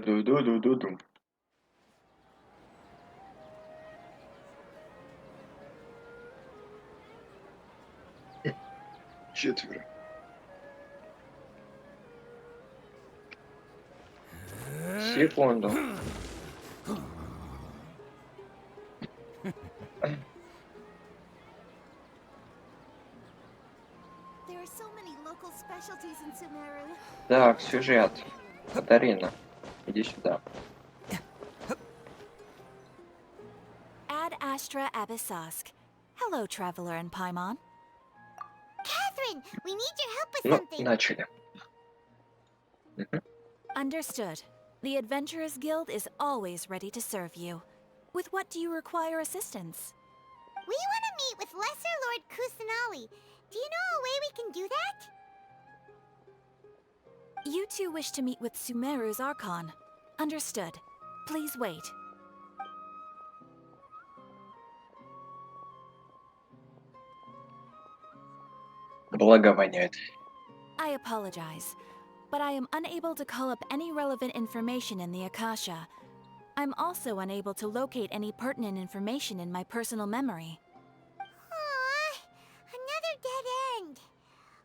Ду-ду-ду-ду-ду. Четверо. Секунду. There are so many local specialties in Sumeru. Так, сюжет. Катарина, иди сюда. Ad Astra Abyssosk. Hello, traveler in Paimon. Catherine, we need your help with Ну, something. начали. Мгм. Understood. The Adventurers Guild is always ready to serve you. With what do you require assistance? We want to meet with Lesser Lord Kusanali. Do you know a way we can do that? You two wish to meet with Sumeru's Archon. Understood. Please wait. Благо воняет. I apologize, but I am unable to call up any relevant information in the Akasha. I'm also unable to locate any pertinent information in my personal memory. Aww, another dead end.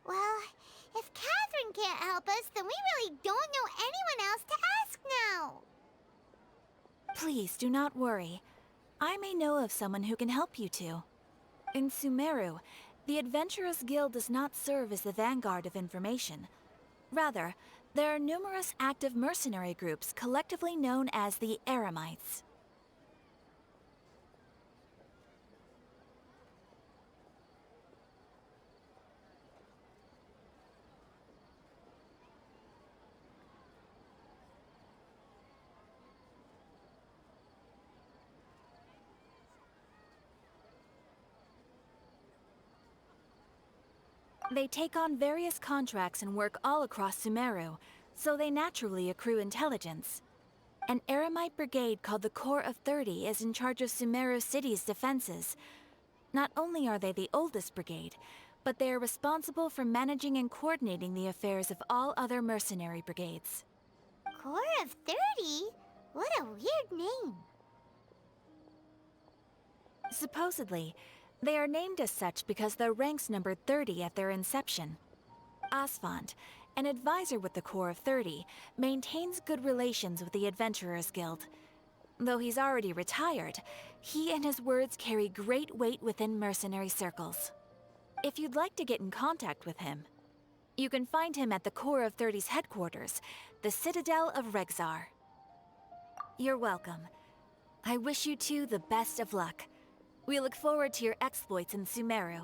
Well, if Catherine can't help us, then we really don't know anyone else to ask now. Please do not worry. I may know of someone who can help you two. In Sumeru, the Adventurers Guild does not serve as the vanguard of information. Rather, there are numerous active mercenary groups collectively known as the Eremites. They take on various contracts and work all across Sumeru, so they naturally accrue intelligence. An Eremite brigade called the Corps of 30 is in charge of Sumeru City's defenses. Not only are they the oldest brigade, but they are responsible for managing and coordinating the affairs of all other mercenary brigades. Corps of 30? What a weird name. Supposedly, they are named as such because their ranks numbered 30 at their inception. Asfand, an advisor with the Corps of 30, maintains good relations with the Adventurers Guild. Though he's already retired, he and his words carry great weight within mercenary circles. If you'd like to get in contact with him, you can find him at the Corps of 30's headquarters, the Citadel of Rexar. You're welcome. I wish you two the best of luck. We look forward to your exploits in Sumeru.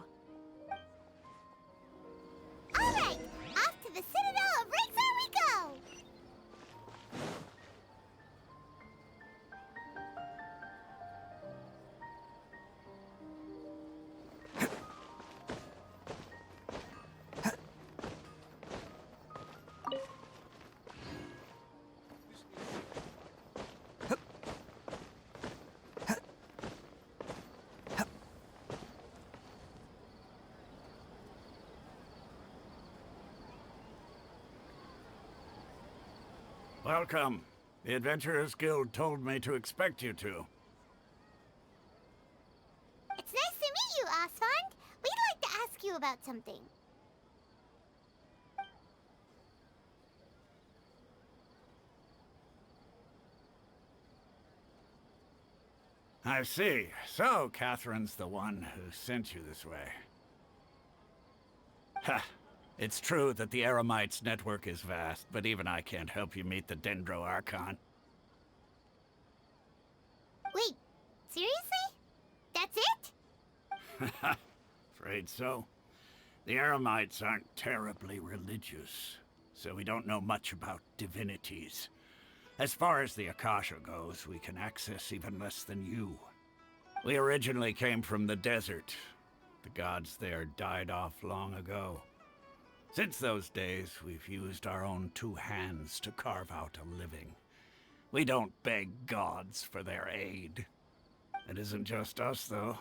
All right, off to the Citadel of Rexar we go. Welcome. The Adventurers Guild told me to expect you two. It's nice to meet you, Asfand. We'd like to ask you about something. I see. So, Catherine's the one who sent you this way. Ha! It's true that the Eremites' network is vast, but even I can't help you meet the Dendro Archon. Wait, seriously? That's it? Afraid so. The Eremites aren't terribly religious, so we don't know much about divinities. As far as the Akasha goes, we can access even less than you. We originally came from the desert. The gods there died off long ago. Since those days, we've used our own two hands to carve out a living. We don't beg gods for their aid. It isn't just us, though.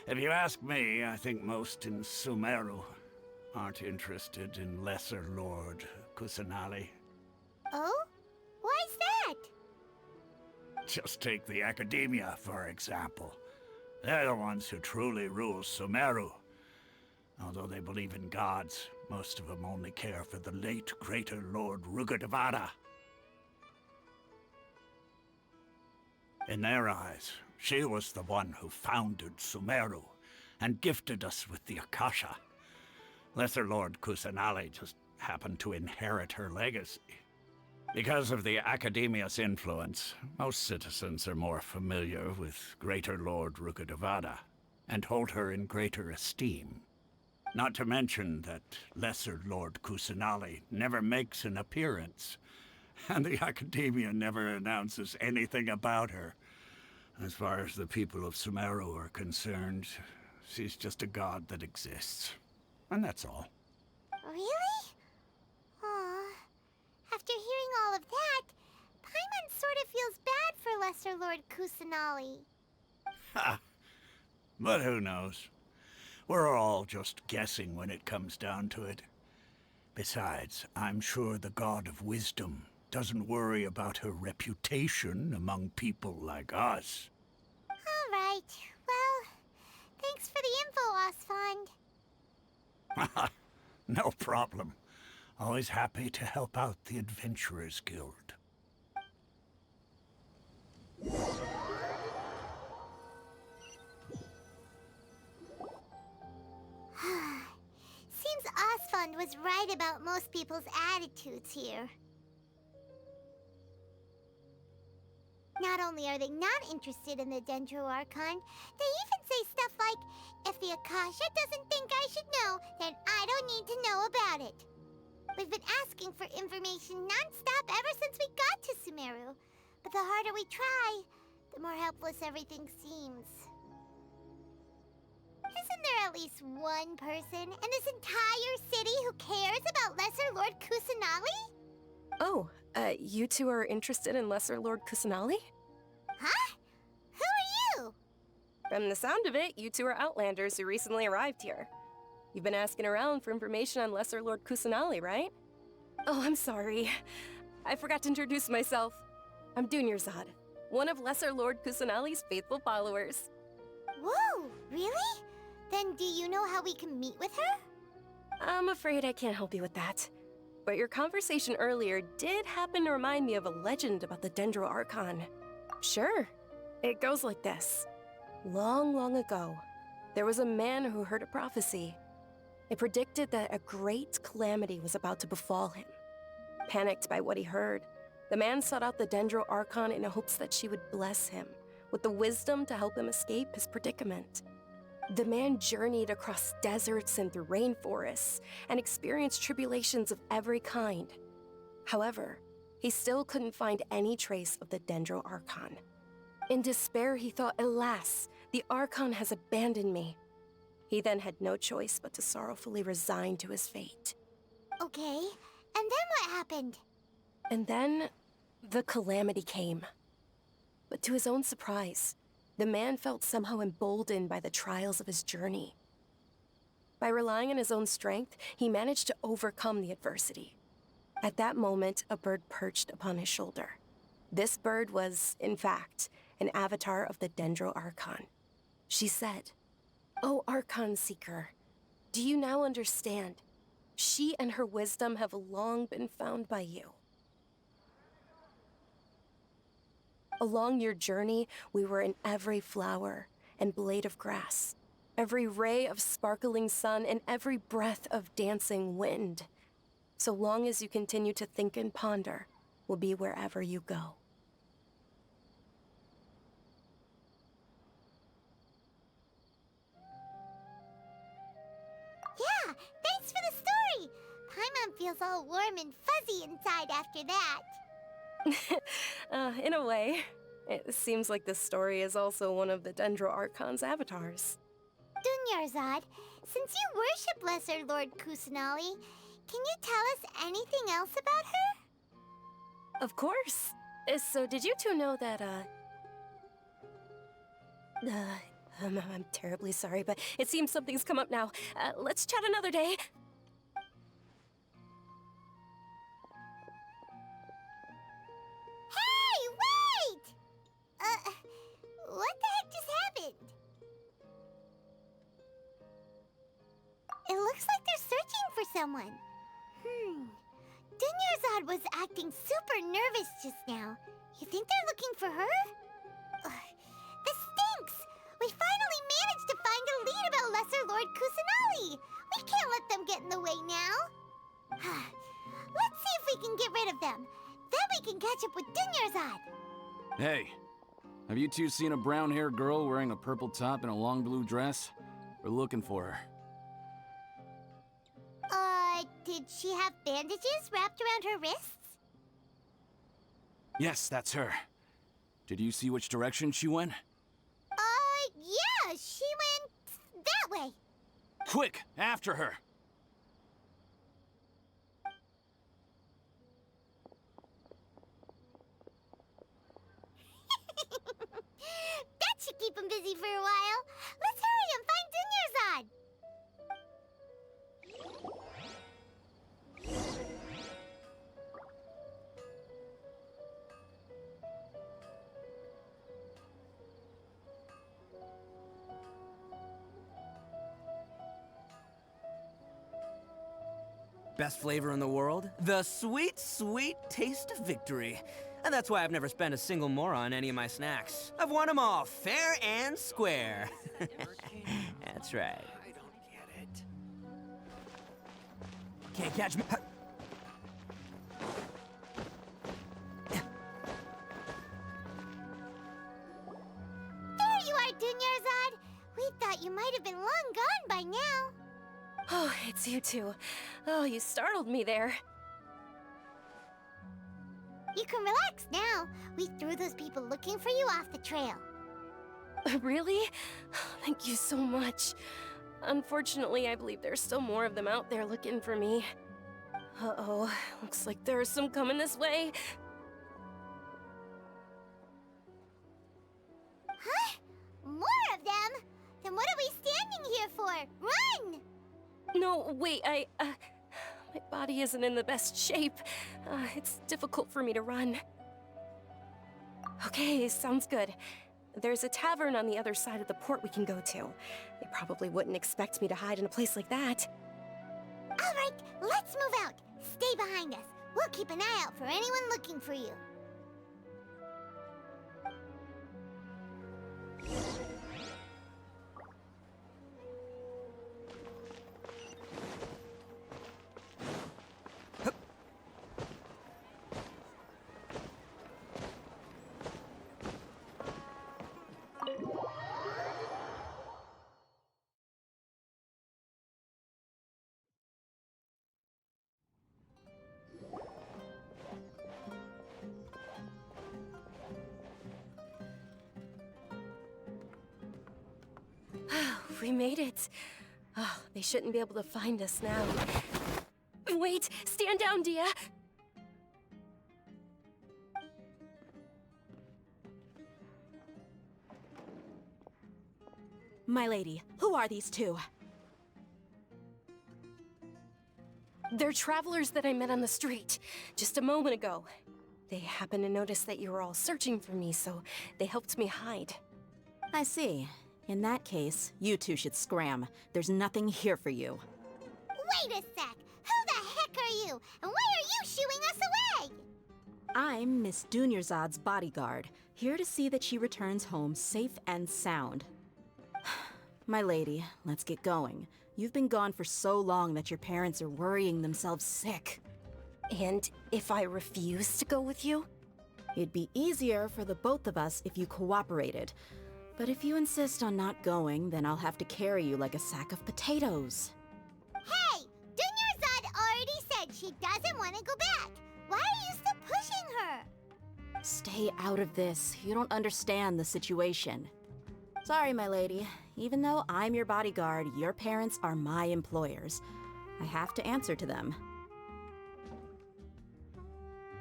If you ask me, I think most in Sumeru aren't interested in Lesser Lord Kusanali. Oh? Why's Just take the Academia, for example. They're the ones who truly rule Sumeru. Although they believe in gods, most of them only care for the late Greater Lord Rugudevada. In their eyes, she was the one who founded Sumeru and gifted us with the Akasha. Lesser Lord Kusanali just happened to inherit her legacy. Because of the Academia's influence, most citizens are more familiar with Greater Lord Rugudevada and hold her in greater esteem. Not to mention that Lesser Lord Kusanali never makes an appearance, and the Academia never announces anything about her. As far as the people of Sumeru are concerned, she's just a god that exists. And that's all. Really? Aw. After hearing all of that, Paimon sort of feels bad for Lesser Lord Kusanali. Ha! But who knows? We're all just guessing when it comes down to it. Besides, I'm sure the God of Wisdom doesn't worry about her reputation among people like us. All right. Well, thanks for the info, Osfond. No problem. Always happy to help out the Adventurers Guild. Seems Osfond was right about most people's attitudes here. Not only are they not interested in the Dendro Archon, they even say stuff like, if the Akasha doesn't think I should know, then I don't need to know about it. We've been asking for information non-stop ever since we got to Sumeru, but the harder we try, the more helpless everything seems. Isn't there at least one person in this entire city who cares about Lesser Lord Kusanali? Oh, you two are interested in Lesser Lord Kusanali? Huh? Who are you? From the sound of it, you two are Outlanders who recently arrived here. You've been asking around for information on Lesser Lord Kusanali, right? Oh, I'm sorry. I forgot to introduce myself. I'm Dunyarzad, one of Lesser Lord Kusanali's faithful followers. Whoa, really? Then do you know how we can meet with her? I'm afraid I can't help you with that. But your conversation earlier did happen to remind me of a legend about the Dendro Archon. Sure. It goes like this. Long, long ago, there was a man who heard a prophecy. It predicted that a great calamity was about to befall him. Panicked by what he heard, the man sought out the Dendro Archon in hopes that she would bless him with the wisdom to help him escape his predicament. The man journeyed across deserts and through rainforests and experienced tribulations of every kind. However, he still couldn't find any trace of the Dendro Archon. In despair, he thought, alas, the Archon has abandoned me. He then had no choice but to sorrowfully resign to his fate. Okay, and then what happened? And then, the calamity came. But to his own surprise, the man felt somehow emboldened by the trials of his journey. By relying on his own strength, he managed to overcome the adversity. At that moment, a bird perched upon his shoulder. This bird was, in fact, an avatar of the Dendro Archon. She said, "O Archon Seeker, do you now understand? She and her wisdom have long been found by you. Along your journey, we were in every flower and blade of grass, every ray of sparkling sun, and every breath of dancing wind. So long as you continue to think and ponder, we'll be wherever you go." Yeah, thanks for the story! Paimon feels all warm and fuzzy inside after that. In a way. It seems like this story is also one of the Dendro Archon's avatars. Dunyarzad, since you worship Lesser Lord Kusanali, can you tell us anything else about her? Of course. So did you two know that, I'm terribly sorry, but it seems something's come up now. Let's chat another day. Hey, wait! someone. Dunyarzad was acting super nervous just now. You think they're looking for her? Ugh, this stinks! We finally managed to find a lead about Lesser Lord Kusanali! We can't let them get in the way now! Let's see if we can get rid of them. Then we can catch up with Dunyarzad! Hey, have you two seen a brown-haired girl wearing a purple top and a long blue dress? We're looking for her. Did she have bandages wrapped around her wrists? Yes, that's her. Did you see which direction she went? Yeah, she went that way. Quick, after her! That should keep him busy for a while. Let's hurry and find Dunyarzad. Best flavor in the world? The sweet, sweet taste of victory. And that's why I've never spent a single more on any of my snacks. I've won them all, fair and square. That's right. I don't get it. Can't catch me. There you are, Dunyarzad. We thought you might have been long gone by now. Oh, it's you two. Oh, you startled me there. You can relax now. We threw those people looking for you off the trail. Really? Thank you so much. Unfortunately, I believe there's still more of them out there looking for me. Uh-oh, looks like there are some coming this way. Huh? More of them? Then what are we standing here for? Run! No, wait, my body isn't in the best shape. It's difficult for me to run. Okay, sounds good. There's a tavern on the other side of the port we can go to. They probably wouldn't expect me to hide in a place like that. All right, let's move out. Stay behind us. We'll keep an eye out for anyone looking for you. We made it. Oh, they shouldn't be able to find us now. Wait, stand down, Dia. My lady, who are these two? They're travelers that I met on the street just a moment ago. They happened to notice that you were all searching for me, so they helped me hide. I see. In that case, you two should scram. There's nothing here for you. Wait a sec! Who the heck are you? And why are you shooing us away? I'm Miss Dunyarzad's bodyguard, here to see that she returns home safe and sound. My lady, let's get going. You've been gone for so long that your parents are worrying themselves sick. And if I refuse to go with you? It'd be easier for the both of us if you cooperated. But if you insist on not going, then I'll have to carry you like a sack of potatoes. Hey! Dunyarzad already said she doesn't want to go back. Why are you still pushing her? Stay out of this. You don't understand the situation. Sorry, my lady. Even though I'm your bodyguard, your parents are my employers. I have to answer to them.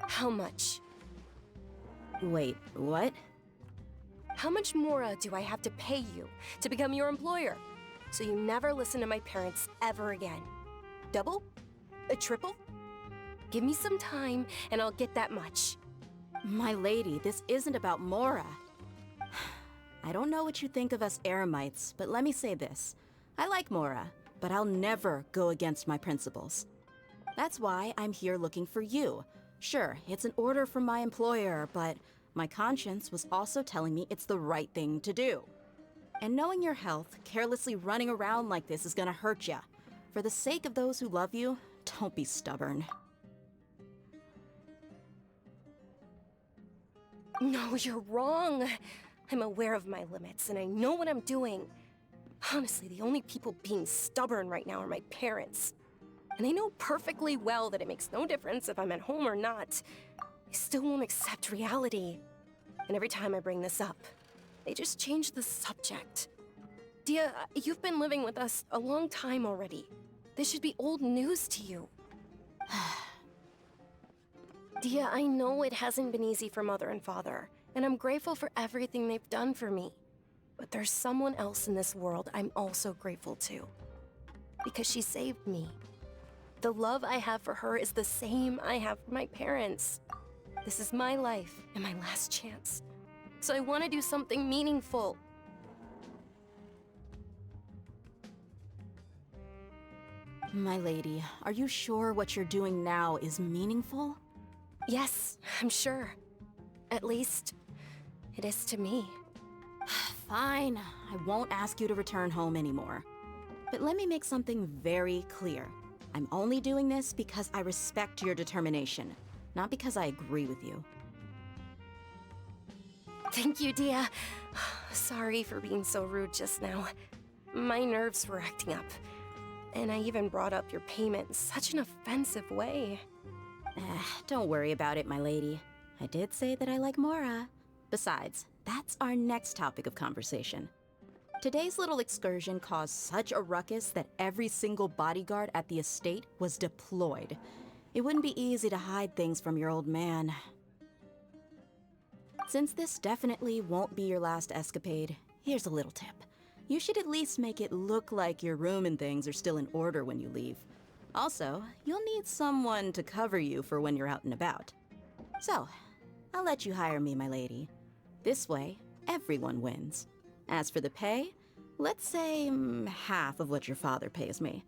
How much? Wait, what? How much more do I have to pay you to become your employer? So you never listen to my parents ever again. Double? A triple? Give me some time and I'll get that much. My lady, this isn't about Mora. I don't know what you think of us Eremites, but let me say this. I like Mora. but I'll never go against my principles. That's why I'm here looking for you. Sure, it's an order from my employer, but my conscience was also telling me it's the right thing to do. And knowing your health, carelessly running around like this is gonna hurt ya. For the sake of those who love you, don't be stubborn. No, you're wrong. I'm aware of my limits, and I know what I'm doing. Honestly, the only people being stubborn right now are my parents. And they know perfectly well that it makes no difference if I'm at home or not. They still won't accept reality. And every time I bring this up, they just change the subject. Dia, you've been living with us a long time already. This should be old news to you. Dia, I know it hasn't been easy for Mother and Father, and I'm grateful for everything they've done for me. But there's someone else in this world I'm also grateful to. Because she saved me. The love I have for her is the same I have for my parents. This is my life and my last chance. So I want to do something meaningful. My lady, are you sure what you're doing now is meaningful? Yes, I'm sure. At least, it is to me. Fine, I won't ask you to return home anymore. But let me make something very clear. I'm only doing this because I respect your determination, not because I agree with you. Thank you, Dia. Sorry for being so rude just now. My nerves were acting up. And I even brought up your payment in such an offensive way. Don't worry about it, my lady. I did say that I like Mora. Besides, that's our next topic of conversation. Today's little excursion caused such a ruckus that every single bodyguard at the estate was deployed. It wouldn't be easy to hide things from your old man. Since this definitely won't be your last escapade, here's a little tip. You should at least make it look like your room and things are still in order when you leave. Also, you'll need someone to cover you for when you're out and about. So, I'll let you hire me, my lady. This way, everyone wins. As for the pay, let's say half of what your father pays me.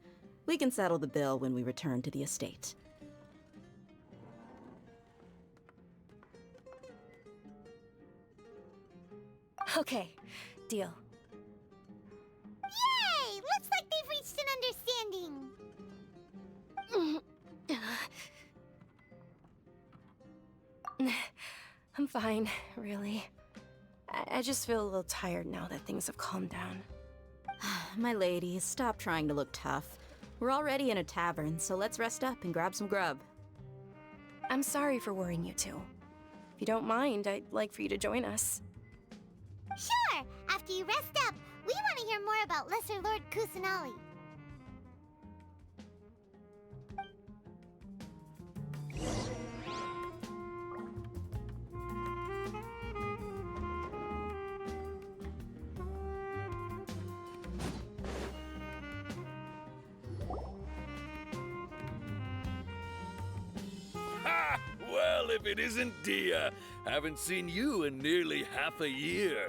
We can settle the bill when we return to the estate. Okay, deal. Yay! Looks like they've reached an understanding. I'm fine, really. I just feel a little tired now that things have calmed down. My lady, stop trying to look tough. We're already in a tavern, so let's rest up and grab some grub. I'm sorry for worrying you two. If you don't mind, I'd like for you to join us. Sure! After you rest up, we want to hear more about Lesser Lord Kusanali. Ha! Well, if it isn't Dia. Haven't seen you in nearly half a year.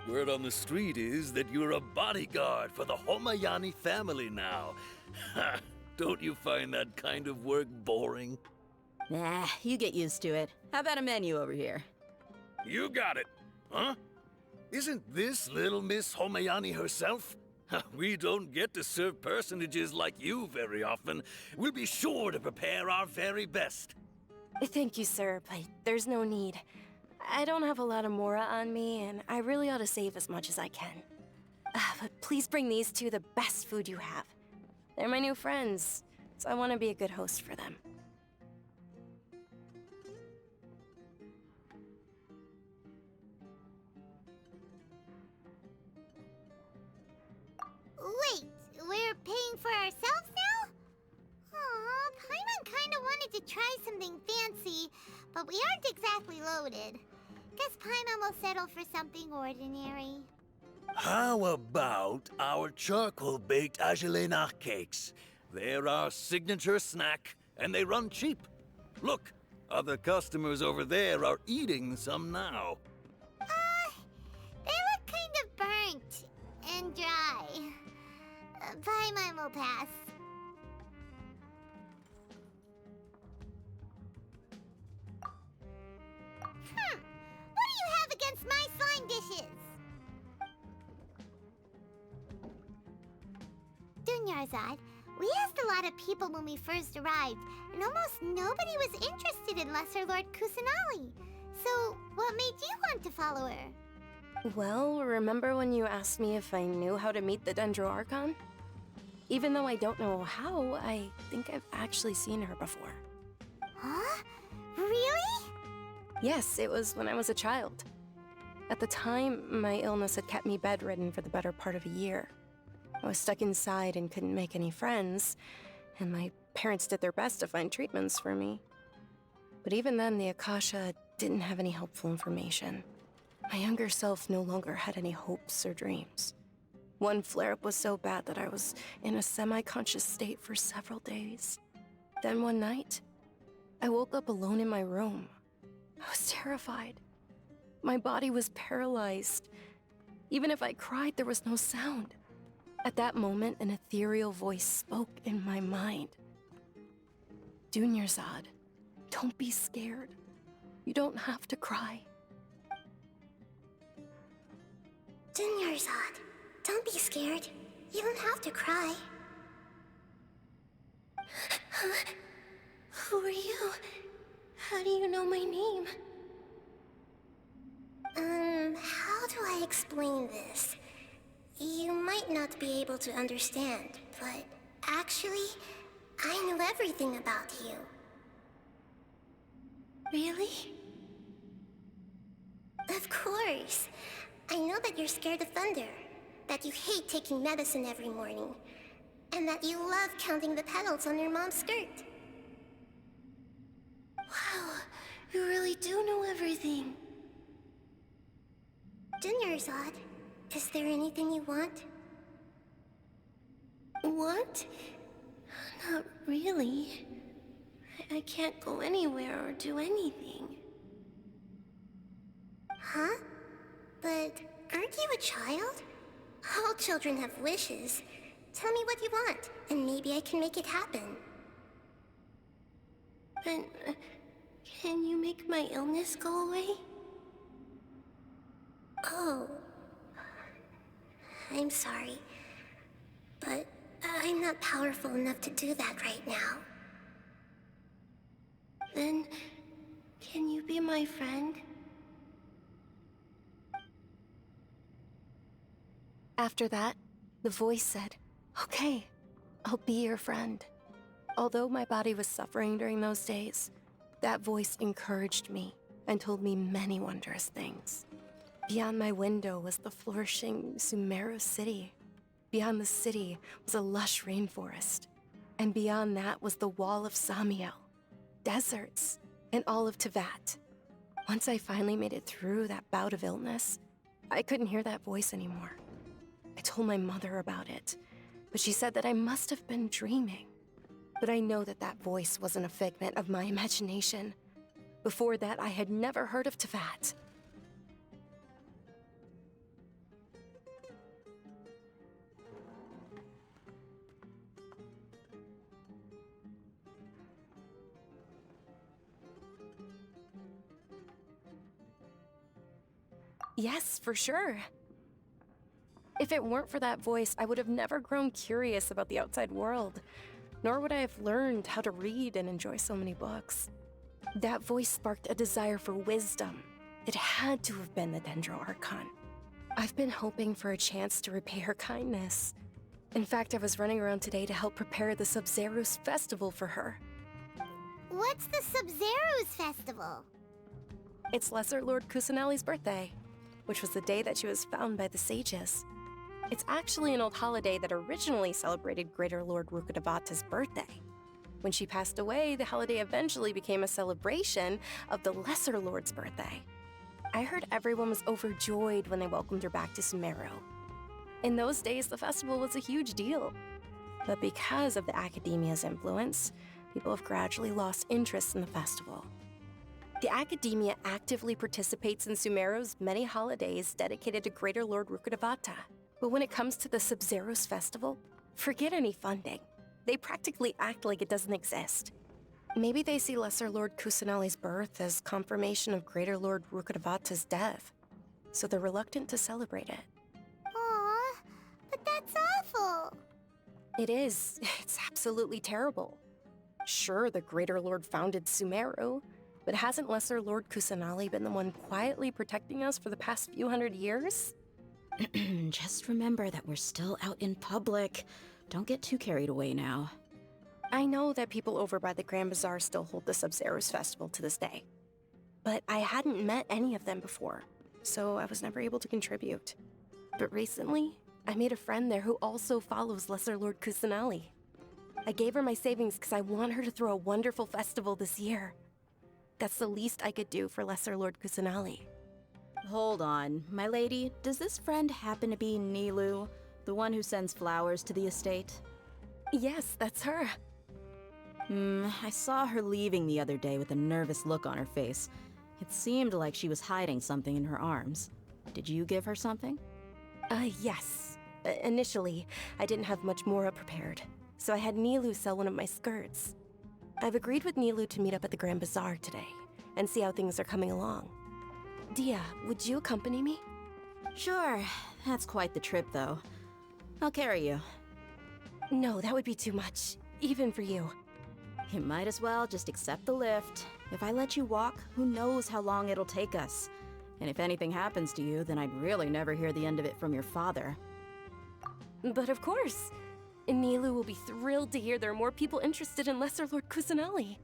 Word on the street is that you're a bodyguard for the Homayani family now. Ha! Don't you find that kind of work boring? Nah, you get used to it. How about a menu over here? You got it. Huh? Isn't this little Miss Homayani herself? We don't get to serve personages like you very often. We'll be sure to prepare our very best. Thank you, sir, but there's no need. I don't have a lot of Mora on me, and I really ought to save as much as I can. But please bring these two the best food you have. They're my new friends, so I want to be a good host for them. Wait, we're paying for ourselves now? Aw, Paimon kinda wanted to try something fancy, but we aren't exactly loaded. Guess Paimon will settle for something ordinary. How about our charcoal-baked Agelena cakes? They're our signature snack, and they run cheap. Look, other customers over there are eating some now. They look kind of burnt and dry. Paimon will battle pass. What do you have against my slime dishes? Dunyarzad, we asked a lot of people when we first arrived, and almost nobody was interested in Lesser Lord Kusanali. So, what made you want to follow her? Well, remember when you asked me if I knew how to meet the Dendro Archon? Even though I don't know how, I think I've actually seen her before. Huh? Really? Yes, it was when I was a child. At the time, my illness had kept me bedridden for the better part of a year. I was stuck inside and couldn't make any friends, and my parents did their best to find treatments for me. But even then, the Akasha didn't have any helpful information. My younger self no longer had any hopes or dreams. One flare-up was so bad that I was in a semi-conscious state for several days. Then one night, I woke up alone in my room. I was terrified. My body was paralyzed. Even if I cried, there was no sound. At that moment, an ethereal voice spoke in my mind. Dunyarzad, don't be scared. You don't have to cry. Dunyarzad, don't be scared. You don't have to cry. Who are you? How do you know my name? How do I explain this? You might not be able to understand, but actually, I know everything about you. Really? Of course. I know that you're scared of thunder, that you hate taking medicine every morning, and that you love counting the petals on your mom's skirt. Wow, you really do know everything. Dunyarzad, is there anything you want? Want? Not really. I can't go anywhere or do anything. Huh? But aren't you a child? All children have wishes. Tell me what you want, and maybe I can make it happen. But can you make my illness go away? Oh. I'm sorry. But I'm not powerful enough to do that right now. Then, can you be my friend? After that, the voice said, "Okay, I'll be your friend." Although my body was suffering during those days, that voice encouraged me and told me many wondrous things. Beyond my window was the flourishing Sumeru city. Beyond the city was a lush rainforest. And beyond that was the wall of Samiel, deserts, and all of Tevat. Once I finally made it through that bout of illness, I couldn't hear that voice anymore. I told my mother about it, but she said that I must have been dreaming. But I know that that voice wasn't a figment of my imagination. Before that, I had never heard of Tevat. Yes, for sure. If it weren't for that voice, I would have never grown curious about the outside world, nor would I have learned how to read and enjoy so many books. That voice sparked a desire for wisdom. It had to have been the Dendro Archon. I've been hoping for a chance to repay her kindness. In fact, I was running around today to help prepare the Sub-Zerus festival for her. What's the Sub-Zerus festival? It's Lesser Lord Kusanali's birthday, which was the day that she was found by the sages. It's actually an old holiday that originally celebrated Greater Lord Rukkhadevata's birthday. When she passed away, the holiday eventually became a celebration of the Lesser Lord's birthday. I heard everyone was overjoyed when they welcomed her back to Sumeru. In those days, the festival was a huge deal. But because of the Academia's influence, people have gradually lost interest in the festival. The Academia actively participates in Sumeru's many holidays dedicated to Greater Lord Rukkhadevata. But when it comes to the Sub-Zerus festival, Forget any funding. They practically act like it doesn't exist. Maybe they see Lesser Lord Kusanali's birth as confirmation of Greater Lord Rukkhadevata's death, so they're reluctant to celebrate it. Aw, but that's awful. It is. It's absolutely terrible. Sure, the Greater Lord founded Sumeru, but hasn't Lesser Lord Kusanali been the one quietly protecting us for the past few hundred years? Just remember that we're still out in public. Don't get too carried away now. I know that people over by the Grand Bazaar still hold the Sub-Zero's festival to this day. But I hadn't met any of them before, so I was never able to contribute. But recently, I made a friend there who also follows Lesser Lord Kusanali. I gave her my savings because I want her to throw a wonderful festival this year. That's the least I could do for Lesser Lord Kusanali. Hold on, my lady. Does this friend happen to be Nilu, the one who sends flowers to the estate? Yes, that's her. I saw her leaving the other day with a nervous look on her face. It seemed like she was hiding something in her arms. Did you give her something? Yes. Initially, I didn't have much Mora prepared, so I had Nilu sell one of my skirts. I've agreed with Nilu to meet up at the Grand Bazaar today, and see how things are coming along. Dia, would you accompany me? Sure. That's quite the trip, though. I'll carry you. No, that would be too much, even for you. You might as well just accept the lift. If I let you walk, who knows how long it'll take us. And if anything happens to you, then I'd really never hear the end of it from your father. But of course. Nilu will be thrilled to hear there are more people interested in Lesser Lord Kusanali.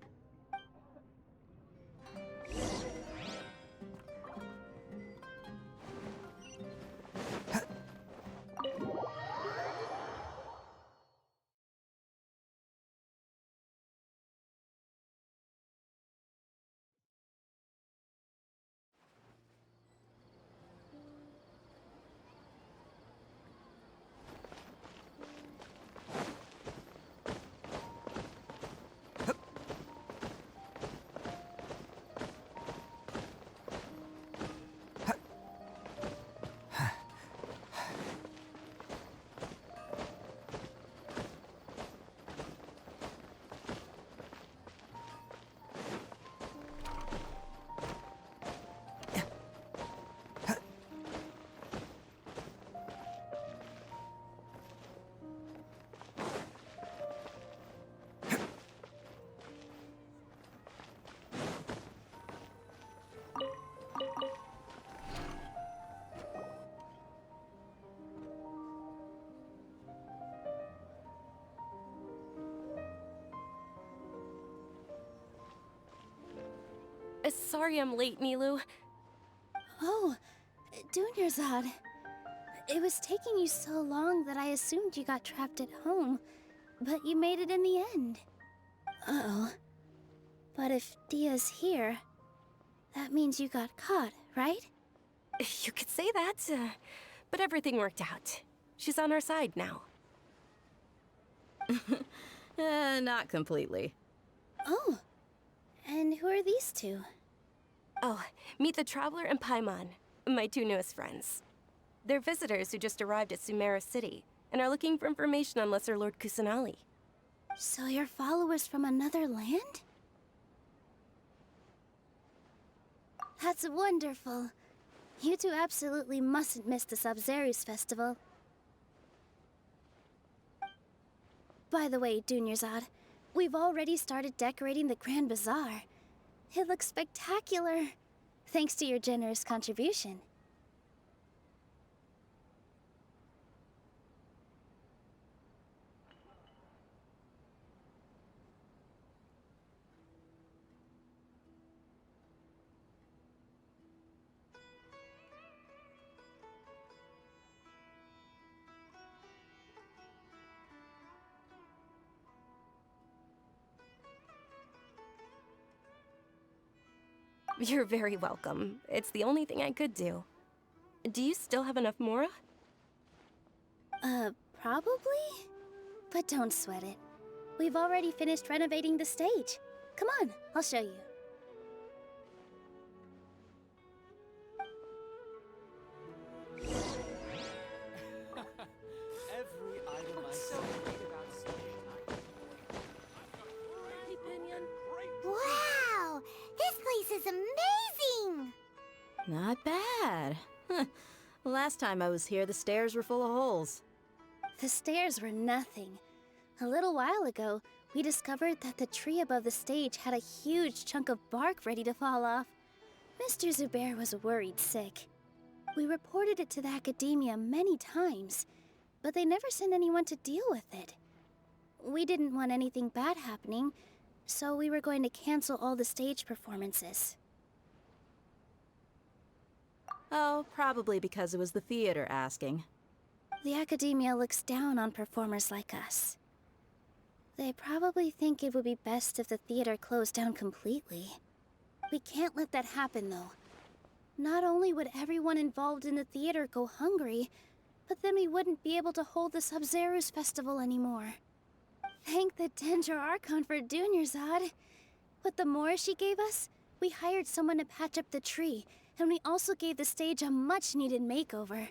Sorry I'm late, Nilu. Oh, Dunyarzad. It was taking you so long that I assumed you got trapped at home, but you made it in the end. Uh-oh. But if Dia's here, that means you got caught, right? You could say that, but everything worked out. She's on our side now. Not completely. Oh, and who are these two? Oh, meet the Traveler and Paimon, my two newest friends. They're visitors who just arrived at Sumeru City and are looking for information on Lesser Lord Kusanali. So you're followers from another land? That's wonderful. You two absolutely mustn't miss the Sub-Zero's festival. By the way, Dunyarzad, we've already started decorating the Grand Bazaar. It looks spectacular, thanks to your generous contribution. You're very welcome. It's the only thing I could do. Do you still have enough Mora? Probably? But don't sweat it. We've already finished renovating the stage. Come on, I'll show you. Every item I sell. Last time I was here, the stairs were full of holes. The stairs were nothing. A little while ago, we discovered that the tree above the stage had a huge chunk of bark ready to fall off. Mr. Zubair was worried sick. We reported it to the academia many times, but they never sent anyone to deal with it. We didn't want anything bad happening, so we were going to cancel all the stage performances. Oh, probably because it was the theater asking. The academia looks down on performers like us. They probably think it would be best if the theater closed down completely. We can't let that happen, though. Not only would everyone involved in the theater go hungry, but then we wouldn't be able to hold the Sub-Zero's festival anymore. Thank the Dendro Archon for Dunyarzad. With the Mora she gave us, we hired someone to patch up the tree, and we also gave the stage a much-needed makeover.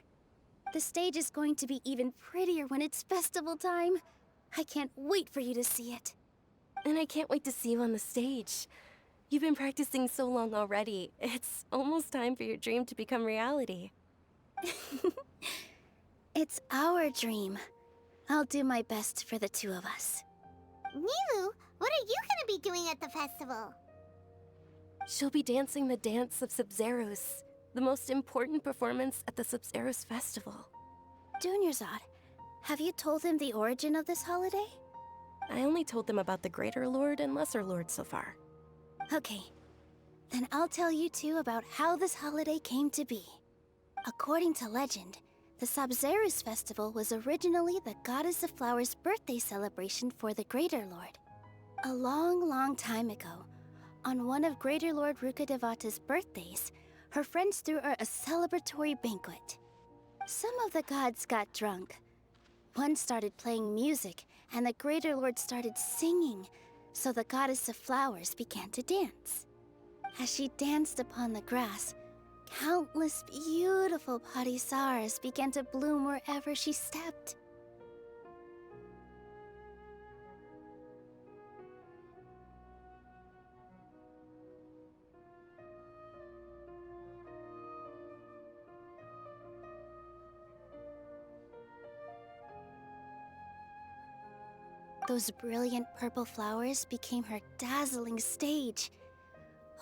The stage is going to be even prettier when it's festival time. I can't wait for you to see it. And I can't wait to see you on the stage. You've been practicing so long already. It's almost time for your dream to become reality. It's our dream. I'll do my best for the two of us. Nilu, what are you gonna be doing at the festival? She'll be dancing the dance of Sub-Zeros, the most important performance at the Sub-Zeros festival. Dunyarzad, have you told him the origin of this holiday? I only told them about the Greater Lord and Lesser Lord so far. Okay, then I'll tell you two about how this holiday came to be. According to legend, the Sub-Zeros festival was originally the Goddess of Flowers' birthday celebration for the Greater Lord. A long, long time ago, on one of Greater Lord Rukkhadevata's birthdays, her friends threw her a celebratory banquet. Some of the gods got drunk. One started playing music, and the Greater Lord started singing, so the Goddess of Flowers began to dance. As she danced upon the grass, countless beautiful Parisaras began to bloom wherever she stepped. Those brilliant purple flowers became her dazzling stage.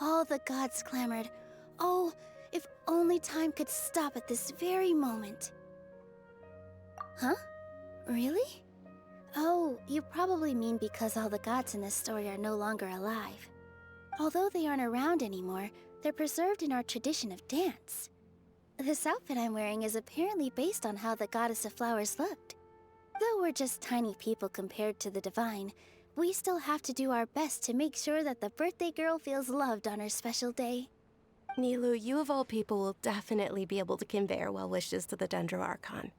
All the gods clamored, "Oh, if only time could stop at this very moment." Huh? Really? Oh, you probably mean because all the gods in this story are no longer alive. Although they aren't around anymore, they're preserved in our tradition of dance. This outfit I'm wearing is apparently based on how the Goddess of Flowers looked. Though we're just tiny people compared to the divine, we still have to do our best to make sure that the birthday girl feels loved on her special day. Nilu, you of all people will definitely be able to convey our well wishes to the Dendro Archon.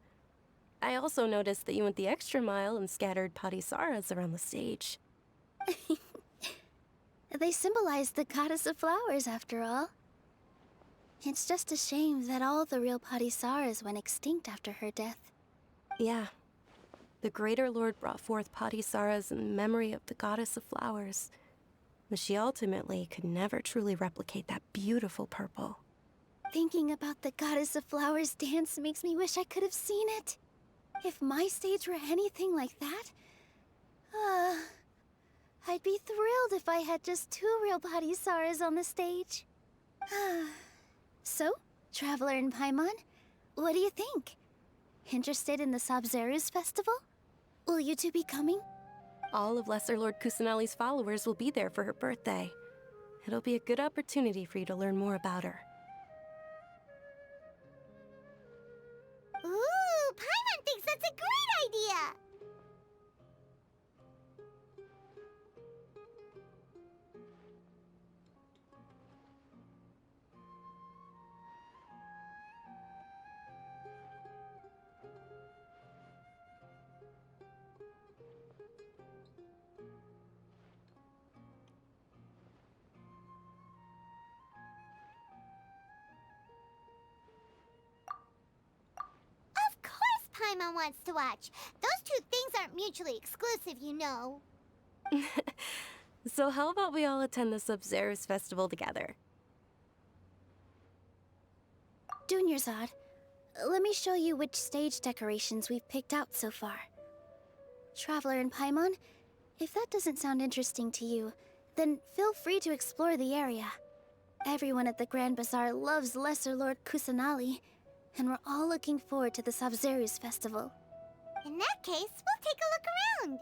I also noticed that you went the extra mile and scattered Padisaras around the stage. They symbolize the Goddess of Flowers, after all. It's just a shame that all the real Padisaras went extinct after her death. Yeah. The Greater Lord brought forth Padisaras in memory of the Goddess of Flowers, but she ultimately could never truly replicate that beautiful purple. Thinking about the Goddess of Flowers dance makes me wish I could have seen it. If my stage were anything like that, I'd be thrilled if I had just 2 real Padisaras on the stage. So, Traveler and Paimon, what do you think? Interested in the Sub-Zero's festival? Will you two be coming? All of Lesser Lord Kusanali's followers will be there for her birthday. It'll be a good opportunity for you to learn more about her. Ooh, Paimon thinks that's a great idea! Of course Paimon wants to watch. Those two things aren't mutually exclusive, you know. So how about we all attend the Sub-Zero's festival together? Dunyarzad, Let me show you which stage decorations we've picked out so far. Traveler and Paimon, if that doesn't sound interesting to you, then feel free to explore the area. Everyone at the Grand Bazaar loves Lesser Lord Kusanali, and we're all looking forward to the Sabzeruz festival. In that case, we'll take a look around.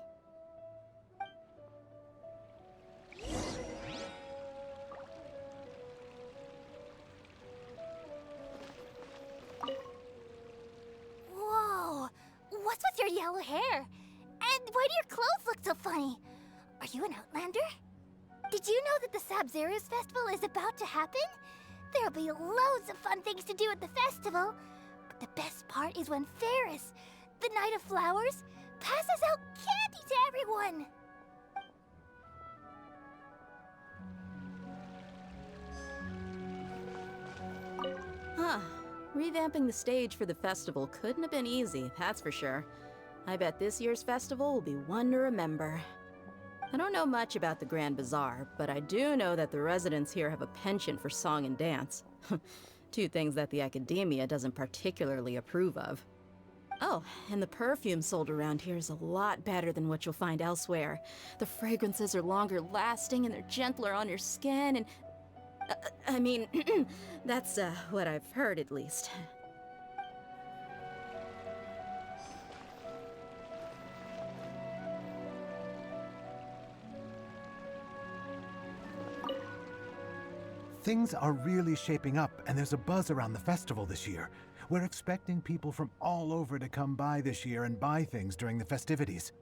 Whoa! What's with your yellow hair? And why do your clothes look so funny? Are you an Outlander? Did you know that the Sabzeruz festival is about to happen? There'll be loads of fun things to do at the festival. But the best part is when Ferris, the Knight of Flowers, passes out candy to everyone! Huh. Revamping the stage for the festival couldn't have been easy, that's for sure. I bet this year's festival will be one to remember. I don't know much about the Grand Bazaar, but I do know that the residents here have a penchant for song and dance. Two things that the academia doesn't particularly approve of. Oh, and the perfume sold around here is a lot better than what you'll find elsewhere. The fragrances are longer lasting and they're gentler on your skin and... I mean, that's what I've heard at least. Things are really shaping up, and there's a buzz around the festival this year. We're expecting people from all over to come by this year and buy things during the festivities.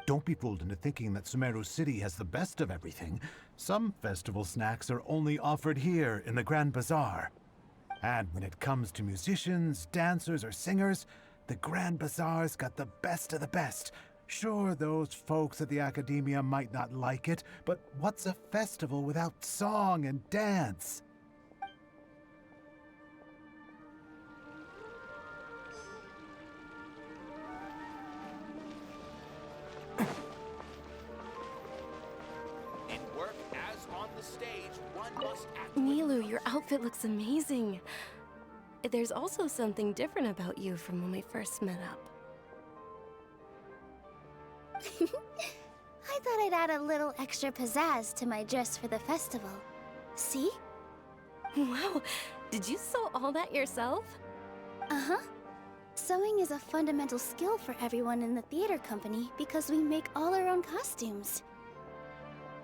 Don't be fooled into thinking that Sumeru City has the best of everything. Some festival snacks are only offered here in the Grand Bazaar. And when it comes to musicians, dancers, or singers, the Grand Bazaar's got the best of the best. Sure, those folks at the academia might not like it, but what's a festival without song and dance? Nilu, your outfit looks amazing. There's also something different about you from when we first met up. I thought I'd add a little extra pizzazz to my dress for the festival. See? Wow, did you sew all that yourself? Uh-huh. Sewing is a fundamental skill for everyone in the theater company because we make all our own costumes.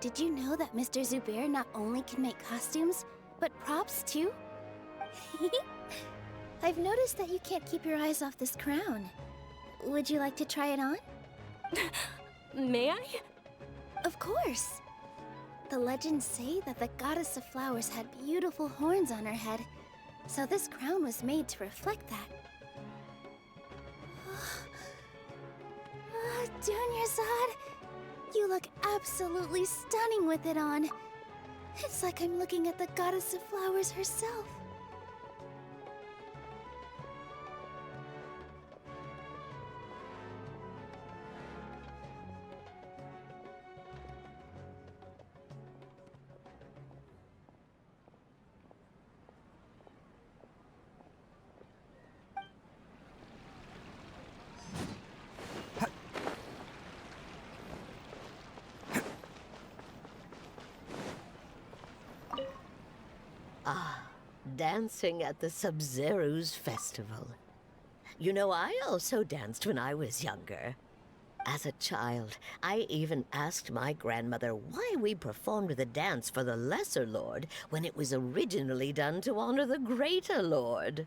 Did you know that Mr. Zubair not only can make costumes, but props too? I've noticed that you can't keep your eyes off this crown. Would you like to try it on? May I? Of course! The legends say that the Goddess of Flowers had beautiful horns on her head, so this crown was made to reflect that. Dunyarzad, you look absolutely stunning with it on. It's like I'm looking at the Goddess of Flowers herself. Dancing at the Sabzeruz festival. You know, I also danced when I was younger. As a child, I even asked my grandmother why we performed the dance for the Lesser Lord when it was originally done to honor the Greater Lord.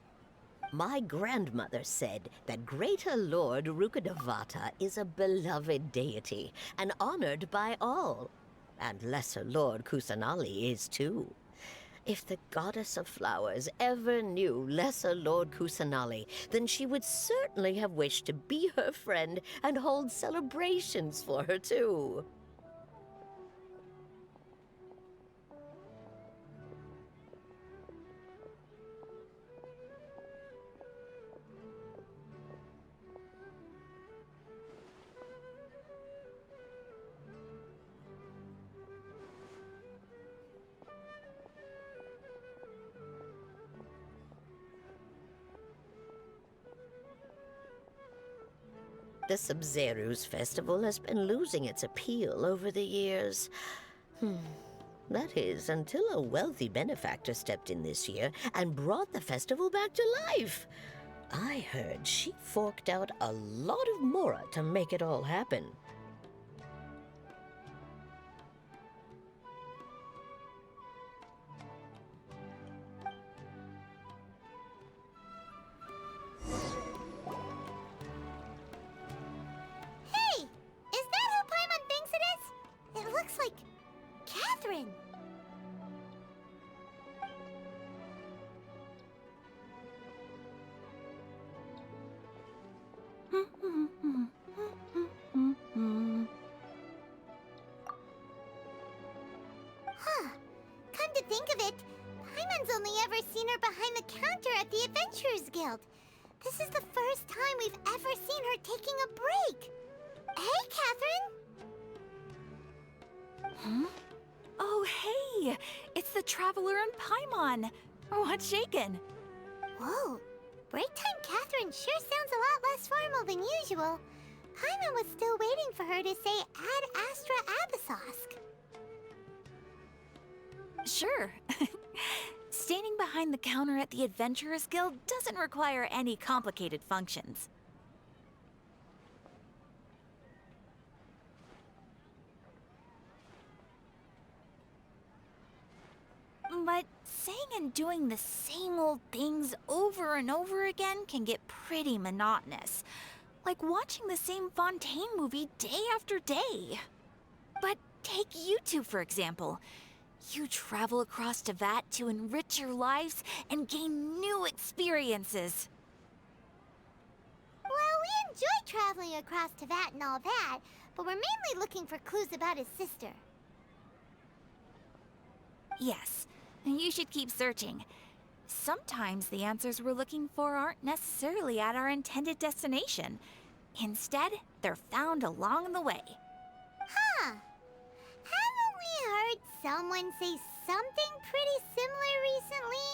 My grandmother said that Greater Lord Rukkhadevata is a beloved deity and honored by all. And Lesser Lord Kusanali is too. If the Goddess of Flowers ever knew Lesser Lord Kusanali, then she would certainly have wished to be her friend and hold celebrations for her too. The Sub-Zero's festival has been losing its appeal over the years. That is, until a wealthy benefactor stepped in this year and brought the festival back to life. I heard she forked out a lot of mora to make it all happen. Hey! Is that who Paimon thinks it is? It looks like Catherine. Huh. Come to think of it, Paimon's only ever seen her behind the counter at the Adventurers Guild. This is the first time we've ever seen her taking a break. Hey, Catherine! Huh? Oh, hey! It's the Traveler and Paimon! What's shaken? Whoa, break time Catherine sure sounds a lot less formal than usual. Paimon was still waiting for her to say Ad Astra Abyssosque. Sure. Standing behind the counter at the Adventurers Guild doesn't require any complicated functions. But saying and doing the same old things over and over again can get pretty monotonous. Like watching the same Fontaine movie day after day. But take you two, for example. You travel across Teyvat to enrich your lives and gain new experiences. Well, we enjoy traveling across Teyvat and all that, but we're mainly looking for clues about his sister. Yes, you should keep searching. Sometimes the answers we're looking for aren't necessarily at our intended destination. Instead, they're found along the way. Huh. Haven't we heard someone say something pretty similar recently?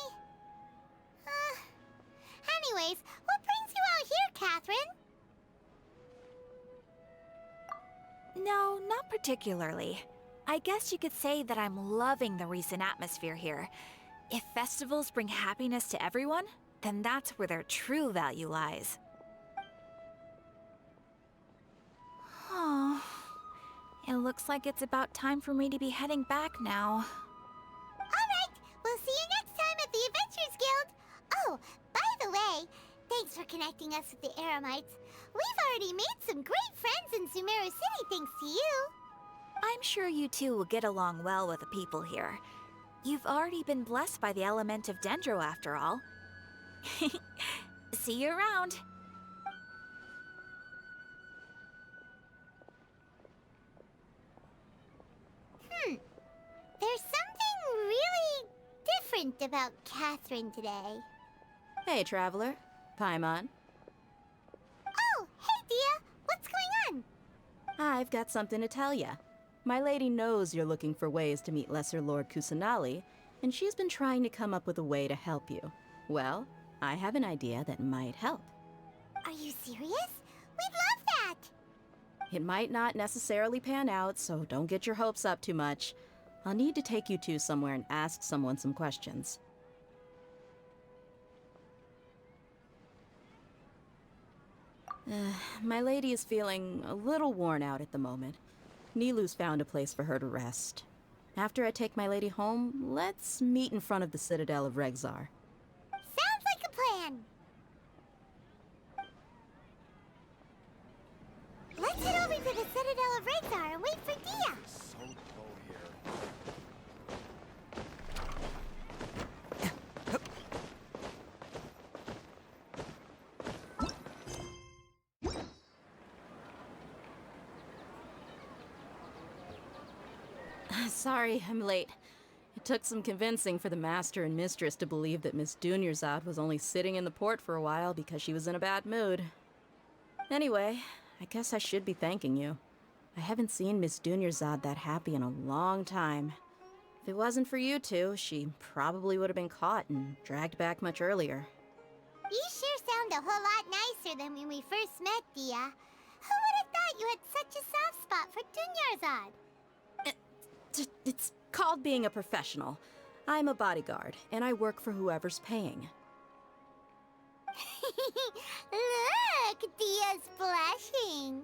Anyways, what brings you out here, Catherine? No, not particularly. I guess you could say that I'm loving the recent atmosphere here. If festivals bring happiness to everyone, then that's where their true value lies. Oh, it looks like it's about time for me to be heading back now. Alright, we'll see you next time at the Adventurers Guild. Oh, by the way, thanks for connecting us with the Eremites. We've already made some great friends in Sumeru City thanks to you. I'm sure you two will get along well with the people here. You've already been blessed by the element of Dendro after all. See you around. There's something really different about Catherine today. Hey, Traveler. Paimon. Oh, hey, Dia. What's going on? I've got something to tell ya. My lady knows you're looking for ways to meet Lesser Lord Kusanali, and she's been trying to come up with a way to help you. Well, I have an idea that might help. Are you serious? We'd love that! It might not necessarily pan out, so don't get your hopes up too much. I'll need to take you two somewhere and ask someone some questions. My lady is feeling a little worn out at the moment. Nilu's found a place for her to rest. After I take my lady home, let's meet in front of the Citadel of Regzar. Sounds like a plan! Let's head over to the Citadel of Regzar and wait for Dia! Sorry, I'm late. It took some convincing for the Master and Mistress to believe that Miss Dunyarzad was only sitting in the port for a while because she was in a bad mood. Anyway, I guess I should be thanking you. I haven't seen Miss Dunyarzad that happy in a long time. If it wasn't for you two, she probably would have been caught and dragged back much earlier. You sure sound a whole lot nicer than when we first met, Dia. forgot you had such a soft spot for Dunyarzad. It's called being a professional. I'm a bodyguard, and I work for whoever's paying. Look, Dia's blushing.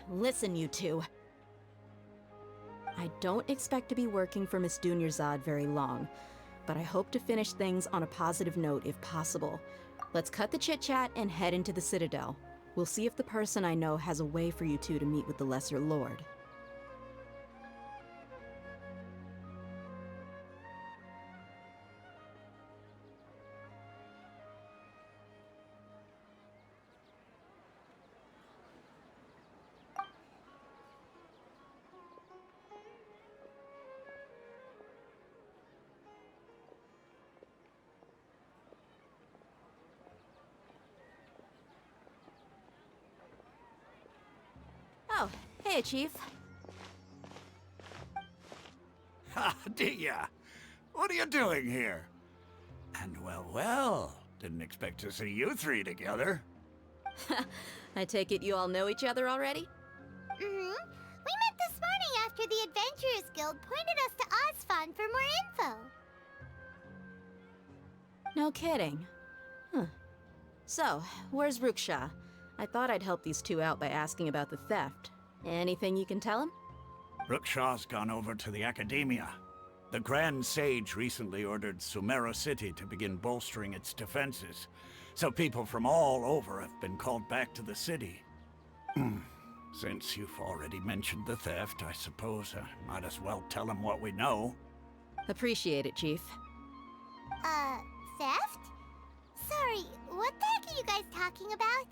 Listen, you two. I don't expect to be working for Miss Dunyarzad very long, but I hope to finish things on a positive note if possible. Let's cut the chit-chat and head into the Citadel. We'll see if the person I know has a way for you two to meet with the Lesser Lord. Oh, hey, Chief. Ha, Dia! What are you doing here? And well, didn't expect to see you three together. I take it you all know each other already? We met this morning after the Adventurers Guild pointed us to Osfon for more info. No kidding. Huh. So, where's Ruksha? I thought I'd help these two out by asking about the theft. Anything you can tell him? Rukshaw's gone over to the Academia. The Grand Sage recently ordered Sumeru City to begin bolstering its defenses, so people from all over have been called back to the city. Since you've already mentioned the theft, I suppose I might as well tell him what we know. Appreciate it, Chief. Theft? Sorry, what the heck are you guys talking about?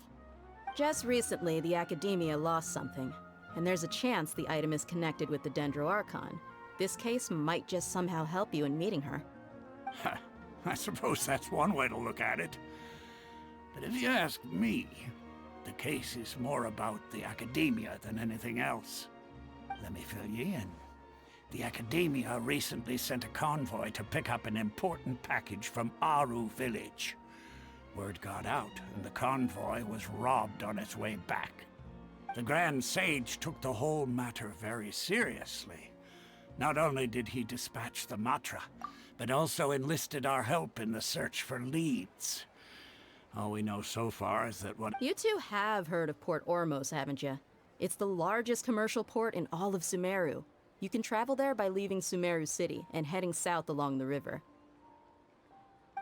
Just recently, the Academia lost something, and there's a chance the item is connected with the Dendro Archon. This case might just somehow help you in meeting her. I suppose that's one way to look at it. But if you ask me, the case is more about the Academia than anything else. Let me fill you in. The Academia recently sent a convoy to pick up an important package from Aru village. Word got out, and the convoy was robbed on its way back. The Grand Sage took the whole matter very seriously. Not only did he dispatch the Matra, but also enlisted our help in the search for leads. All we know so far is that what— You two have heard of Port Ormos, haven't you? It's the largest commercial port in all of Sumeru. You can travel there by leaving Sumeru City and heading south along the river.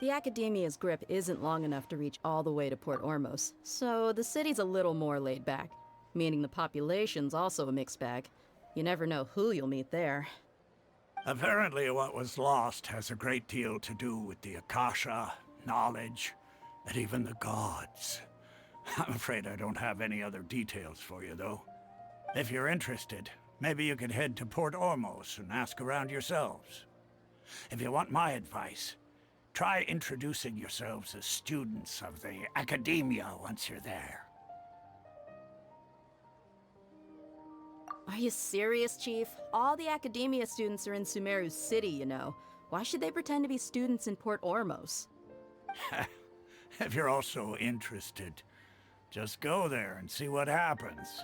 The Academia's grip isn't long enough to reach all the way to Port Ormos, so the city's a little more laid back, meaning the population's also a mixed bag. You never know who you'll meet there. Apparently what was lost has a great deal to do with the Akasha, knowledge, and even the gods. I'm afraid I don't have any other details for you, though. If you're interested, maybe you could head to Port Ormos and ask around yourselves. If you want my advice, try introducing yourselves as students of the Academia once you're there. Are you serious, Chief? All the Academia students are in Sumeru City, you know. Why should they pretend to be students in Port Ormos? If you're also interested, just go there and see what happens.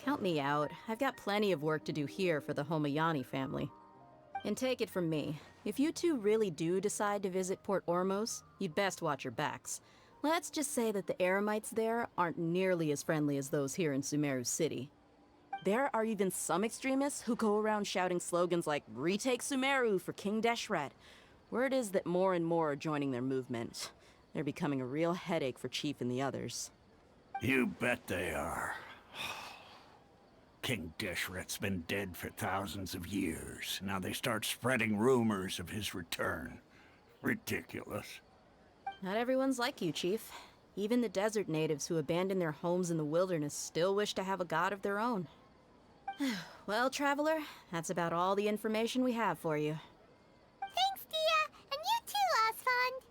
Count me out. I've got plenty of work to do here for the Homayani family. And take it from me, if you two really do decide to visit Port Ormos, you'd best watch your backs. Let's just say that the Eremites there aren't nearly as friendly as those here in Sumeru City. There are even some extremists who go around shouting slogans like, "Retake Sumeru for King Deshret." Word is that more and more are joining their movement. They're becoming a real headache for Chief and the others. You bet they are. King Deshret's been dead for thousands of years. Now they start spreading rumors of his return. Ridiculous. Not everyone's like you, Chief. Even the desert natives who abandoned their homes in the wilderness still wish to have a god of their own. Well, Traveler, that's about all the information we have for you. Thanks, Dia! And you too, Osfond!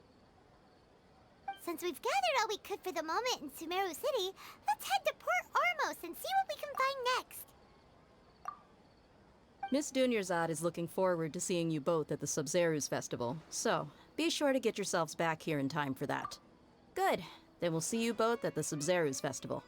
Since we've gathered all we could for the moment in Sumeru City, let's head to Port Ormos and see what we can find next. Miss Dunyarzad is looking forward to seeing you both at the Sub-Zerus Festival, so be sure to get yourselves back here in time for that. Good. Then we'll see you both at the Sub-Zerus Festival.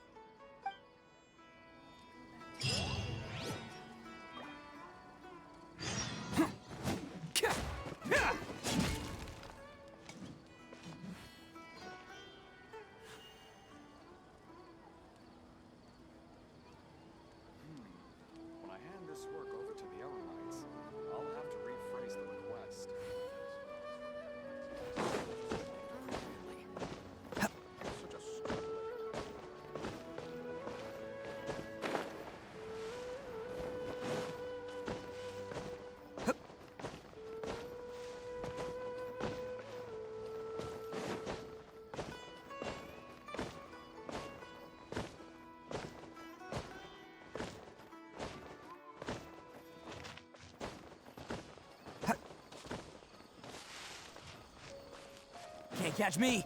When I hand this work over to the Elamites, I'll have to rephrase the request. Such a stupid. Can't catch me.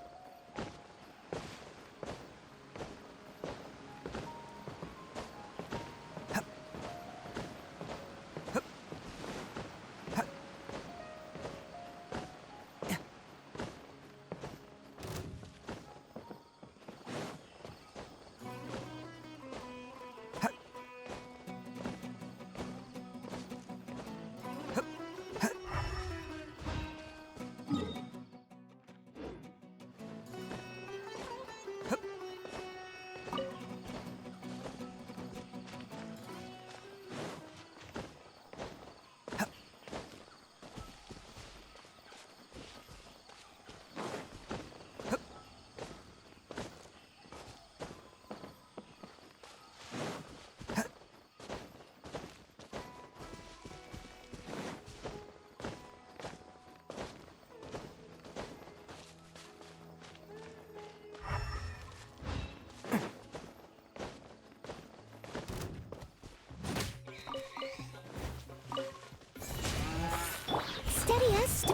Steady us.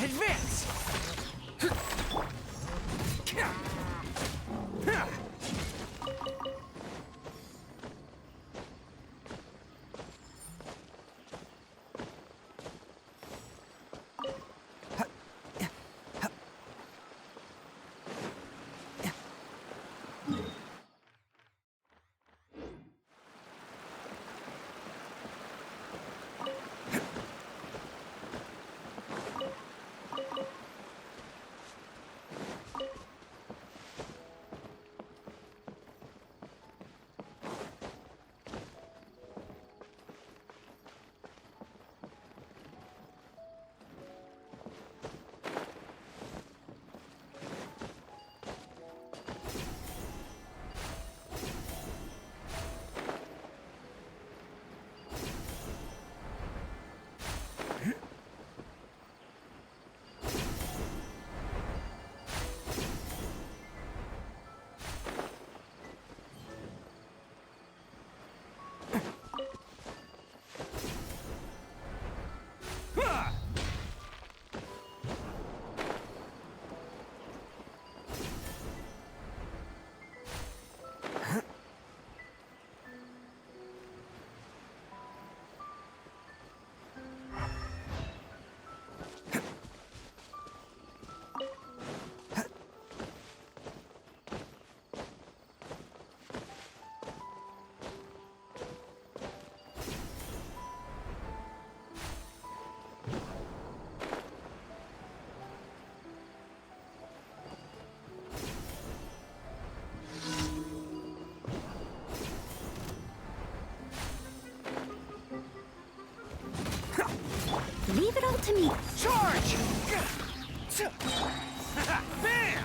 Advance! Leave it all to me. Charge! Bam!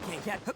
Can't get. Hup.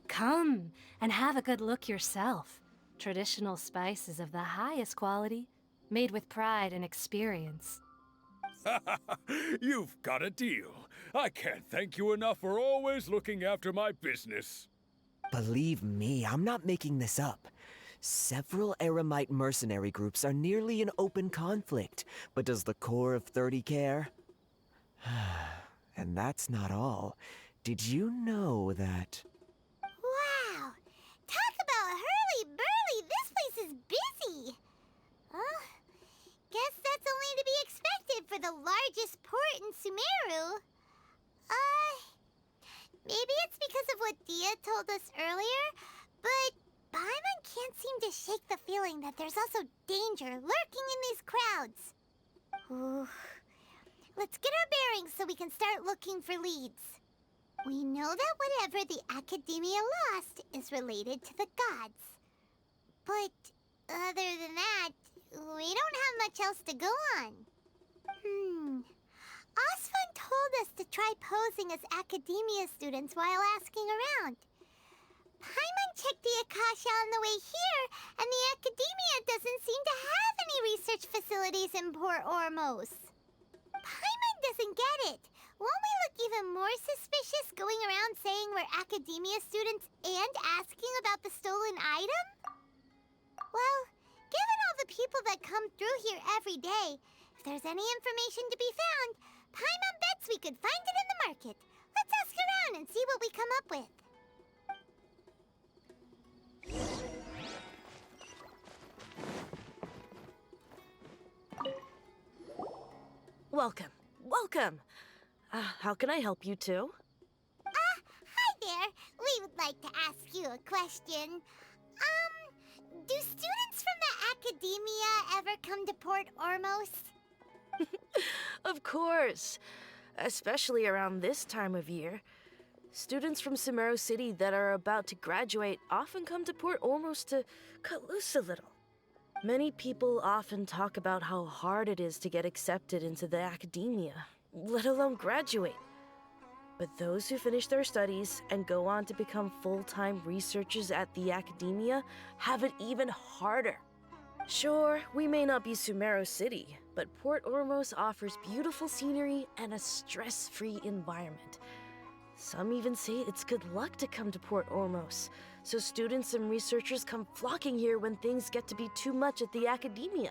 Come and have a good look yourself. Traditional spices of the highest quality, made with pride and experience. You've got a deal. I can't thank you enough for always looking after my business. Believe me, I'm not making this up. Several Eremite mercenary groups are nearly in open conflict, but does the core of 30 care? And that's not all. Did you know that... Wow! Talk about hurly-burly! This place is busy! Oh, guess that's only to be expected for the largest port in Sumeru. Maybe it's because of what Dia told us earlier, but Paimon can't seem to shake the feeling that there's also danger lurking in these crowds. Ooh. Let's get our bearings so we can start looking for leads. We know that whatever the Academia lost is related to the gods. But other than that, we don't have much else to go on. Osfun told us to try posing as Academia students while asking around. Paimon checked the Akasha on the way here, and the Academia doesn't seem to have any research facilities in Port Ormos. Paimon doesn't get it. Won't we look even more suspicious going around saying we're Academia students and asking about the stolen item? Well, given all the people that come through here every day, if there's any information to be found, Paimon bets we could find it in the market. Let's ask around and see what we come up with. Welcome. Welcome. How can I help you two? Hi there. We would like to ask you a question. Do students from the Academia ever come to Port Ormos? Of course. Especially around this time of year. Students from Sumeru City that are about to graduate often come to Port Ormos to cut loose a little. Many people often talk about how hard it is to get accepted into the Academia, let alone graduate. But those who finish their studies and go on to become full-time researchers at the Academia have it even harder. Sure, we may not be Sumeru City, but Port Ormos offers beautiful scenery and a stress-free environment. Some even say it's good luck to come to Port Ormos, so students and researchers come flocking here when things get to be too much at the academia.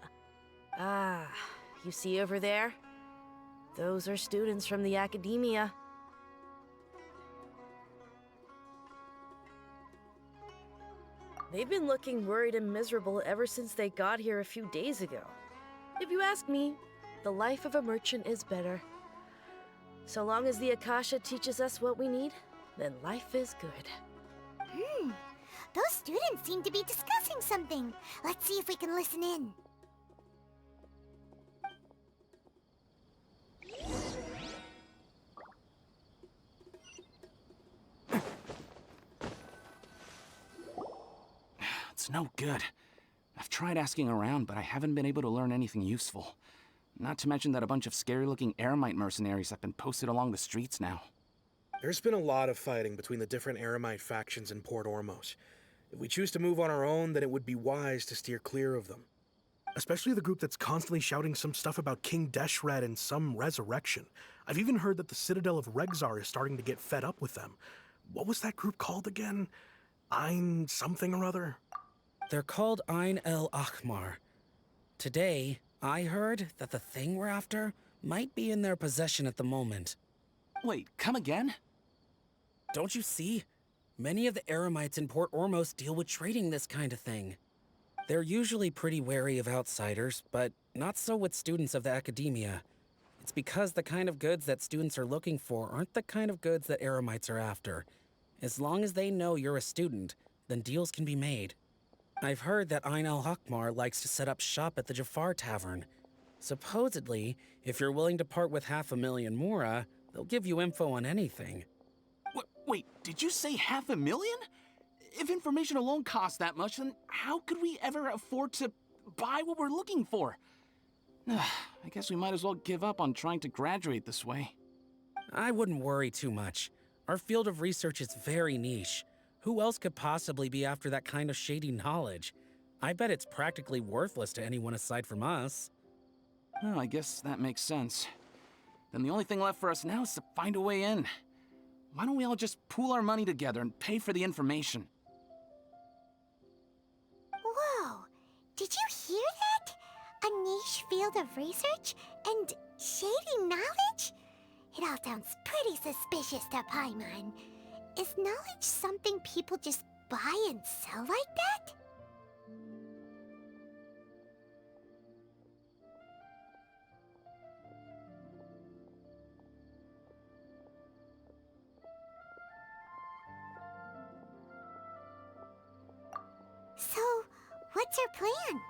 Ah, you see over there? Those are students from the academia. They've been looking worried and miserable ever since they got here a few days ago. If you ask me, the life of a merchant is better. So long as the Akasha teaches us what we need, then life is good. Those students seem to be discussing something. Let's see if we can listen in. It's no good. I've tried asking around, but I haven't been able to learn anything useful. Not to mention that a bunch of scary-looking Eremite mercenaries have been posted along the streets now. There's been a lot of fighting between the different Eremite factions in Port Ormos. If we choose to move on our own, then it would be wise to steer clear of them. Especially the group that's constantly shouting some stuff about King Deshret and some resurrection. I've even heard that the Citadel of Regzar is starting to get fed up with them. What was that group called again? Ein something or other? They're called Ein El Akhmar. Today, I heard that the thing we're after might be in their possession at the moment. Wait, come again? Don't you see? Many of the Eremites in Port Ormos deal with trading this kind of thing. They're usually pretty wary of outsiders, but not so with students of the academia. It's because the kind of goods that students are looking for aren't the kind of goods that Eremites are after. As long as they know you're a student, then deals can be made. I've heard that Ein El Hakmar likes to set up shop at the Jafar Tavern. Supposedly, if you're willing to part with 500,000 Mora, they'll give you info on anything. Wait, did you say 500,000? If information alone costs that much, then how could we ever afford to buy what we're looking for? I guess we might as well give up on trying to graduate this way. I wouldn't worry too much. Our field of research is very niche. Who else could possibly be after that kind of shady knowledge? I bet it's practically worthless to anyone aside from us. Oh, I guess that makes sense. Then the only thing left for us now is to find a way in. Why don't we all just pool our money together and pay for the information? Whoa! Did you hear that? A niche field of research and shady knowledge? It all sounds pretty suspicious to Paimon. Is knowledge something people just buy and sell like that? So, what's your plan?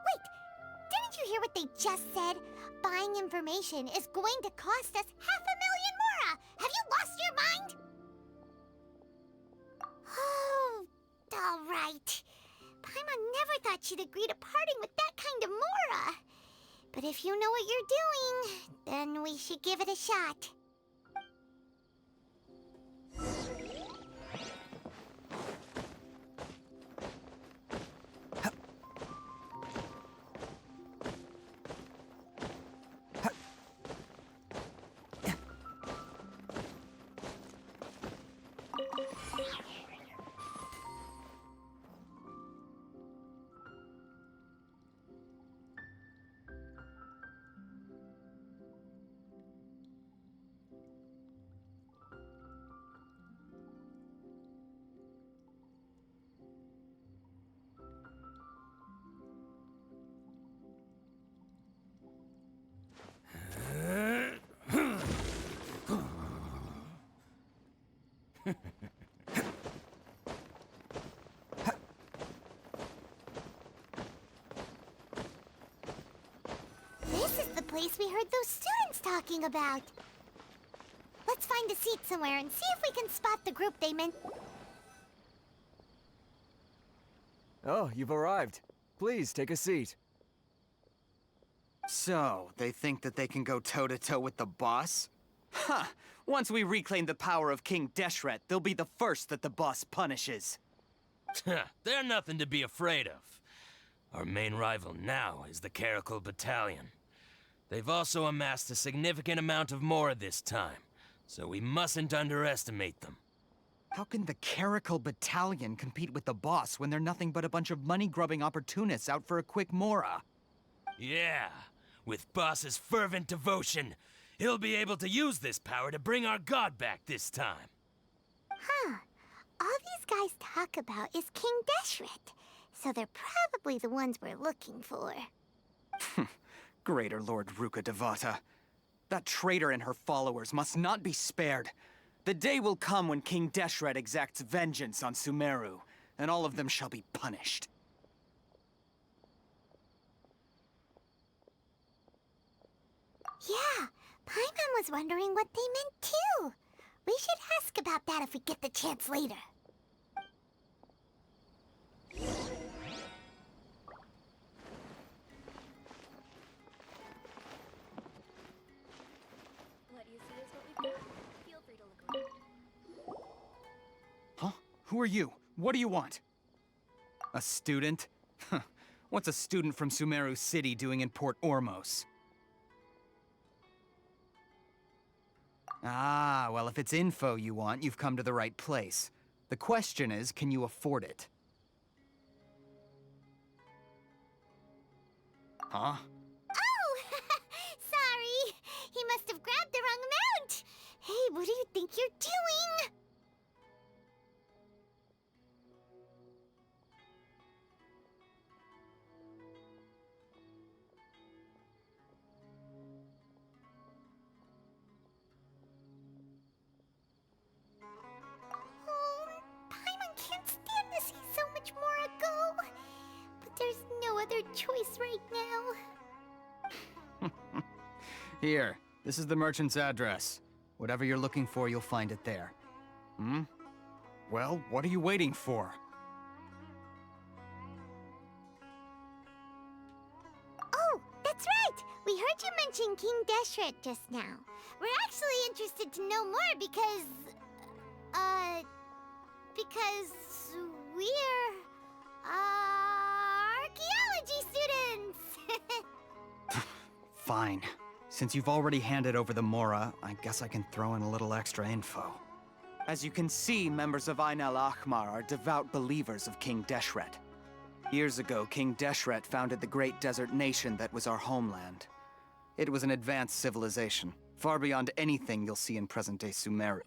Wait, didn't you hear what they just said? Buying information is going to cost us 500,000 Mora! Have you lost your mind? Oh, alright. Paimon never thought she'd agree to parting with that kind of Mora. But if you know what you're doing, then we should give it a shot. This is the place we heard those students talking about. Let's find a seat somewhere and see if we can spot the group they meant. Oh, you've arrived. Please, take a seat. So, they think that they can go toe-to-toe with the boss? Huh! Once we reclaim the power of King Deshret, they'll be the first that the boss punishes. They're nothing to be afraid of. Our main rival now is the Caracal Battalion. They've also amassed a significant amount of Mora this time, so we mustn't underestimate them. How can the Caracal Battalion compete with the boss when they're nothing but a bunch of money-grubbing opportunists out for a quick Mora? Yeah, with Boss's fervent devotion, he'll be able to use this power to bring our god back this time. Huh. All these guys talk about is King Deshret, so they're probably the ones we're looking for. Greater Lord Ruka Devata. That traitor and her followers must not be spared. The day will come when King Deshret exacts vengeance on Sumeru, and all of them shall be punished. Yeah, Paimon was wondering what they meant too. We should ask about that if we get the chance later. What you see is what we've got. Feel free to look around. Huh? Who are you? What do you want? A student? What's a student from Sumeru City doing in Port Ormos? Ah, well, if it's info you want, you've come to the right place. The question is, can you afford it? Huh? Oh! Sorry! He must have grabbed the wrong amount! Hey, what do you think you're doing? Oh, Paimon can't stand to see so much more ago. But there's no other choice right now. Here, this is the merchant's address. Whatever you're looking for, you'll find it there. Hmm? Well, what are you waiting for? Oh, that's right! We heard you mention King Deshret just now. We're actually interested to know more because we're, archaeology students! Fine. Since you've already handed over the Mora, I guess I can throw in a little extra info. As you can see, members of Ain al-Ahmar are devout believers of King Deshret. Years ago, King Deshret founded the great desert nation that was our homeland. It was an advanced civilization, far beyond anything you'll see in present-day Sumeru.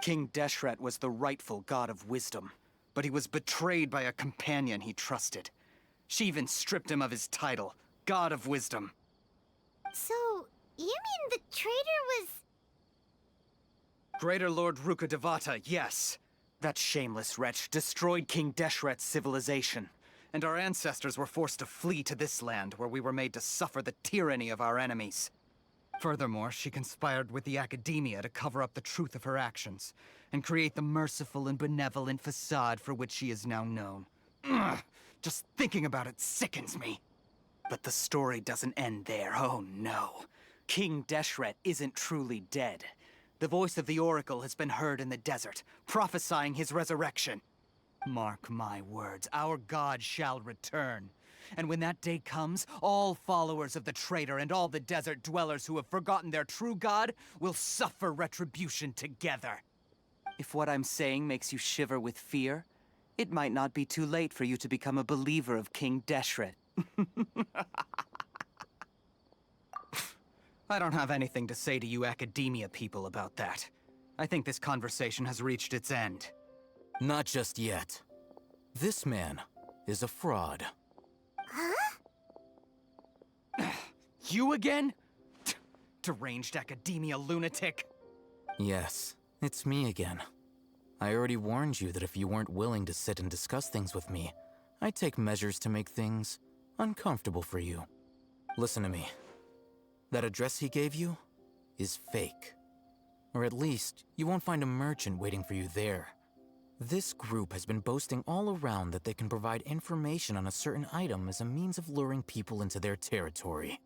King Deshret was the rightful god of wisdom, but he was betrayed by a companion he trusted. She even stripped him of his title, God of Wisdom. So, you mean the traitor was... Greater Lord Ruka Devata, yes. That shameless wretch destroyed King Deshret's civilization, and our ancestors were forced to flee to this land where we were made to suffer the tyranny of our enemies. Furthermore, she conspired with the Academia to cover up the truth of her actions, and create the merciful and benevolent facade for which she is now known. Ugh, just thinking about it sickens me. But the story doesn't end there, oh no. King Deshret isn't truly dead. The voice of the Oracle has been heard in the desert, prophesying his resurrection. Mark my words, our god shall return. And when that day comes, all followers of the traitor and all the desert dwellers who have forgotten their true god will suffer retribution together. If what I'm saying makes you shiver with fear, it might not be too late for you to become a believer of King Deshret. I don't have anything to say to you Academia people about that. I think this conversation has reached its end. Not just yet. This man is a fraud. Huh? You again? Deranged Academia lunatic. Yes, it's me again. I already warned you that if you weren't willing to sit and discuss things with me, I'd take measures to make things uncomfortable for you. Listen to me. That address he gave you is fake. Or at least, you won't find a merchant waiting for you there. This group has been boasting all around that they can provide information on a certain item as a means of luring people into their territory.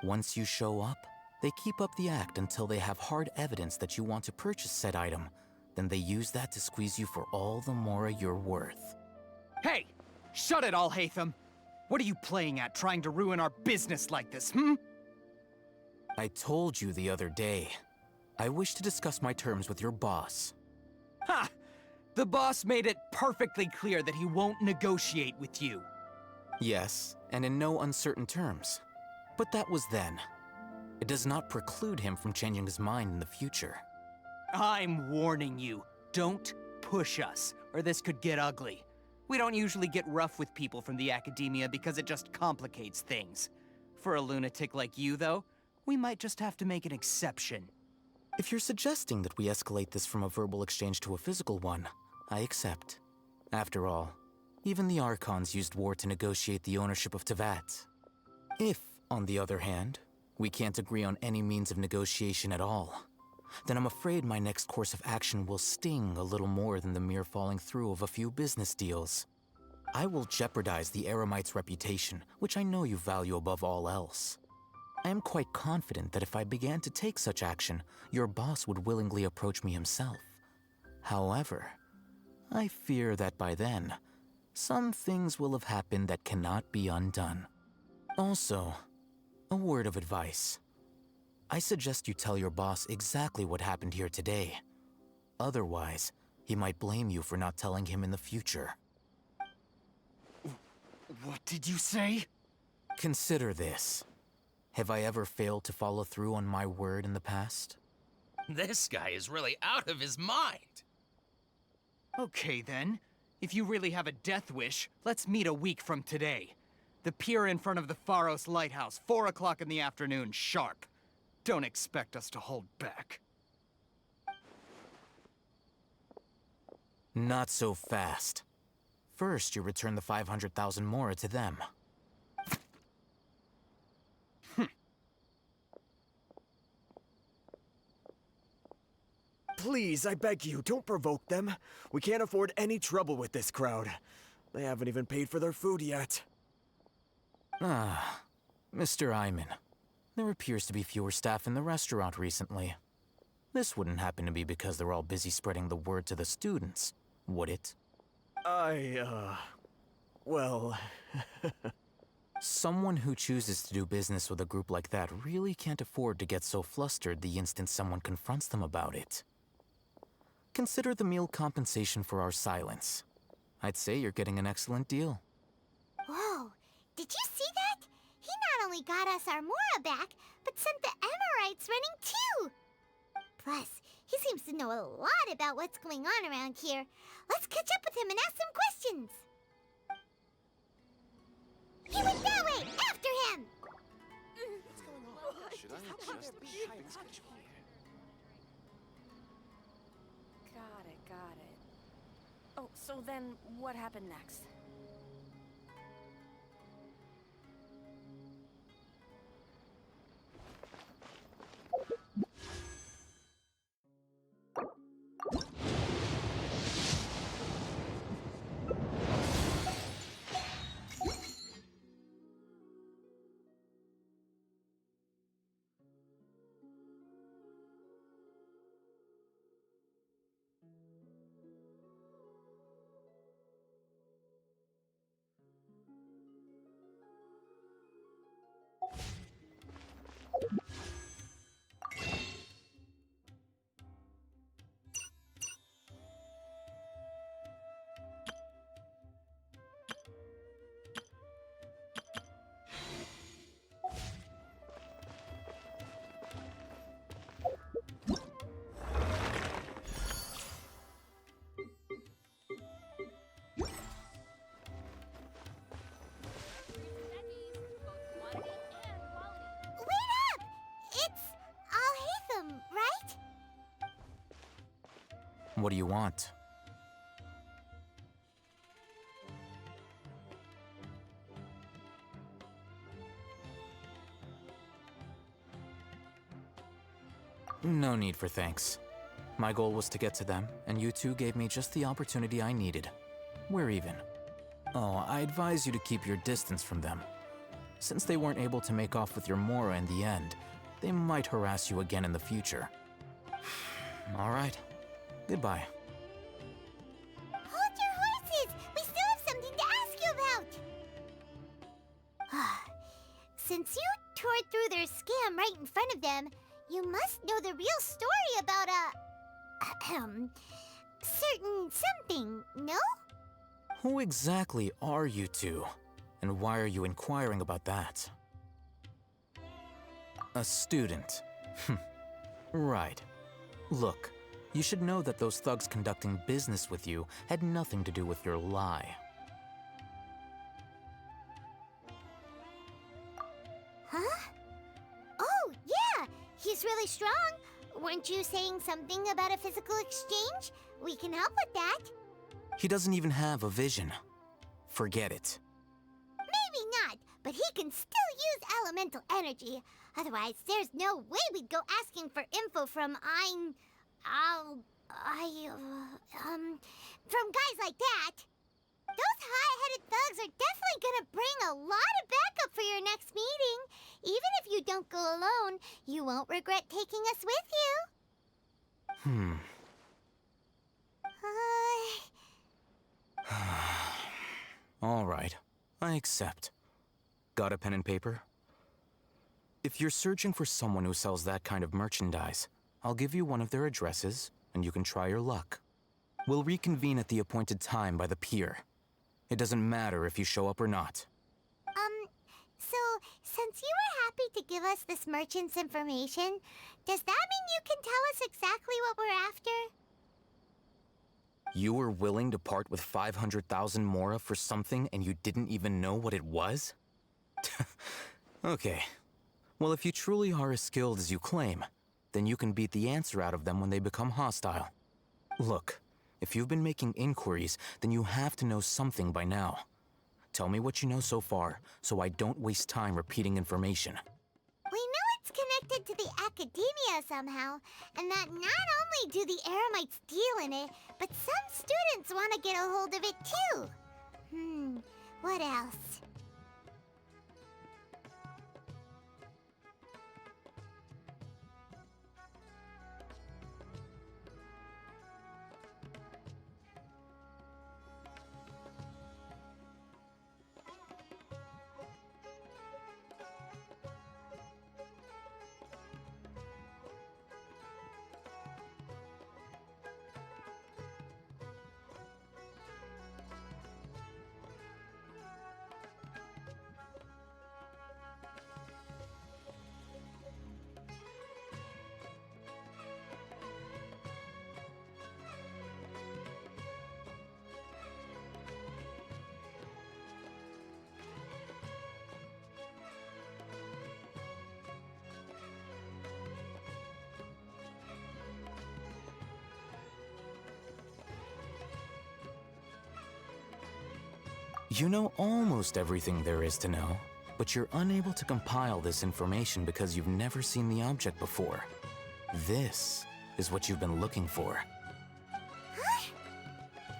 Once you show up, they keep up the act until they have hard evidence that you want to purchase said item. Then they use that to squeeze you for all the Mora you're worth. Hey! Shut it, Alhaitham! What are you playing at, trying to ruin our business like this, hmm? I told you the other day. I wish to discuss my terms with your boss. Ha! The boss made it perfectly clear that he won't negotiate with you. Yes, and in no uncertain terms. But that was then. It does not preclude him from changing his mind in the future. I'm warning you, don't push us, or this could get ugly. We don't usually get rough with people from the academia because it just complicates things. For a lunatic like you, though, we might just have to make an exception. If you're suggesting that we escalate this from a verbal exchange to a physical one, I accept. After all, even the Archons used war to negotiate the ownership of Tevat. If, on the other hand, we can't agree on any means of negotiation at all, then I'm afraid my next course of action will sting a little more than the mere falling through of a few business deals. I will jeopardize the Eremite's reputation, which I know you value above all else. I am quite confident that if I began to take such action, your boss would willingly approach me himself. However, I fear that by then, some things will have happened that cannot be undone. Also, a word of advice. I suggest you tell your boss exactly what happened here today. Otherwise, he might blame you for not telling him in the future. What did you say? Consider this. Have I ever failed to follow through on my word in the past? This guy is really out of his mind. Okay then. If you really have a death wish, let's meet a week from today. The pier in front of the Pharos Lighthouse, 4 o'clock in the afternoon, sharp. Don't expect us to hold back. Not so fast. First, you return the 500,000 mora to them. Please, I beg you, don't provoke them. We can't afford any trouble with this crowd. They haven't even paid for their food yet. Ah, Mr. Iman. There appears to be fewer staff in the restaurant recently. This wouldn't happen to be because they're all busy spreading the word to the students, would it? Well... Someone who chooses to do business with a group like that really can't afford to get so flustered the instant someone confronts them about it. Consider the meal compensation for our silence. I'd say you're getting an excellent deal. Whoa, did you see that? He not only got us our Mora back, but sent the Amorites running too! Plus, he seems to know a lot about what's going on around here. Let's catch up with him and ask some questions! He went that way! After him! Should I just Got it. Oh, so then what happened next? What do you want? No need for thanks. My goal was to get to them, and you two gave me just the opportunity I needed. We're even. Oh, I advise you to keep your distance from them. Since they weren't able to make off with your Mora in the end, they might harass you again in the future. All right. Goodbye. Hold your horses! We still have something to ask you about! Since you tore through their scam right in front of them, you must know the real story about certain something, no? Who exactly are you two? And why are you inquiring about that? A student. Right. Look, you should know that those thugs conducting business with you had nothing to do with your lie. Huh? Oh, yeah! He's really strong! Weren't you saying something about a physical exchange? We can help with that. He doesn't even have a vision. Forget it. Maybe not, but he can still use elemental energy. Otherwise, there's no way we'd go asking for info from from guys like that. Those high-headed thugs are definitely gonna bring a lot of backup for your next meeting. Even if you don't go alone, you won't regret taking us with you. All right, I accept. Got a pen and paper? If you're searching for someone who sells that kind of merchandise, I'll give you one of their addresses, and you can try your luck. We'll reconvene at the appointed time by the pier. It doesn't matter if you show up or not. So, since you were happy to give us this merchant's information, does that mean you can tell us exactly what we're after? You were willing to part with 500,000 mora for something and you didn't even know what it was? Okay. Well, if you truly are as skilled as you claim, then you can beat the answer out of them when they become hostile. Look, if you've been making inquiries, then you have to know something by now. Tell me what you know so far, so I don't waste time repeating information. We know it's connected to the academia somehow, and that not only do the Eremites deal in it, but some students want to get a hold of it too. What else? You know almost everything there is to know, but you're unable to compile this information because you've never seen the object before. This is what you've been looking for. Huh?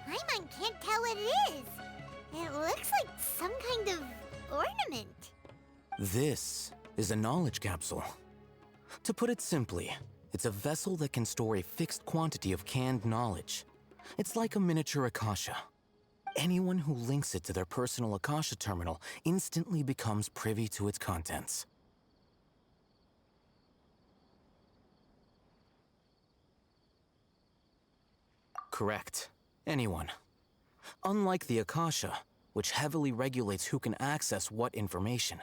Paimon can't tell what it is. It looks like some kind of ornament. This is a knowledge capsule. To put it simply, it's a vessel that can store a fixed quantity of canned knowledge. It's like a miniature Akasha. Anyone who links it to their personal Akasha terminal instantly becomes privy to its contents. Correct. Anyone. Unlike the Akasha, which heavily regulates who can access what information,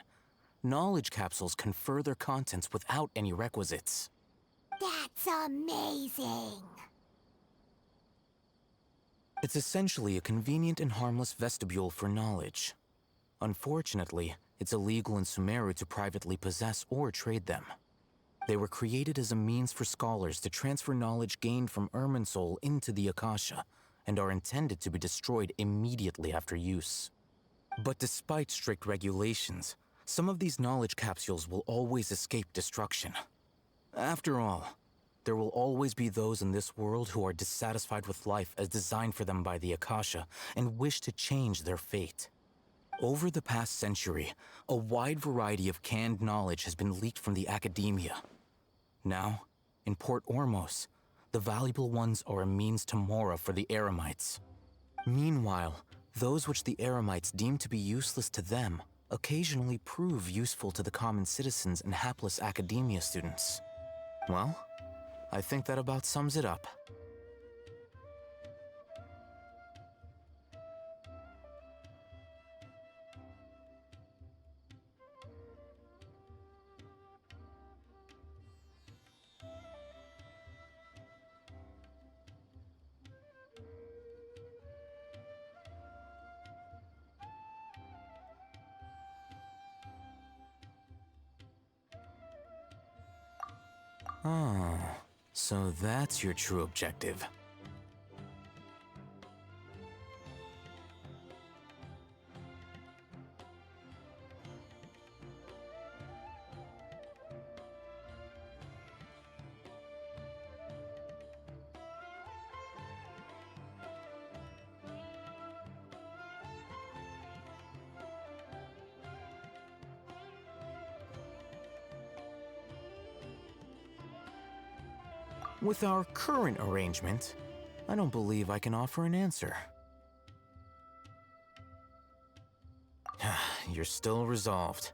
knowledge capsules confer their contents without any requisites. That's amazing! It's essentially a convenient and harmless vestibule for knowledge. Unfortunately, it's illegal in Sumeru to privately possess or trade them. They were created as a means for scholars to transfer knowledge gained from Irminsul into the Akasha, and are intended to be destroyed immediately after use. But despite strict regulations, some of these knowledge capsules will always escape destruction. After all, there will always be those in this world who are dissatisfied with life as designed for them by the Akasha and wish to change their fate. Over the past century, a wide variety of canned knowledge has been leaked from the academia. Now, in Port Ormos, the valuable ones are a means to mora for the Eremites. Meanwhile, those which the Eremites deem to be useless to them occasionally prove useful to the common citizens and hapless academia students. Well, I think that about sums it up. Oh, so that's your true objective. With our current arrangement, I don't believe I can offer an answer. You're still resolved.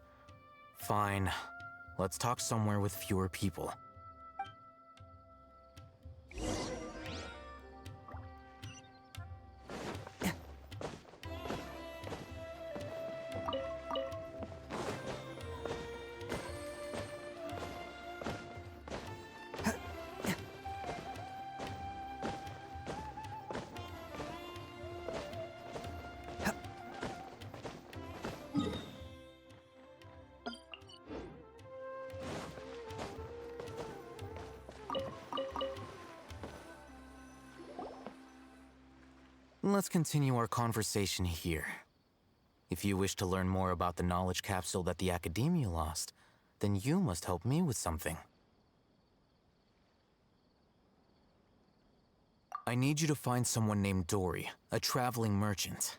Fine. Let's talk somewhere with fewer people. Let's continue our conversation here. If you wish to learn more about the knowledge capsule that the Academia lost, then you must help me with something. I need you to find someone named Dory, a traveling merchant.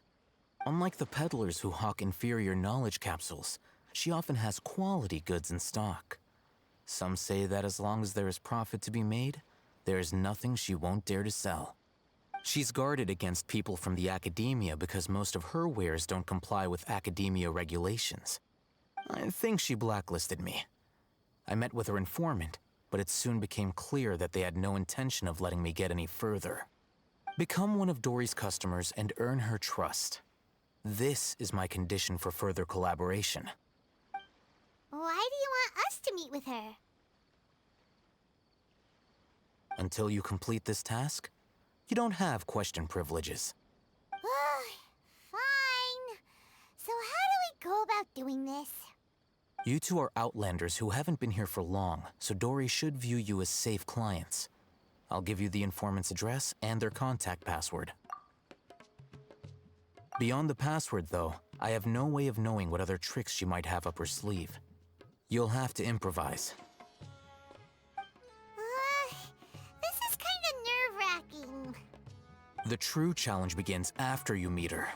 Unlike the peddlers who hawk inferior knowledge capsules, she often has quality goods in stock. Some say that as long as there is profit to be made, there is nothing she won't dare to sell. She's guarded against people from the Academia because most of her wares don't comply with Academia regulations. I think she blacklisted me. I met with her informant, but it soon became clear that they had no intention of letting me get any further. Become one of Dory's customers and earn her trust. This is my condition for further collaboration. Why do you want us to meet with her? Until you complete this task, you don't have question privileges. Fine. So how do we go about doing this? You two are outlanders who haven't been here for long, so Dory should view you as safe clients. I'll give you the informant's address and their contact password. Beyond the password, though, I have no way of knowing what other tricks she might have up her sleeve. You'll have to improvise. This is kind of nerve-wracking. The true challenge begins after you meet her.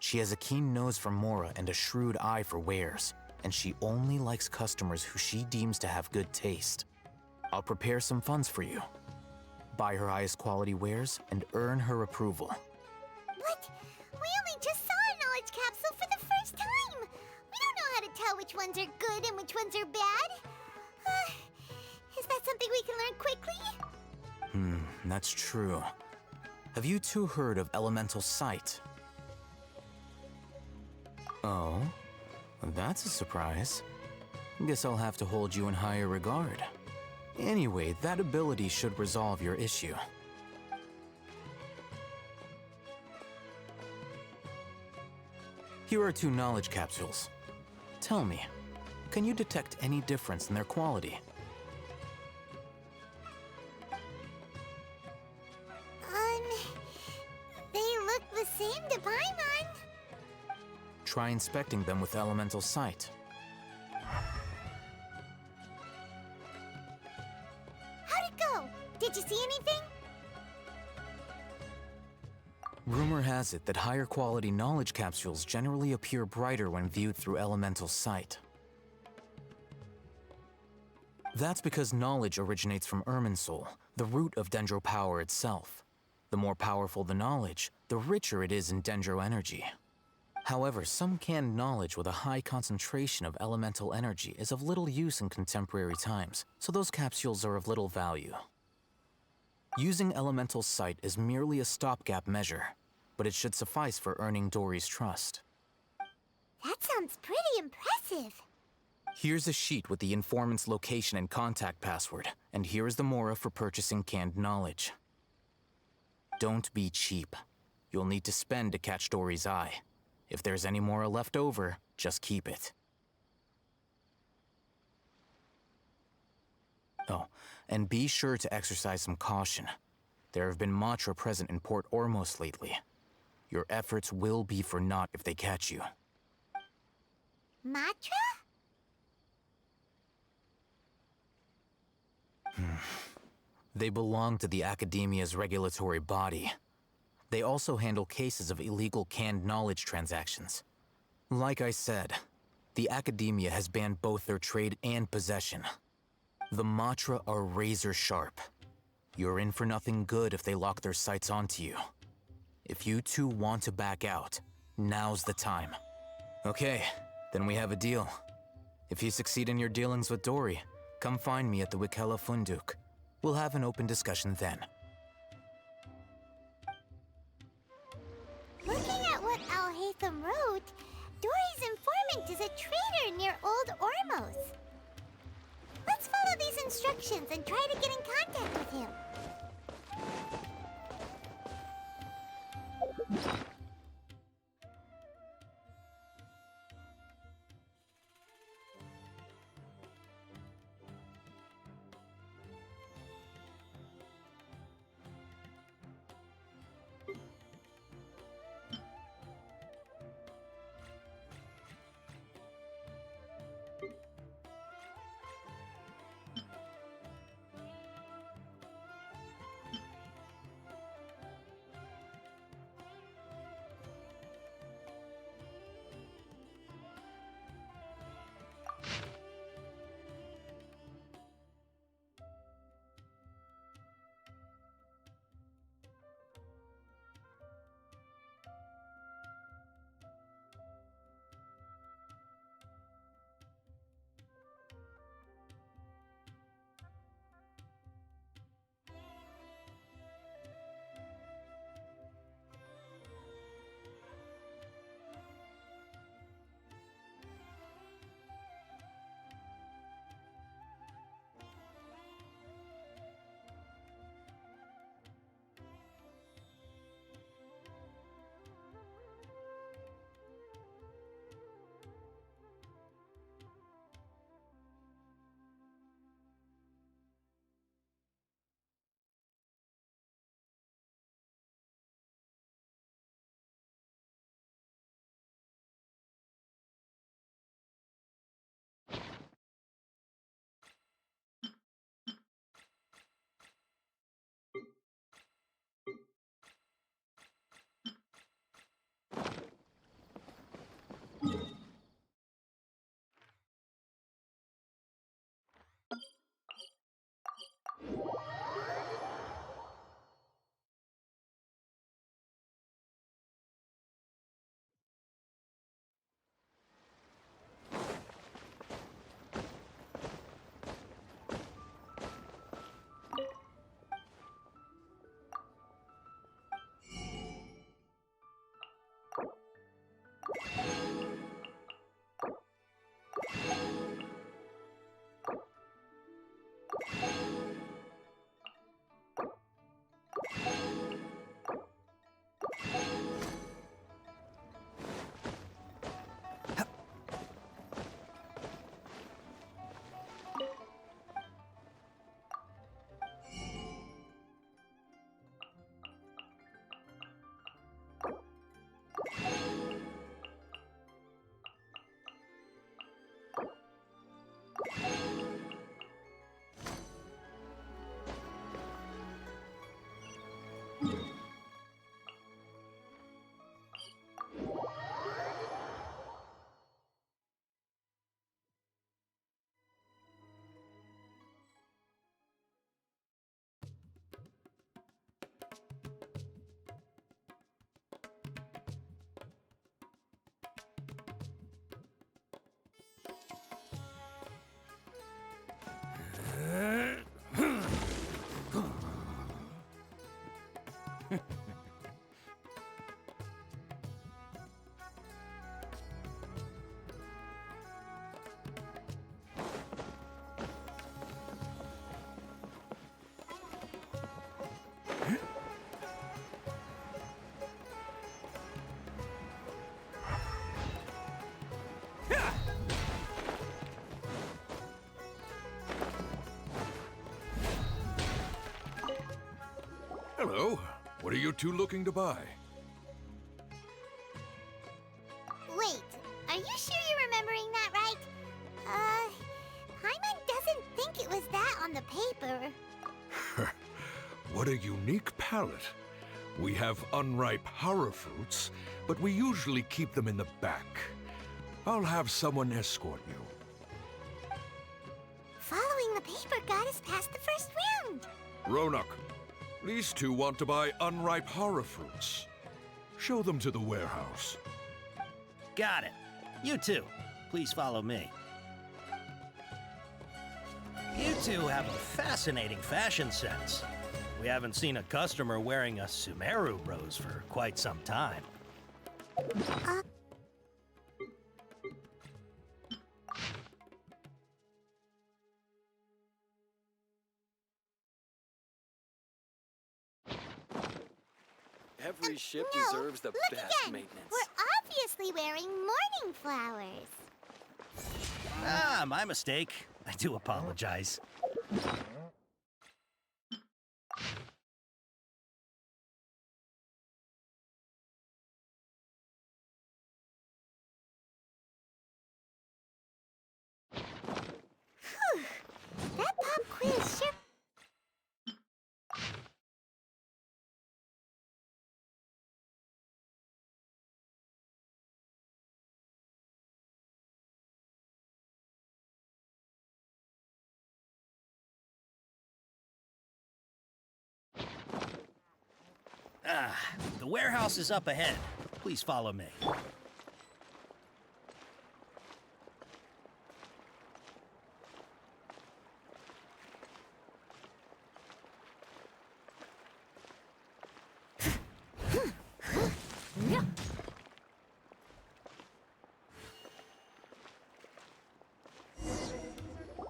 She has a keen nose for Mora and a shrewd eye for wares, and she only likes customers who she deems to have good taste. I'll prepare some funds for you. Buy her highest quality wares and earn her approval. But we only just saw a knowledge capsule for the first time. We don't know how to tell which ones are good and which ones are bad. Is that something we can learn quickly? That's true. Have you two heard of elemental sight? Oh, that's a surprise. Guess I'll have to hold you in higher regard. Anyway, that ability should resolve your issue. Here are 2 knowledge capsules. Tell me, can you detect any difference in their quality? They look the same to Paimon. Try inspecting them with elemental sight. How'd it go? Did you see anything? Rumor has it that higher quality knowledge capsules generally appear brighter when viewed through elemental sight. That's because knowledge originates from Irminsul, the root of Dendro power itself. The more powerful the knowledge, the richer it is in Dendro energy. However, some canned knowledge with a high concentration of elemental energy is of little use in contemporary times, so those capsules are of little value. Using elemental sight is merely a stopgap measure, but it should suffice for earning Dory's trust. That sounds pretty impressive. Here's a sheet with the informant's location and contact password, and here is the mora for purchasing canned knowledge. Don't be cheap. You'll need to spend to catch Dory's eye. If there's any mora left over, just keep it. Oh, and be sure to exercise some caution. There have been Matra present in Port Ormos lately. Your efforts will be for naught if they catch you. Matra? They belong to the Academia's regulatory body. They also handle cases of illegal canned knowledge transactions. Like I said, the Academia has banned both their trade and possession. The Matra are razor sharp. You're in for nothing good if they lock their sights onto you. If you two want to back out, now's the time. Okay, then we have a deal. If you succeed in your dealings with Dory, come find me at the Wikela Funduk. We'll have an open discussion then. Looking at what Al-Haytham wrote, Dory's informant is a traitor near Old Ormos. Let's follow these instructions and try to get in contact with him. Hello. What are you two looking to buy? Wait, are you sure you're remembering that right? Paimon doesn't think it was that on the paper. What a unique palette. We have unripe horror fruits, but we usually keep them in the back. I'll have someone escort you. Following the paper got us past the first round. Ronak, these two want to buy unripe horror fruits. Show them to the warehouse. Got it. You two, please follow me. You two have a fascinating fashion sense. We haven't seen a customer wearing a Sumeru rose for quite some time. Every ship No, deserves the look best again. maintenance. We're obviously wearing morning flowers. Ah, my mistake. I do apologize. Whew. That pop quiz sure... Ah, the warehouse is up ahead. Please follow me.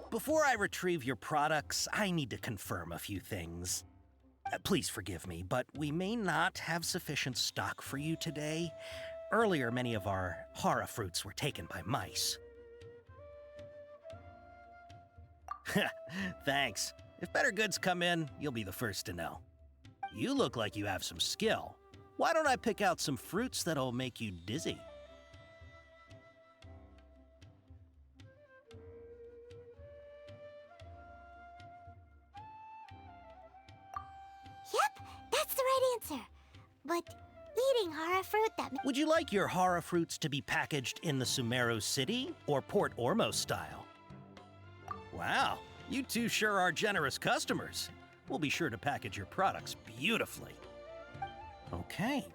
Before I retrieve your products, I need to confirm a few things. Please forgive me, but we may not have sufficient stock for you today. Earlier, many of our hara fruits were taken by mice. Thanks. If better goods come in, you'll be the first to know. You look like you have some skill. Why don't I pick out some fruits that'll make you dizzy? Yep, that's the right answer. But eating hara fruit that... Would you like your hara fruits to be packaged in the Sumeru City or Port Ormos style? Wow, you two sure are generous customers. We'll be sure to package your products beautifully. Okay,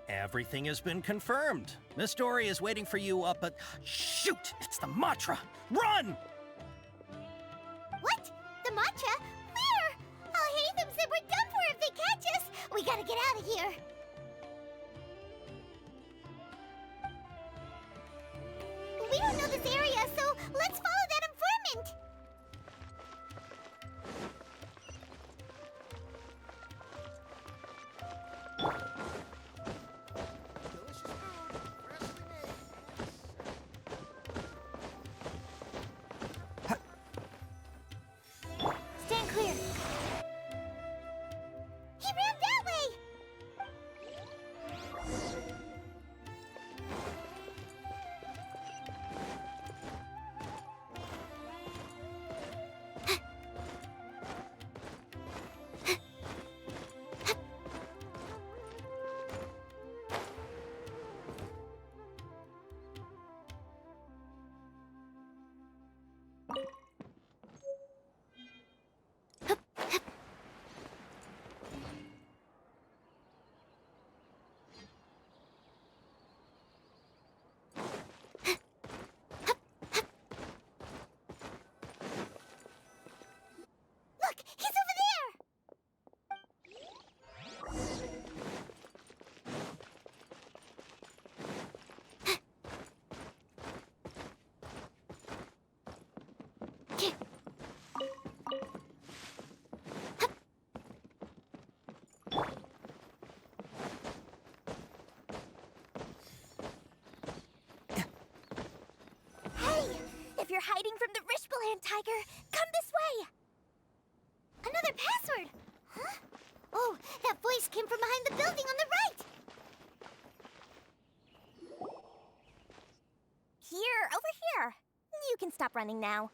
everything has been confirmed. Miss Dory is waiting for you up at... Shoot, it's the Matra! Run! What? The matcha? Where? I'll hate them said we're done for if they catch us. We gotta get out of here. We don't know this area, so let's follow that informant. Stand clear. He ran that way. you're hiding from the Rishbaland tiger, come this way! Another password! Huh? Oh, that voice came from behind the building on the right! Here, over here. You can stop running now.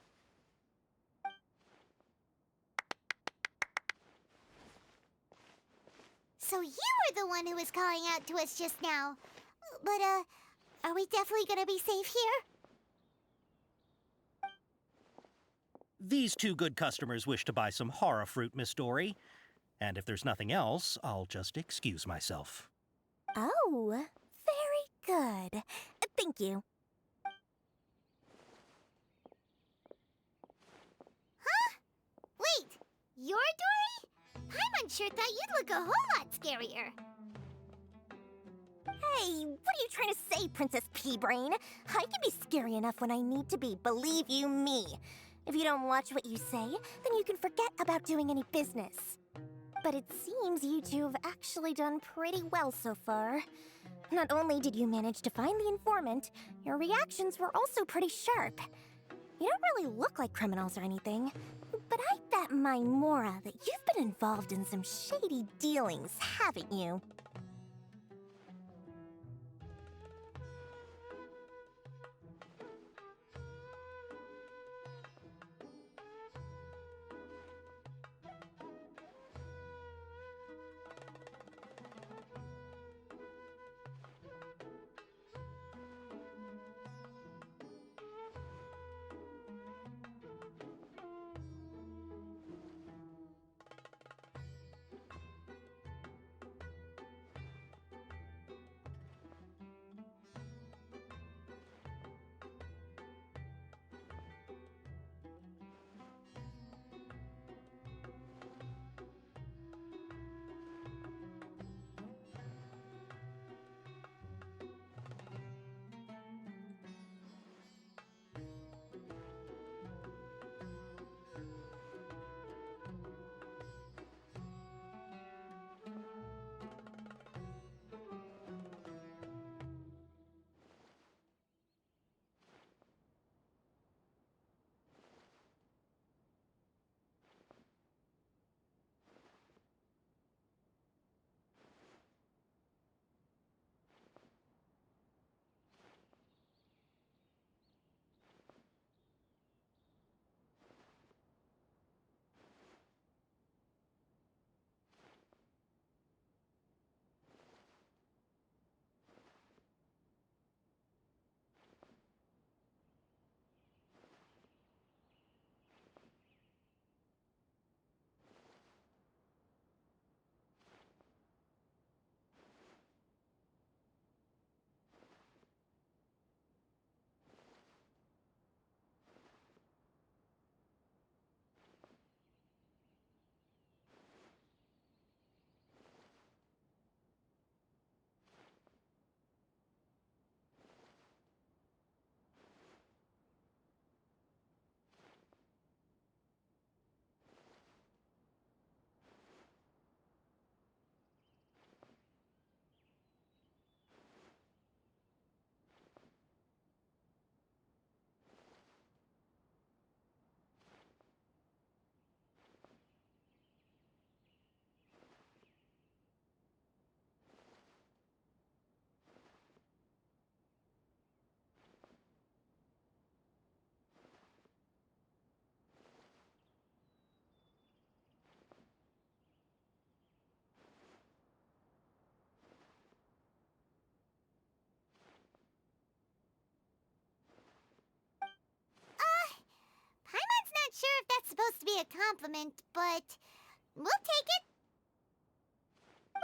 So you were the one who was calling out to us just now. But, are we definitely gonna be safe here? These two good customers wish to buy some horror fruit, Miss Dory. And if there's nothing else, I'll just excuse myself. Oh, very good. Thank you. Huh? Wait, you're Dory? Paimon sure thought you'd look a whole lot scarier. Hey, what are you trying to say, Princess Pea-Brain? I can be scary enough when I need to be, believe you me. If you don't watch what you say, then you can forget about doing any business. But it seems you two have actually done pretty well so far. Not only did you manage to find the informant, your reactions were also pretty sharp. You don't really look like criminals or anything, but I bet my Mora that you've been involved in some shady dealings, haven't you? Paimon's not sure if that's supposed to be a compliment, but we'll take it.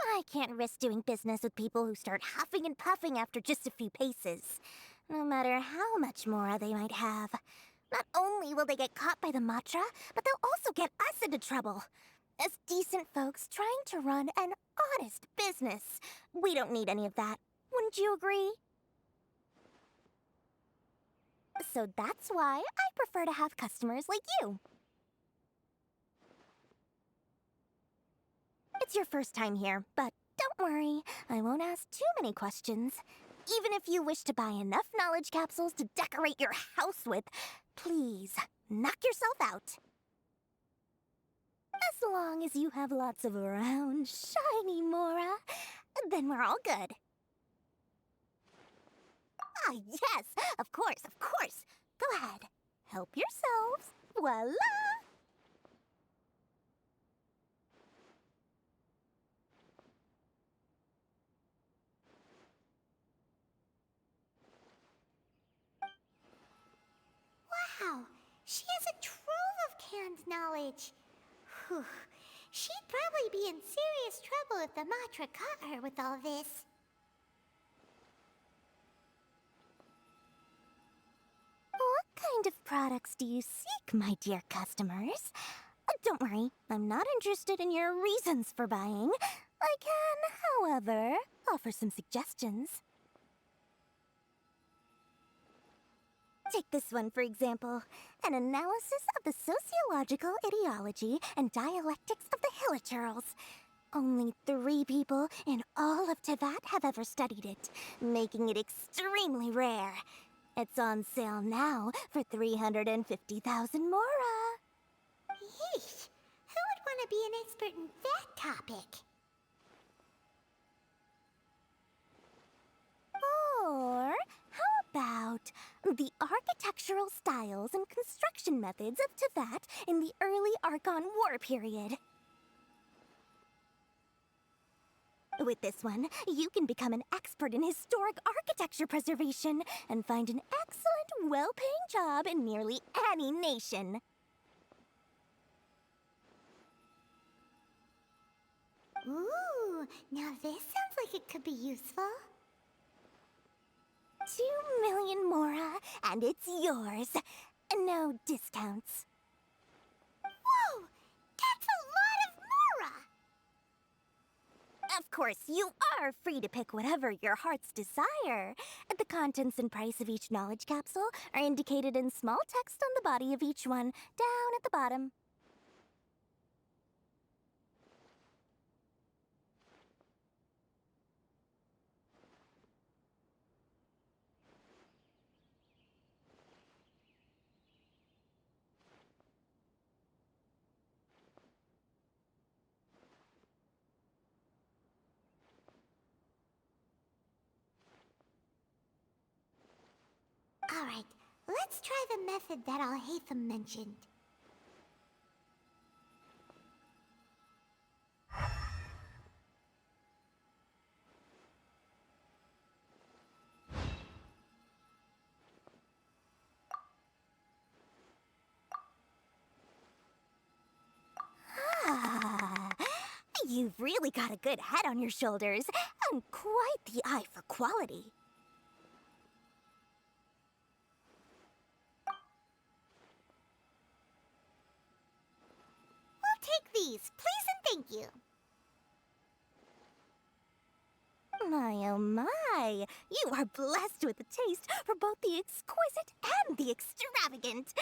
I can't risk doing business with people who start huffing and puffing after just a few paces, no matter how much more they might have. Not only will they get caught by the Matra, but they'll also get us into trouble. As decent folks trying to run an honest business, we don't need any of that. Wouldn't you agree? So that's why I prefer to have customers like you. It's your first time here, but don't worry, I won't ask too many questions. Even if you wish to buy enough knowledge capsules to decorate your house with, please, knock yourself out. As long as you have lots of round, shiny Mora, then we're all good. Ah, yes, of course, of course. Go ahead. Help yourselves. Voila! Wow, she has a trove of canned knowledge. Whew. She'd probably be in serious trouble if the Matra caught her with all this. What kind of products do you seek, my dear customers? Don't worry, I'm not interested in your reasons for buying. I can, however, offer some suggestions. Take this one, for example. An analysis of the sociological ideology and dialectics of the Hilichurls. Only 3 people in all of Teyvat have ever studied it, making it extremely rare. It's on sale now for 350,000 Mora. Yeesh! Who would want to be an expert in that topic? Or how about the architectural styles and construction methods of Teyvat in the early Archon War period? With this one, you can become an expert in historic architecture preservation and find an excellent, well-paying job in nearly any nation. Ooh, now this sounds like it could be useful. 2 million Mora, and it's yours. No discounts. Whoa! That's a lot of Mora! Of course, you are free to pick whatever your heart's desire. The contents and price of each knowledge capsule are indicated in small text on the body of each one, down at the bottom. Alright, let's try the method that Alhaitham mentioned. Ah, you've really got a good head on your shoulders, and quite the eye for quality. Take these, please and thank you. My oh my, you are blessed with a taste for both the exquisite and the extravagant.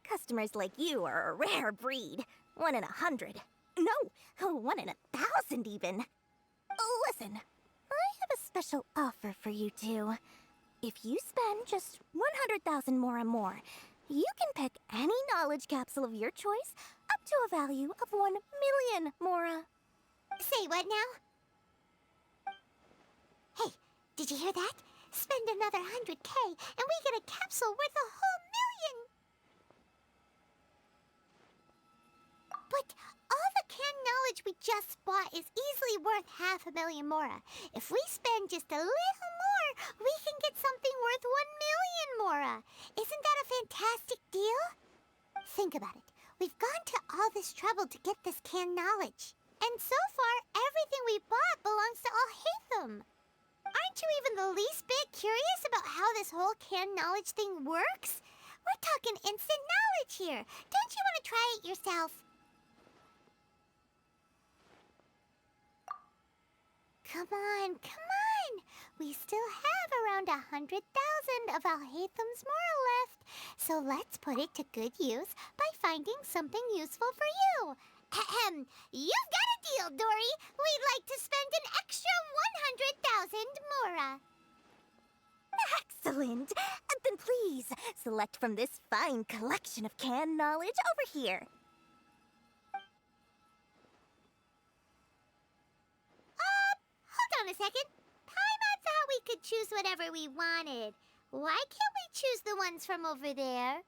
Customers like you are a rare breed. 1 in 100. No, 1 in 1,000 even. Listen, I have a special offer for you two. If you spend just 100,000 more, you can pick any knowledge capsule of your choice up to a value of 1 million Mora. Say what now? Hey, did you hear that? Spend another 100K and we get a capsule worth a whole million! But all the canned knowledge we just bought is easily worth 500,000 Mora. If we spend just a little more, we can get something worth 1 million Mora. Isn't that a fantastic deal? Think about it. We've gone to all this trouble to get this canned knowledge. And so far, everything we bought belongs to Alhaitham. Aren't you even the least bit curious about how this whole canned knowledge thing works? We're talking instant knowledge here. Don't you want to try it yourself? Come on, come on! We still have around 100,000 of Alhaitham's Mora left, so let's put it to good use by finding something useful for you. Ahem, you've got a deal, Dory! We'd like to spend an extra 100,000 Mora. Excellent! Then please, select from this fine collection of canned knowledge over here. Hold on a second. Paimon thought we could choose whatever we wanted. Why can't we choose the ones from over there?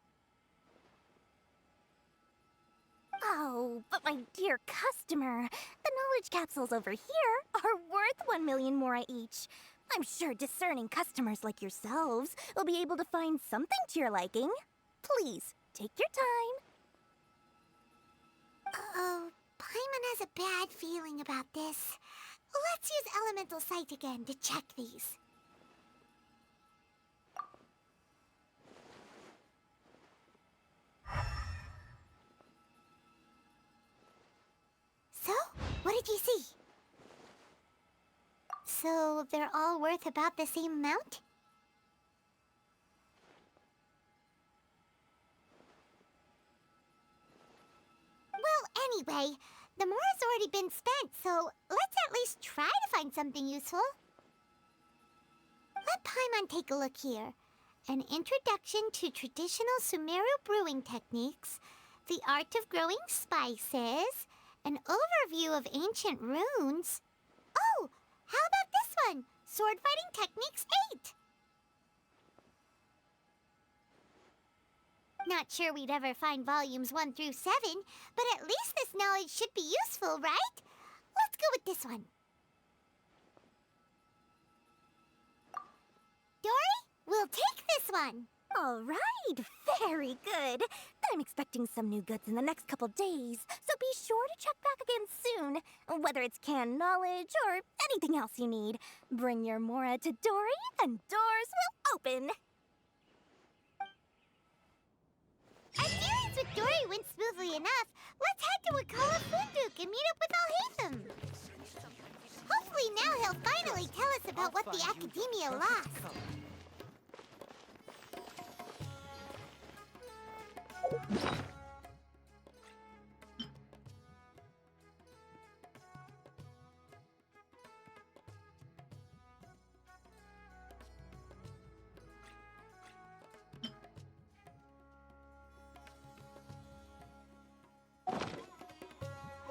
Oh, but my dear customer, the knowledge capsules over here are worth 1 million mora each. I'm sure discerning customers like yourselves will be able to find something to your liking. Please, take your time. Uh-oh, Paimon has a bad feeling about this. Let's use Elemental Sight again to check these. So, what did you see? So, they're all worth about the same amount? Well, anyway, the mora's already been spent, so let's at least try to find something useful. Let Paimon take a look here. An introduction to traditional Sumeru brewing techniques, the art of growing spices, an overview of ancient runes. Oh, how about this one? Sword Fighting Techniques 8. Not sure we'd ever find volumes 1 through 7, but at least this knowledge should be useful, right? Let's go with this one. Dory, we'll take this one. All right, very good. I'm expecting some new goods in the next couple days, so be sure to check back again soon. Whether it's canned knowledge or anything else you need, bring your mora to Dory and doors will open. Our dealings with Dory went smoothly enough. Let's head to Wakala Funduk and meet up with Alhaitham. Hopefully now he'll finally tell us about what the Academia lost.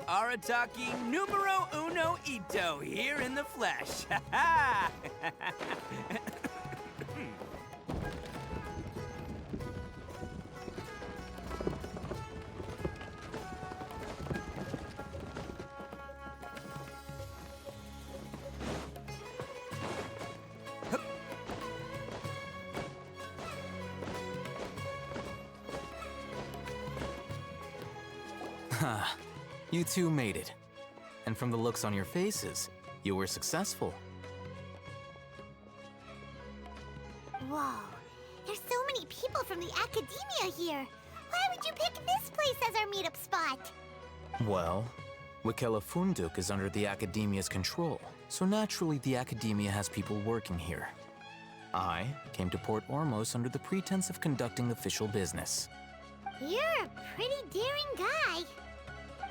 Arataki numero uno ito here in the flesh. Ha ha! You two made it. And from the looks on your faces, you were successful. Whoa, there's so many people from the Academia here. Why would you pick this place as our meetup spot? Well, Wakela Funduk is under the Academia's control, so naturally the Academia has people working here. I came to Port Ormos under the pretense of conducting official business. You're a pretty daring guy.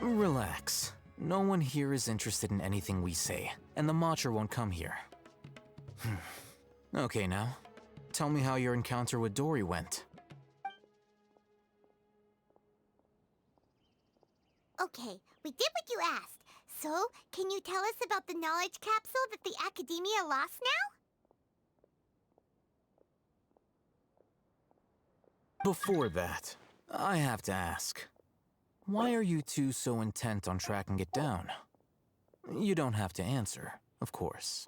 Relax. No one here is interested in anything we say, and the Matcher won't come here. Okay now, tell me how your encounter with Dory went. Okay, we did what you asked. So, can you tell us about the knowledge capsule that the Academia lost now? Before that, I have to ask. Why are you two so intent on tracking it down? You don't have to answer, of course.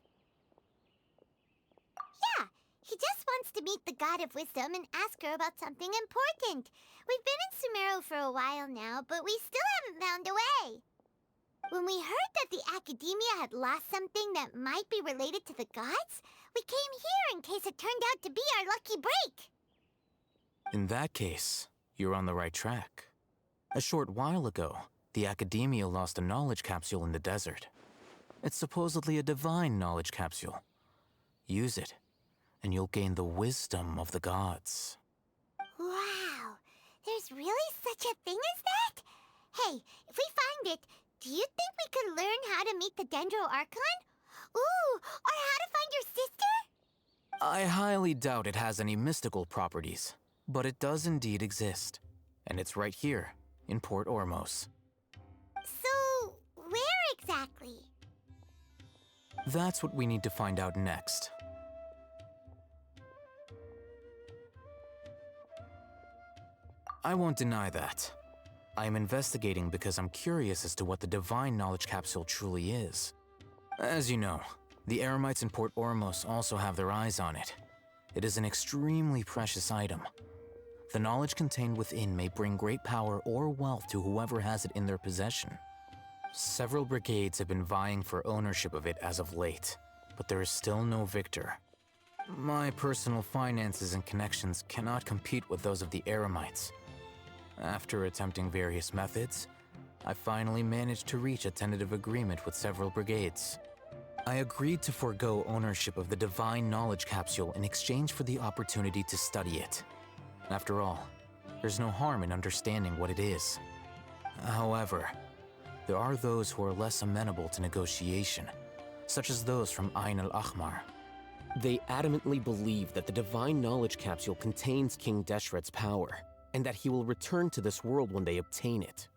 Yeah, he just wants to meet the God of Wisdom and ask her about something important. We've been in Sumeru for a while now, but we still haven't found a way. When we heard that the Academia had lost something that might be related to the gods, we came here in case it turned out to be our lucky break. In that case, you're on the right track. A short while ago, the Academia lost a knowledge capsule in the desert. It's supposedly a divine knowledge capsule. Use it, and you'll gain the wisdom of the gods. Wow, there's really such a thing as that? Hey, if we find it, do you think we could learn how to meet the Dendro Archon? Ooh, or how to find your sister? I highly doubt it has any mystical properties, but it does indeed exist. And it's right here, in Port Ormos. So, where exactly? That's what we need to find out next. I won't deny that. I am investigating because I'm curious as to what the Divine Knowledge Capsule truly is. As you know, the Eremites in Port Ormos also have their eyes on it. It is an extremely precious item. The knowledge contained within may bring great power or wealth to whoever has it in their possession. Several brigades have been vying for ownership of it as of late, but there is still no victor. My personal finances and connections cannot compete with those of the Eremites. After attempting various methods, I finally managed to reach a tentative agreement with several brigades. I agreed to forego ownership of the Divine Knowledge Capsule in exchange for the opportunity to study it. After all, there's no harm in understanding what it is. However, there are those who are less amenable to negotiation, such as those from Ain al-Ahmar. They adamantly believe that the Divine Knowledge Capsule contains King Deshret's power, and that he will return to this world when they obtain it.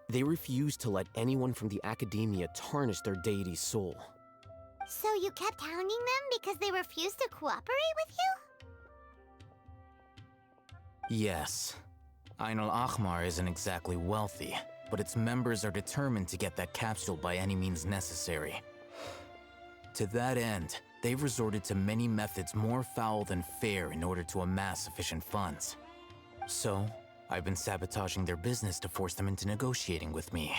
They refuse to let anyone from the Academia tarnish their deity's soul. So you kept hounding them because they refused to cooperate with you? Yes. Ain al-Ahmar isn't exactly wealthy, but its members are determined to get that capsule by any means necessary. To that end, they've resorted to many methods more foul than fair in order to amass sufficient funds. So, I've been sabotaging their business to force them into negotiating with me.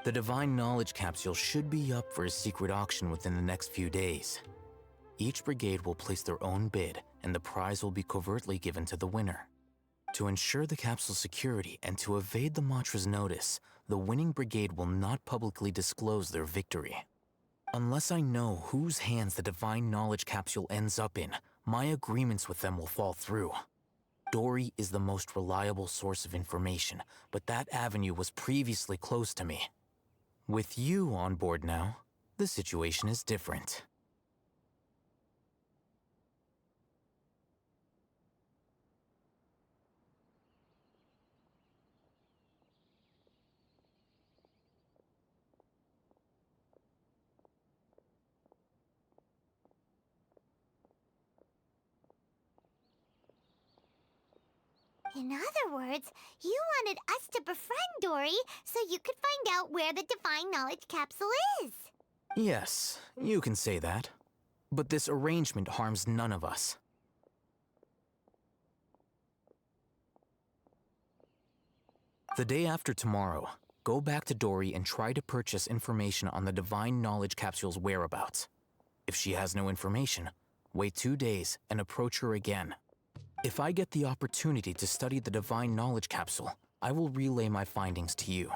The Divine Knowledge Capsule should be up for a secret auction within the next few days. Each brigade will place their own bid, and the prize will be covertly given to the winner. To ensure the capsule's security and to evade the Matra's notice, the winning brigade will not publicly disclose their victory. Unless I know whose hands the Divine Knowledge Capsule ends up in, my agreements with them will fall through. Dory is the most reliable source of information, but that avenue was previously closed to me. With you on board now, the situation is different. In other words, you wanted us to befriend Dory so you could find out where the Divine Knowledge Capsule is. Yes, you can say that. But this arrangement harms none of us. The day after tomorrow, go back to Dory and try to purchase information on the Divine Knowledge Capsule's whereabouts. If she has no information, wait 2 days and approach her again. If I get the opportunity to study the Divine Knowledge Capsule, I will relay my findings to you.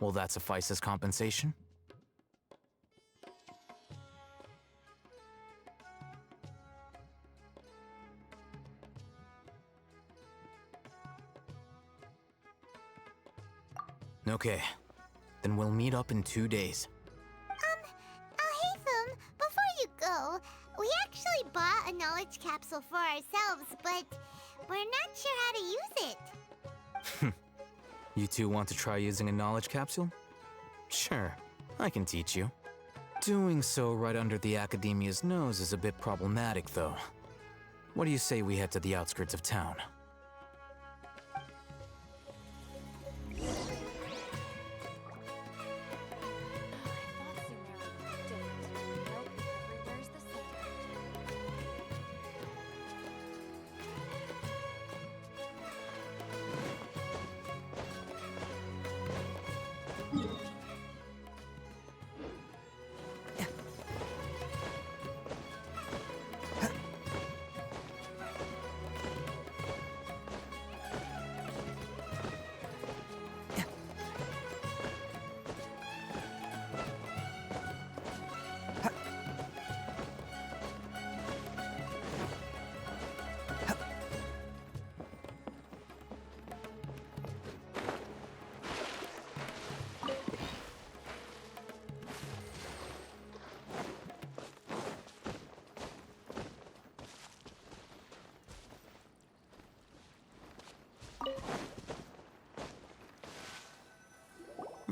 Will that suffice as compensation? Okay, then we'll meet up in 2 days. Hatham, before you go, we actually bought a knowledge capsule for ourselves, but we're not sure how to use it. You two want to try using a knowledge capsule? Sure, I can teach you. Doing so right under the Academia's nose is a bit problematic, though. What do you say we head to the outskirts of town?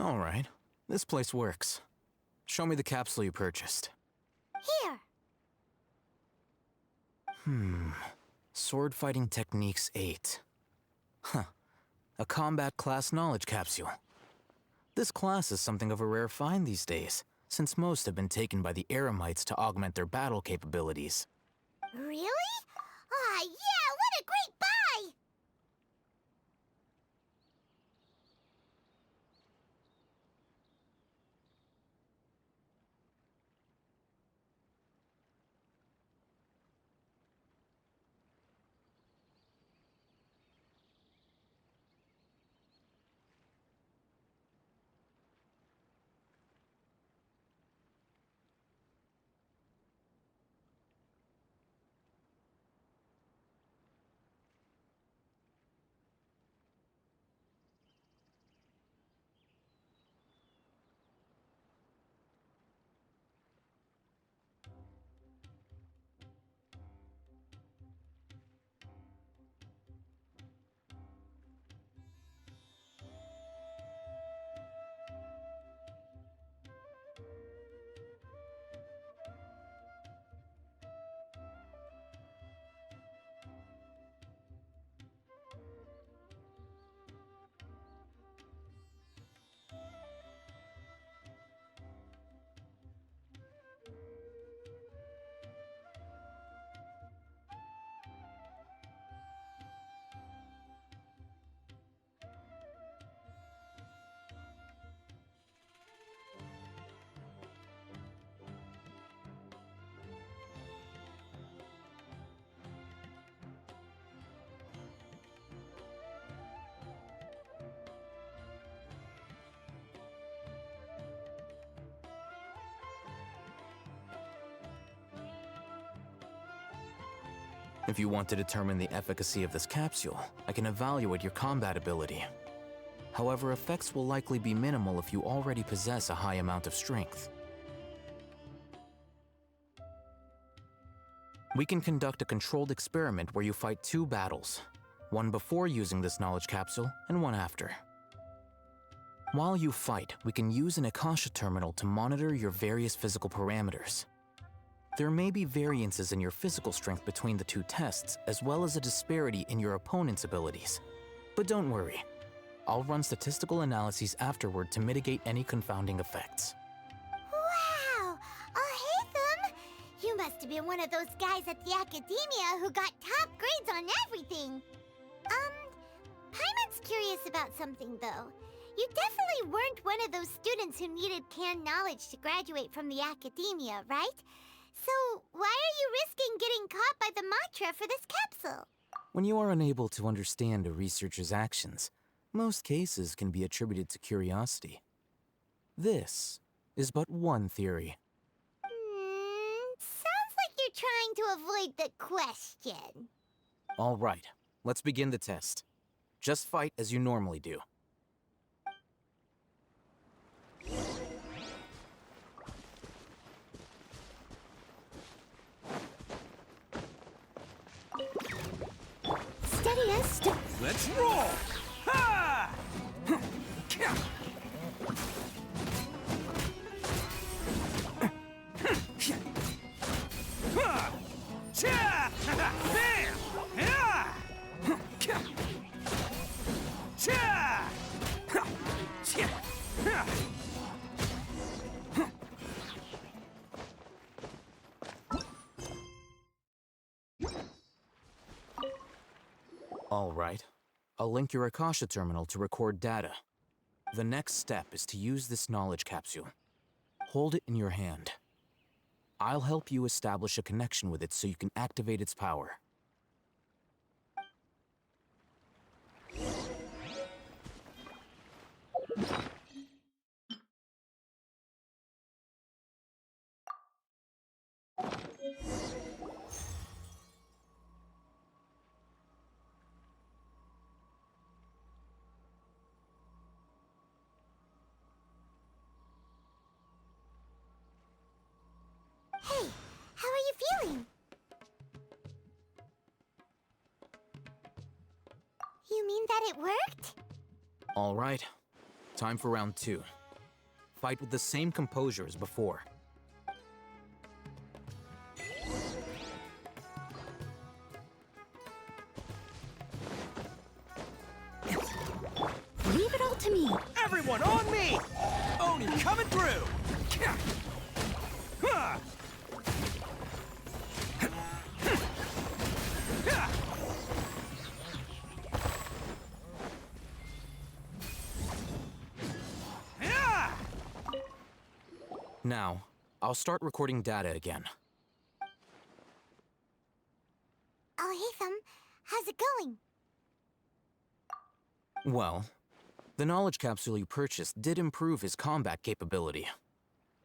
All right. This place works. Show me the capsule you purchased. Here. Sword Fighting Techniques 8. Huh. A combat class knowledge capsule. This class is something of a rare find these days, since most have been taken by the Eremites to augment their battle capabilities. Really? Ah, yeah, what a great buy! If you want to determine the efficacy of this capsule, I can evaluate your combat ability. However, effects will likely be minimal if you already possess a high amount of strength. We can conduct a controlled experiment where you fight 2 battles, one before using this knowledge capsule and one after. While you fight, we can use an Akasha terminal to monitor your various physical parameters. There may be variances in your physical strength between the 2 tests, as well as a disparity in your opponent's abilities. But don't worry, I'll run statistical analyses afterward to mitigate any confounding effects. Wow! Hatham! You must have been one of those guys at the Academia who got top grades on everything. Paimon's curious about something, though. You definitely weren't one of those students who needed canned knowledge to graduate from the Academia, right? So, why are you risking getting caught by the mantra for this capsule? When you are unable to understand a researcher's actions, most cases can be attributed to curiosity. This is but one theory. Sounds like you're trying to avoid the question. All right, let's begin the test. Just fight as you normally do. Steadiest. Let's roll! Ha! All right. I'll link your Akasha terminal to record data. The next step is to use this knowledge capsule. Hold it in your hand. I'll help you establish a connection with it so you can activate its power. Hey, how are you feeling? You mean that it worked? All right. Time for round 2. fight with the same composure as before. Leave it all to me. Everyone on me! Oni coming through! Now, I'll start recording data again. Oh, hey, Thumb. How's it going? Well, the knowledge capsule you purchased did improve his combat capability.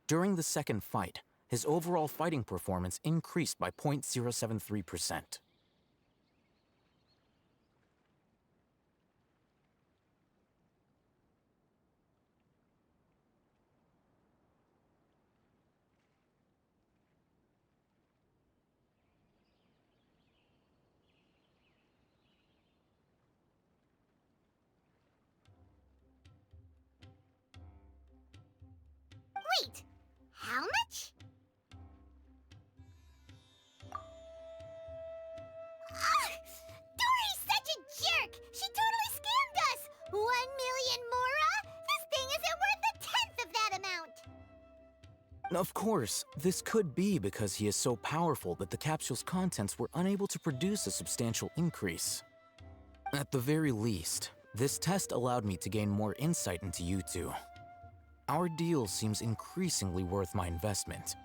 During the second fight, his overall fighting performance increased by 0.073%. Wait, how much? Dory's such a jerk! She totally scammed us! 1 million mora? This thing isn't worth a tenth of that amount! Of course, this could be because he is so powerful that the capsule's contents were unable to produce a substantial increase. At the very least, this test allowed me to gain more insight into you two. Our deal seems increasingly worth my investment.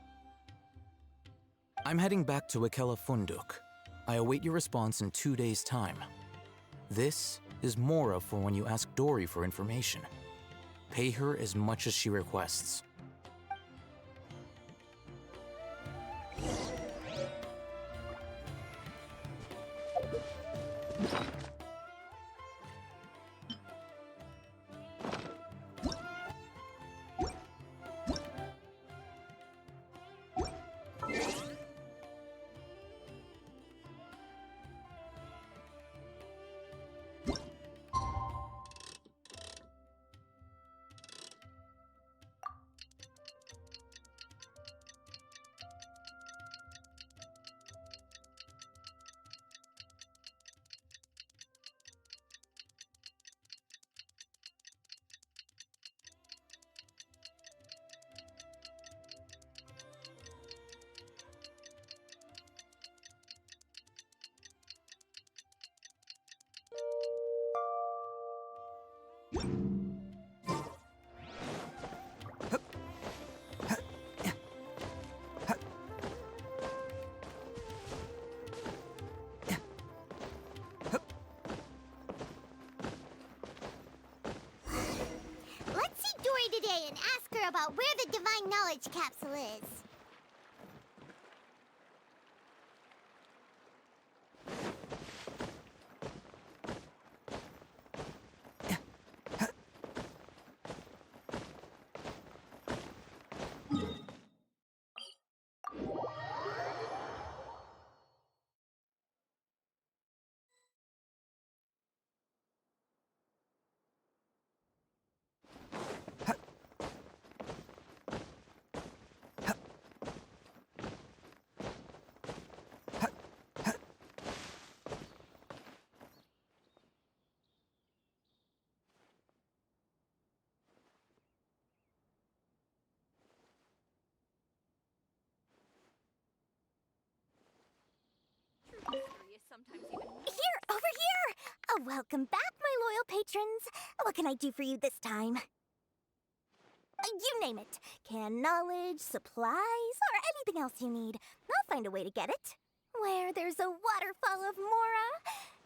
I'm heading back to Akela Funduk. I await your response in 2 days' time. This is Mora for when you ask Dory for information. Pay her as much as she requests. Let's see Dory today and ask her about where the Divine Knowledge Capsule is. Here, over here! Welcome back, my loyal patrons. What can I do for you this time? You name it. Can knowledge, supplies, or anything else you need. I'll find a way to get it. Where there's a waterfall of Mora,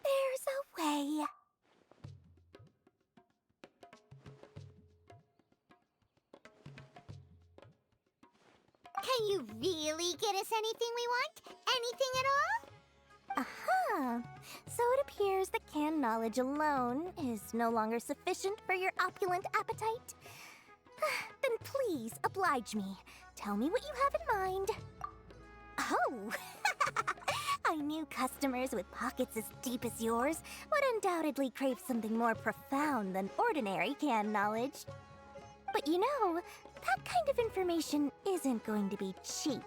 there's a way. Can you really get us anything we want? Anything at all? Aha! So it appears that canned knowledge alone is no longer sufficient for your opulent appetite. Then please oblige me. Tell me what you have in mind. Oh! I knew customers with pockets as deep as yours would undoubtedly crave something more profound than ordinary canned knowledge. But you know, that kind of information isn't going to be cheap.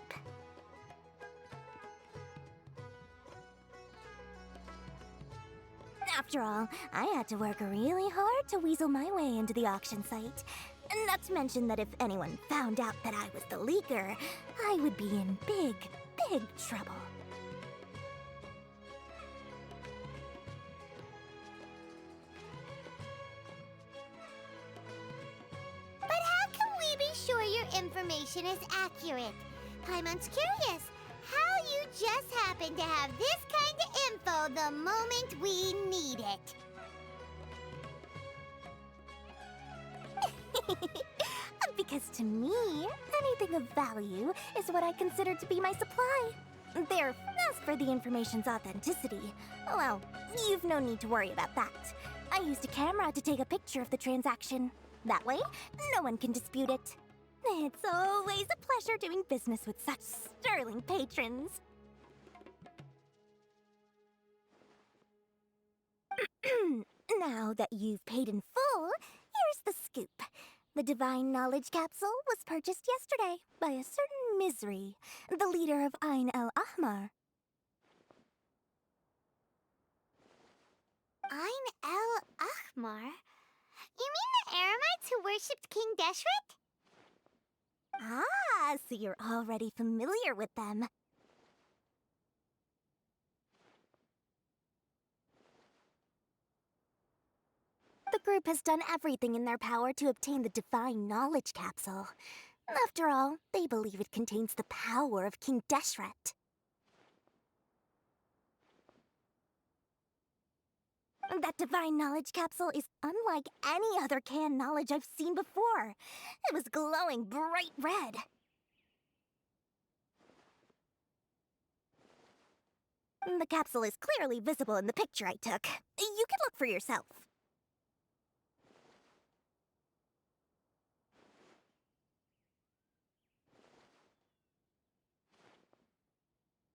After all, I had to work really hard to weasel my way into the auction site. Not to mention that if anyone found out that I was the leaker, I would be in big, big trouble. But how can we be sure your information is accurate? Paimon's curious how you just happen to have this kind of info the moment we need it. Because to me, anything of value is what I consider to be my supply. There, as for the information's authenticity, well, you've no need to worry about that. I used a camera to take a picture of the transaction. That way, no one can dispute it. It's always a pleasure doing business with such sterling patrons. Now that you've paid in full, here's the scoop. The Divine Knowledge Capsule was purchased yesterday by a certain Misery, the leader of Ain el Ahmar. Ain el Ahmar? You mean the Eremites who worshipped King Deshret? Ah, so you're already familiar with them. The group has done everything in their power to obtain the Divine Knowledge Capsule. After all, they believe it contains the power of King Deshret. That Divine Knowledge Capsule is unlike any other canned knowledge I've seen before. It was glowing bright red. The capsule is clearly visible in the picture I took. You can look for yourself.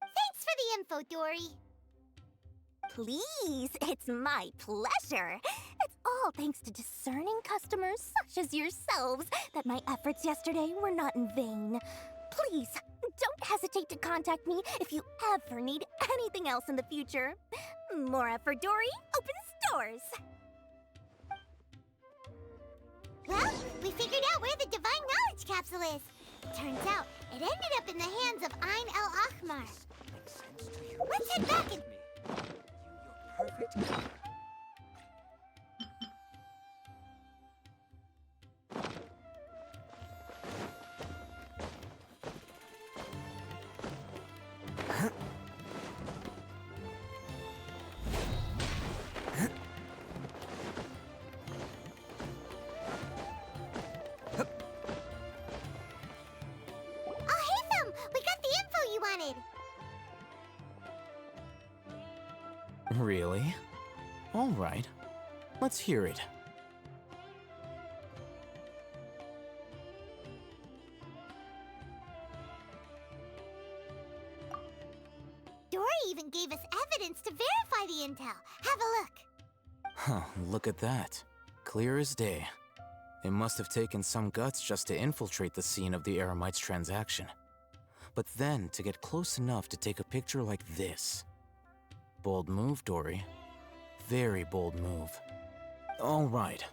Thanks for the info, Dory. Please, it's my pleasure. It's all thanks to discerning customers such as yourselves that my efforts yesterday were not in vain. Please, don't hesitate to contact me if you ever need anything else in the future. More effort, Dory, opens doors. Well, we figured out where the Divine Knowledge Capsule is. Turns out, it ended up in the hands of Ain el Ahmar. Let's head back and... Perfect. Really? All right. Let's hear it. Dory even gave us evidence to verify the intel. Have a look. Huh, look at that. Clear as day. It must have taken some guts just to infiltrate the scene of the Eremites' transaction. But then to get close enough to take a picture like this. Bold move, Dory. Very bold move. All right.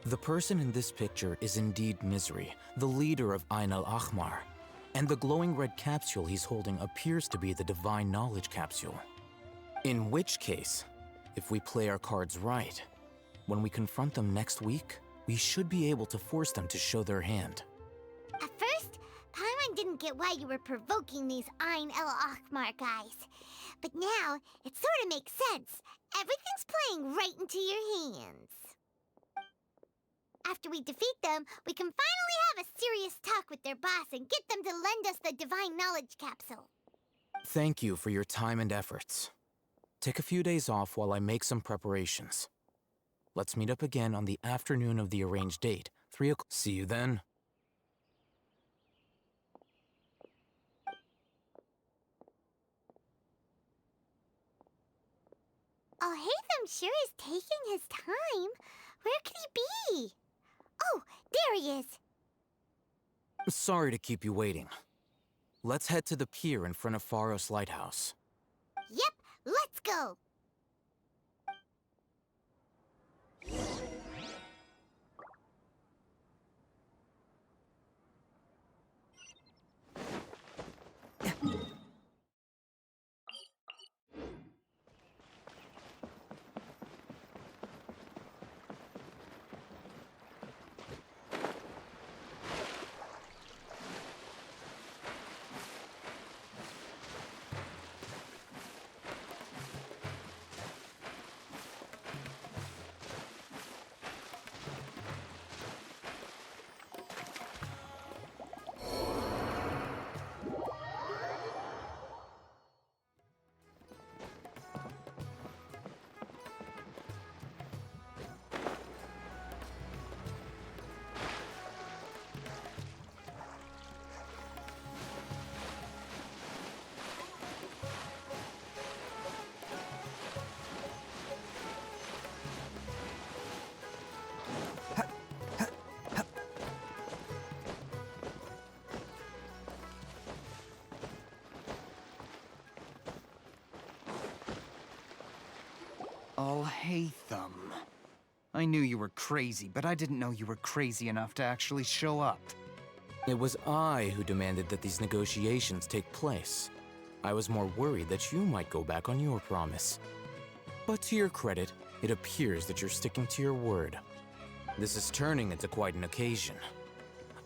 The person in this picture is indeed Misery, the leader of Ain el Ahmar. And the glowing red capsule he's holding appears to be the Divine Knowledge Capsule. In which case, if we play our cards right, when we confront them next week, we should be able to force them to show their hand. At first, Paimon didn't get why you were provoking these Ain el Ahmar guys. But now, it sort of makes sense. Everything's playing right into your hands. After we defeat them, we can finally have a serious talk with their boss and get them to lend us the Divine Knowledge Capsule. Thank you for your time and efforts. Take a few days off while I make some preparations. Let's meet up again on the afternoon of the arranged date, 3 o'clock. See you then. Alhaitham sure is taking his time. Where could he be? Oh, there he is. Sorry to keep you waiting. Let's head to the pier in front of Faros Lighthouse. Yep, let's go! Oh, Hatham. I knew you were crazy, but I didn't know you were crazy enough to actually show up. It was I who demanded that these negotiations take place. I was more worried that you might go back on your promise. But to your credit, it appears that you're sticking to your word. This is turning into quite an occasion.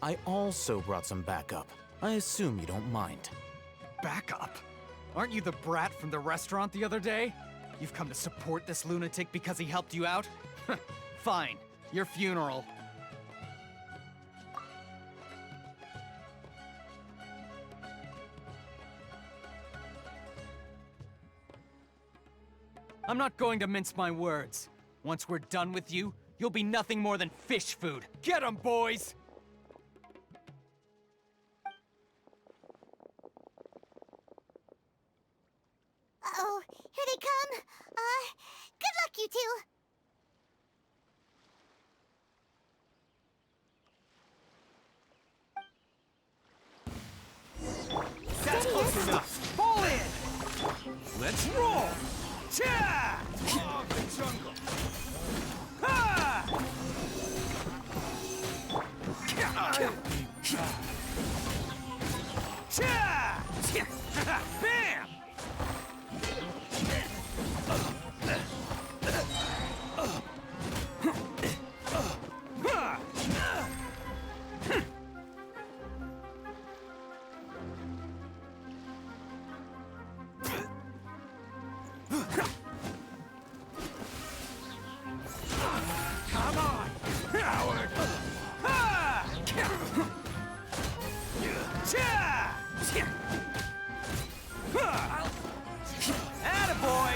I also brought some backup. I assume you don't mind. Backup? Aren't you the brat from the restaurant the other day? You've come to support this lunatic because he helped you out? Fine. Your funeral. I'm not going to mince my words. Once we're done with you, you'll be nothing more than fish food. Get 'em, boys! Uh-oh, here they come. Good luck, you two. That's close enough. Fall in! Let's roll! Cha! Of the jungle. Ha! Cha! Bam! Come on, coward! Attaboy!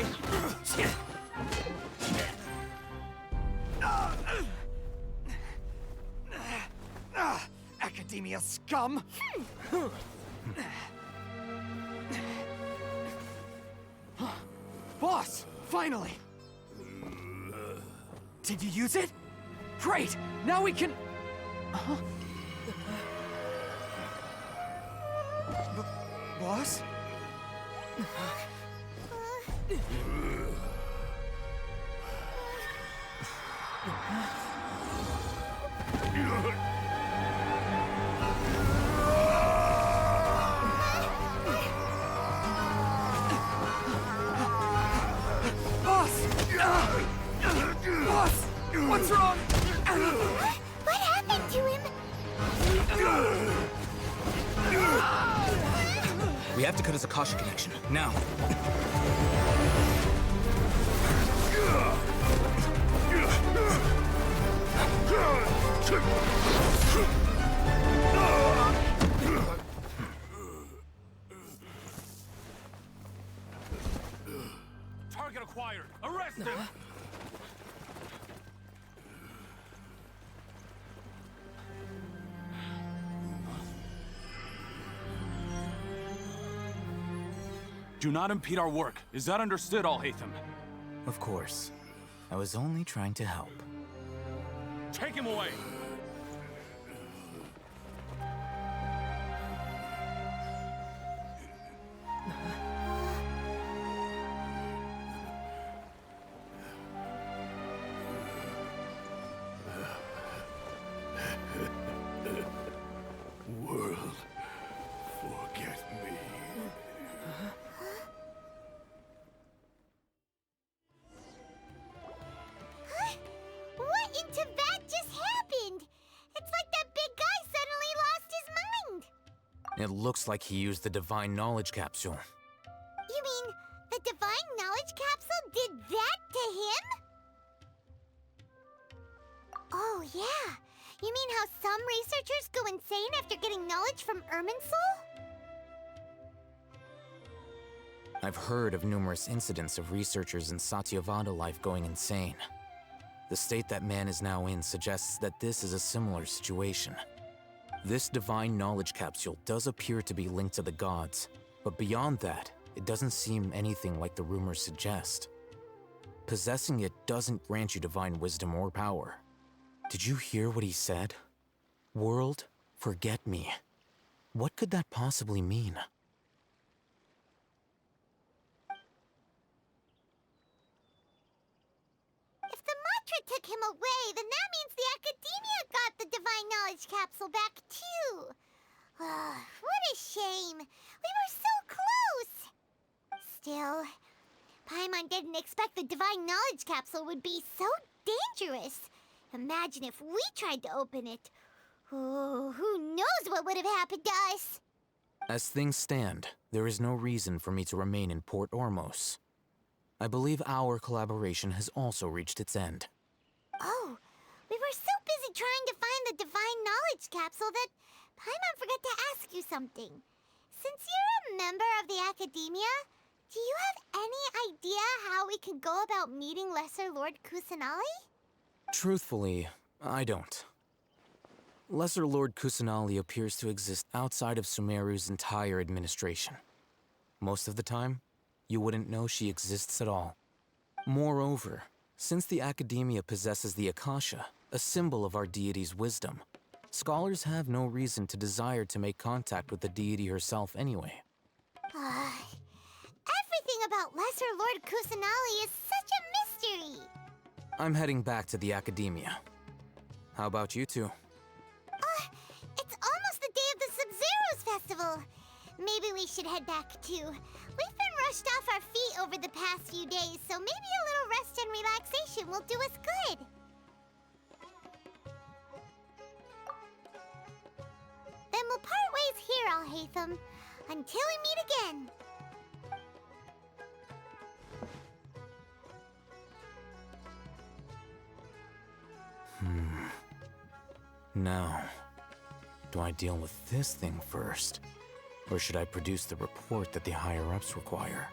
Academia scum! Boss, finally! Did you use it? Great! Now we can... Boss? Boss! Boss! What's wrong? What happened to him? We have to cut his Akasha connection, now. Target acquired. Arrest him! Do not impede our work. Is that understood, Al-Haytham? Of course. I was only trying to help. Take him away! It looks like he used the Divine Knowledge Capsule. You mean the Divine Knowledge Capsule did that to him? Oh, yeah. You mean how some researchers go insane after getting knowledge from Irminsul? I've heard of numerous incidents of researchers in Satyavada life going insane. The state that man is now in suggests that this is a similar situation. This Divine Knowledge Capsule does appear to be linked to the gods, but beyond that, it doesn't seem anything like the rumors suggest. Possessing it doesn't grant you divine wisdom or power. Did you hear what he said? World, forget me. What could that possibly mean? If the mantra took him away, then that means the Academia got the Divine Knowledge Capsule back too. What a shame. We were so close. Still, Paimon didn't expect the Divine Knowledge Capsule would be so dangerous. Imagine if we tried to open it. Oh, who knows what would have happened to us? As things stand, there is no reason for me to remain in Port Ormos. I believe our collaboration has also reached its end. Oh, we were so busy trying to find the Divine Knowledge Capsule that Paimon forgot to ask you something. Since you're a member of the Academia, do you have any idea how we can go about meeting Lesser Lord Kusanali? Truthfully, I don't. Lesser Lord Kusanali appears to exist outside of Sumeru's entire administration. Most of the time, you wouldn't know she exists at all. Moreover, since the Academia possesses the Akasha, a symbol of our deity's wisdom, scholars have no reason to desire to make contact with the deity herself anyway. Everything about Lesser Lord Kusanali is such a mystery. I'm heading back to the Academia. How about you two? It's almost the day of the Sub-Zero's festival. Maybe we should head back too. We've been rushed off our feet over the past few days, so maybe a little rest and relaxation will do us good. Then we'll part ways here, Alhaitham, until we meet again. Now, do I deal with this thing first? Or should I produce the report that the higher-ups require?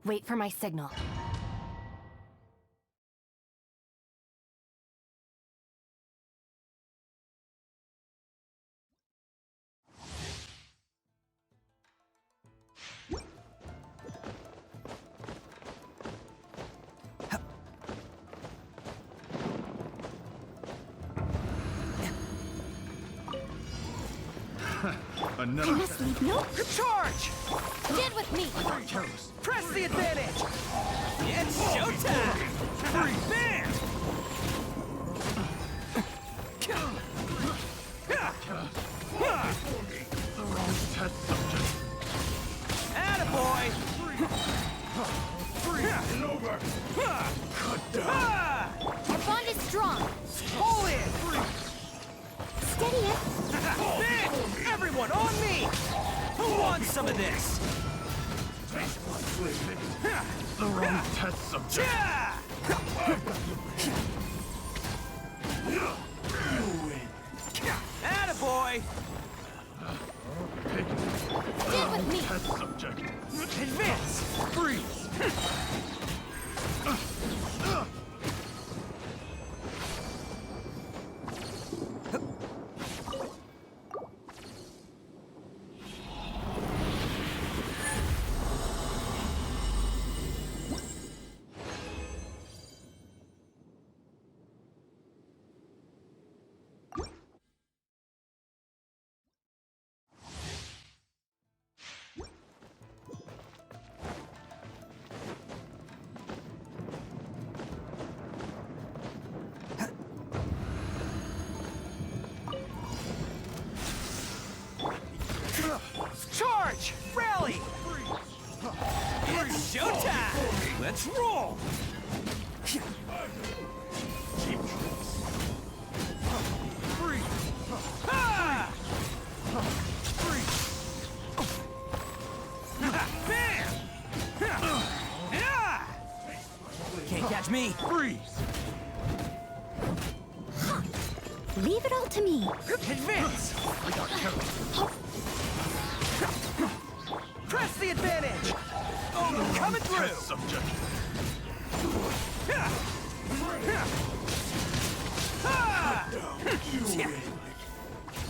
Wait for my signal. Another. I must leave no Charge! Get with me! Press the advantage! It's showtime! Bam! The wrong test subject. Attaboy! Freeze over. Cut down. Our bond is strong! Pull in! Steady it! Bam! Everyone on me! Who wants some of this? The wrong test subject. Attaboy! Get with me! Test subject. Advance! Freeze. Charge! Rally! It's showtime! Let's roll! Ah! Bam! Ah! Can't catch me! Freeze. Leave it all to me! Advance! Press the advantage! Oh, coming through! Test subject.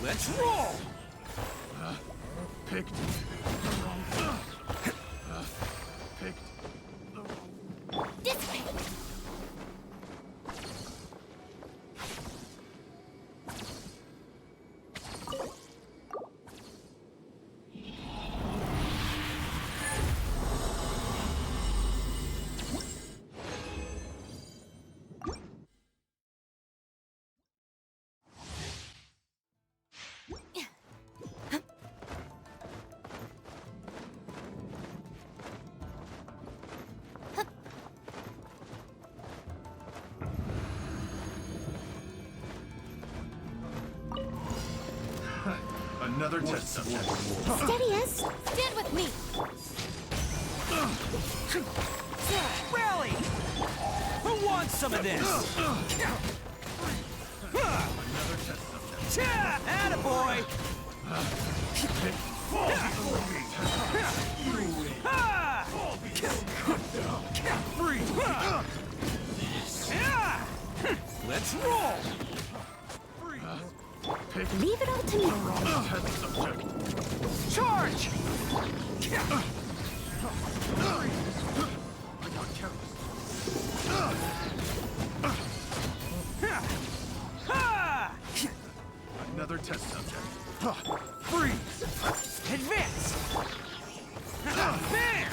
Let's roll! Picked. Picked. This way! Another test subject. Steady us! Stand with me! Rally! Who wants some of this? Another test subject. Attaboy! Let's roll! Leave it all to me! Test subject. Charge! Another test subject. Freeze. Advance! Bam!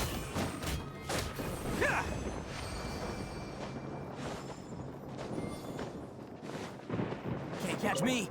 Can't catch me!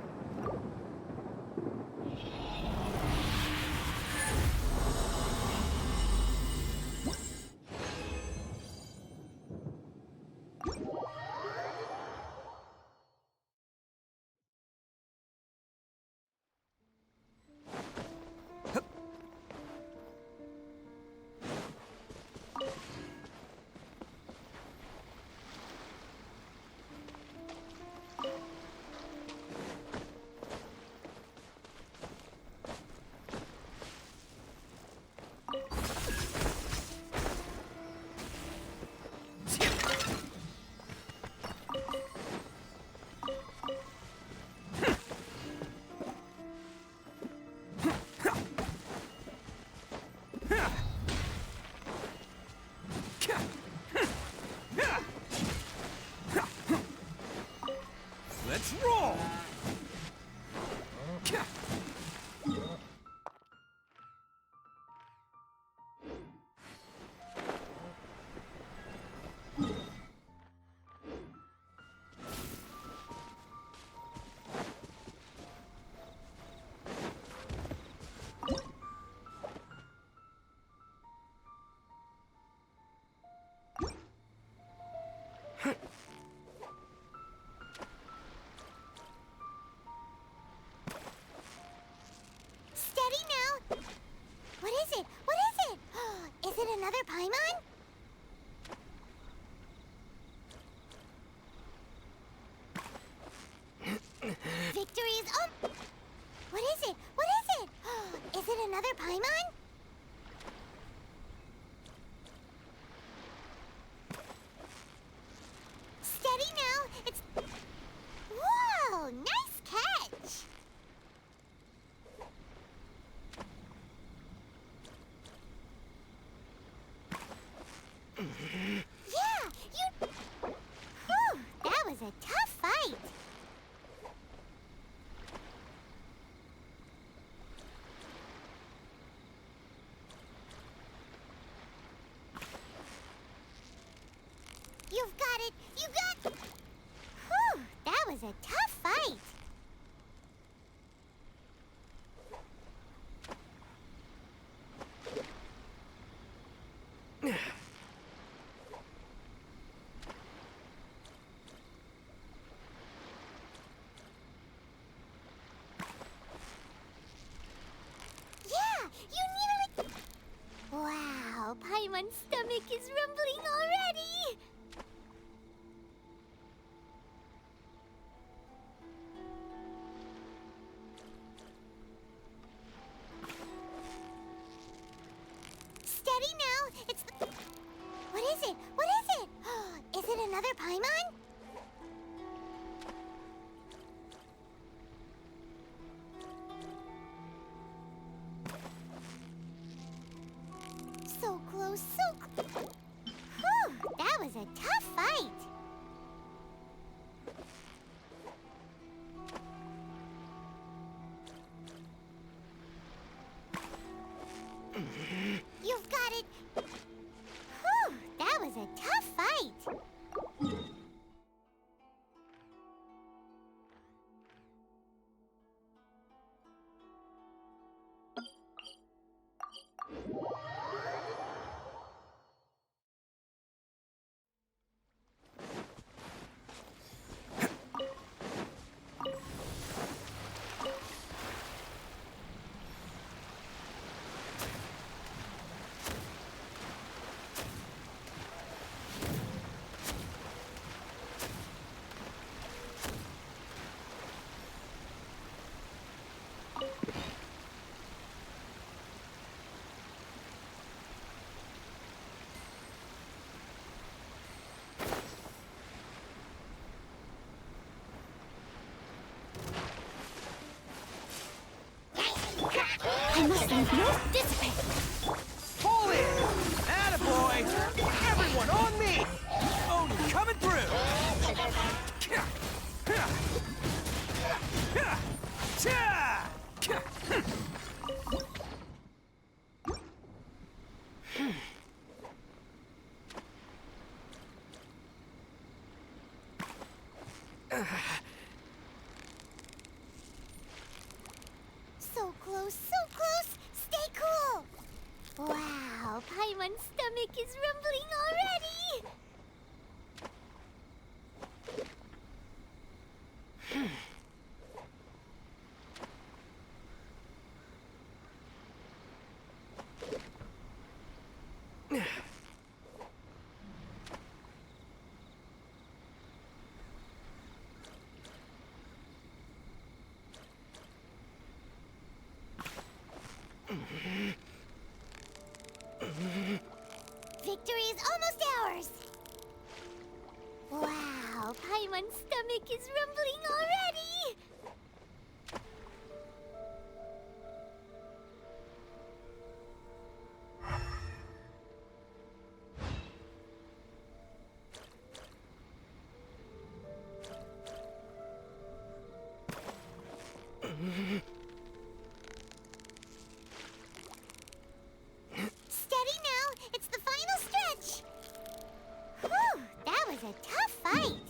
another Paimon? Victory is What is it? What is it? Is it another Paimon? Steady now. It's Whoa! Nice catch. Yeah, you Whew, that was a tough fight. You've got it! You got... Whew, that was a tough fight! Yeah! You nearly... Wow, Paimon's stomach is rumbling already! Steady now. It's the... What is it? What is it? Is it another Paimon? So close, so close. Whew, that was a tough fight. You've got it. Whew, that was a tough fight. I must no dissipate. Pull in! Attaboy! Everyone on me! Odin coming through! So close, so close. Stay cool. Wow, Paimon's stomach is rumbling already. Victory is almost ours! Wow, Paimon's stomach is rumbling already! Steady now, it's the final stretch! Whew, that was a tough fight!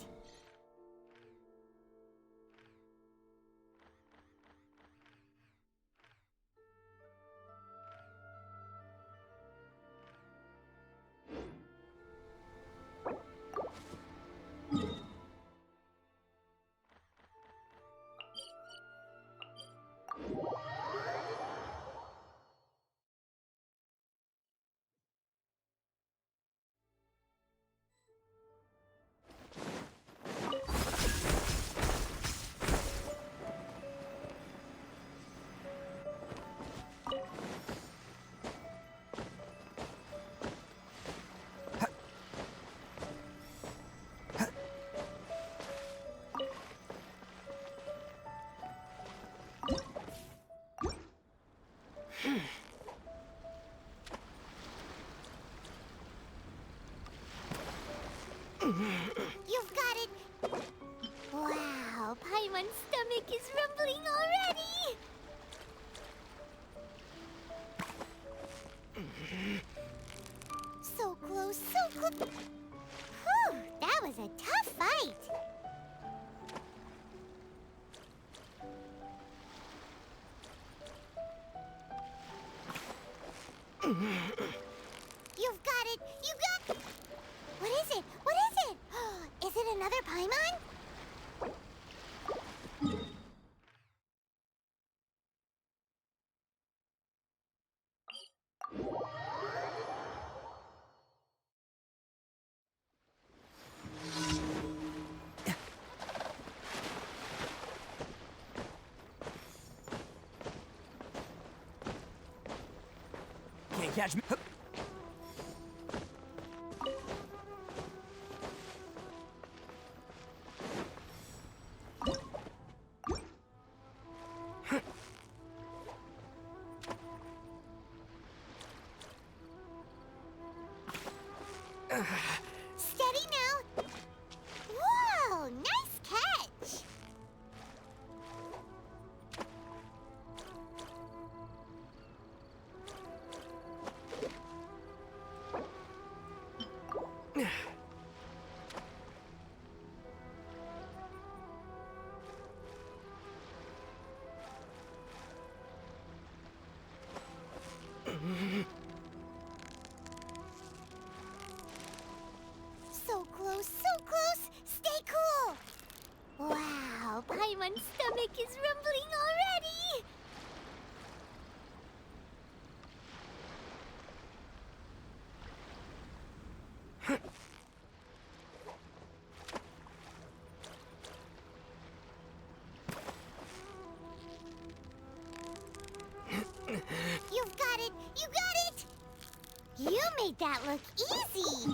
Whew, that was a tough fight. You've got it! You got... What is it? What is it? Is it another Paimon? Can't catch me. Steady now. Whoa, nice catch. So close, so close. Stay cool. Wow, Paimon's stomach is rumbling already. You've got it! You got it! You made that look easy!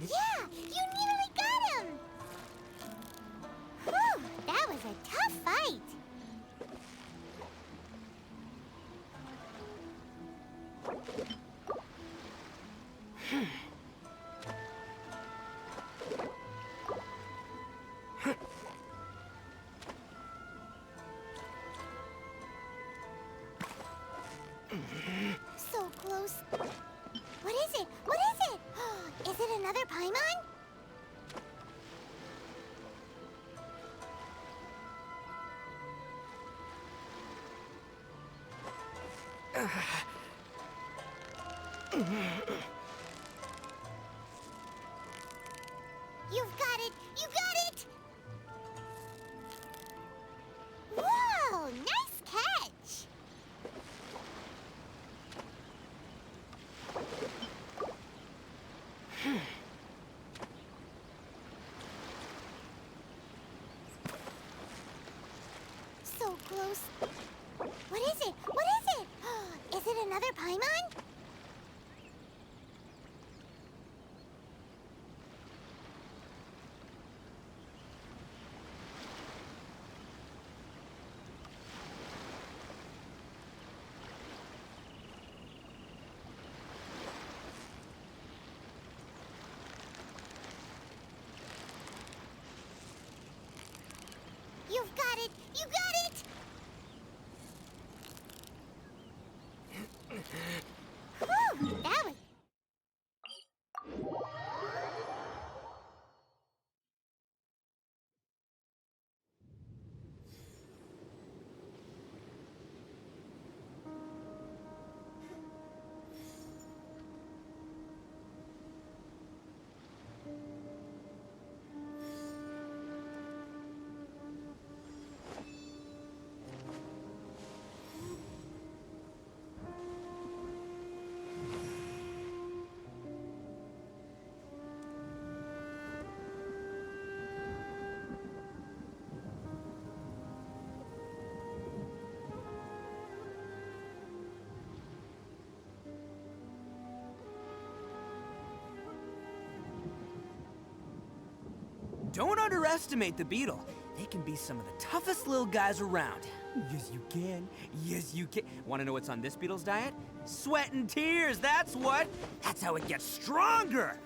Yeah, you nearly got him! Whew, that was a tough fight. So close. What is it? What is it? Is it another Paimon? You've got it! You got it! Whoa! Nice catch! So close. What is it? What is it? Is it another Paimon? You've got it! You got it! Whew, that was... Don't underestimate the beetle. They can be some of the toughest little guys around. Yes, you can. Yes, you can. Want to know what's on this beetle's diet? Sweat and tears, that's what! That's how it gets stronger!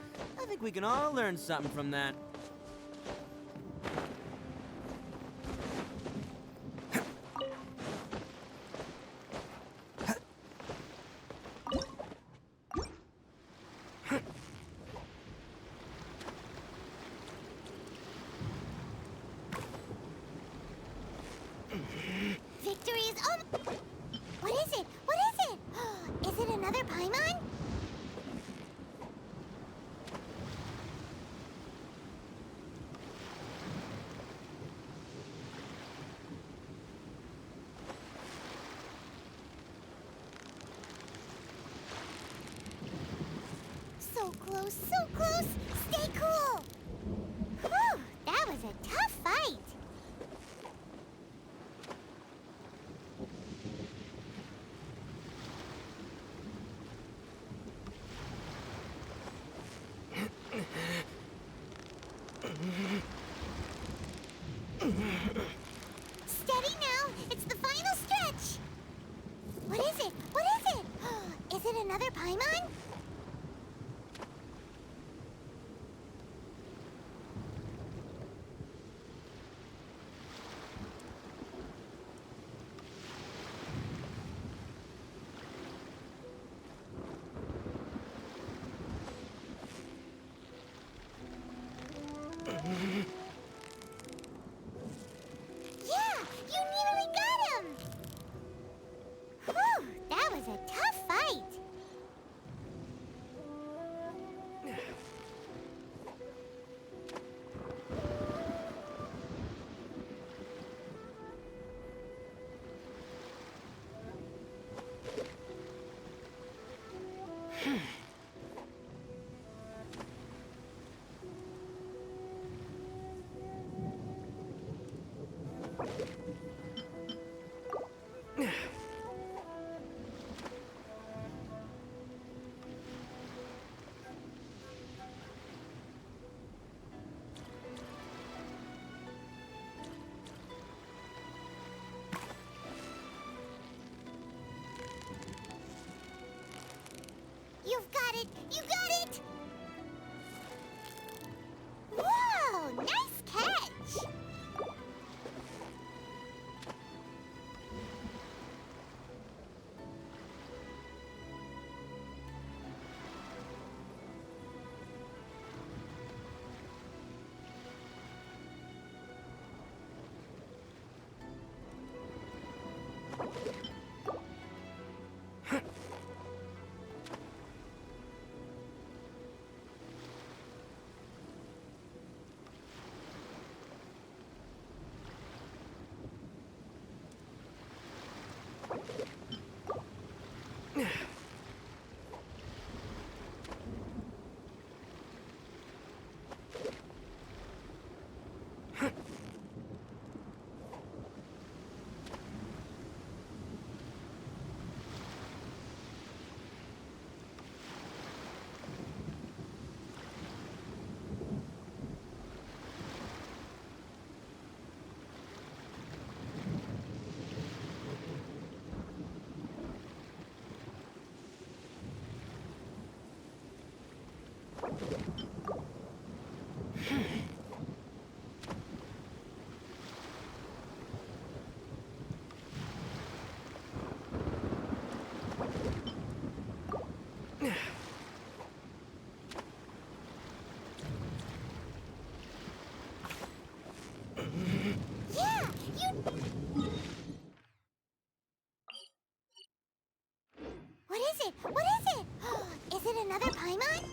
I think we can all learn something from that. Victory is What is it? What is it? Is it another Paimon? So close, so close! Stay cool! Whew, that was a tough fight! Steady now! It's the final stretch! What is it? What is it? Is it another Paimon? Yeah! You nearly got him! Whew! That was a tough fight! You've got it! You got it! Whoa! Nice catch! Yeah! What is it? What is it? Is it another Paimon?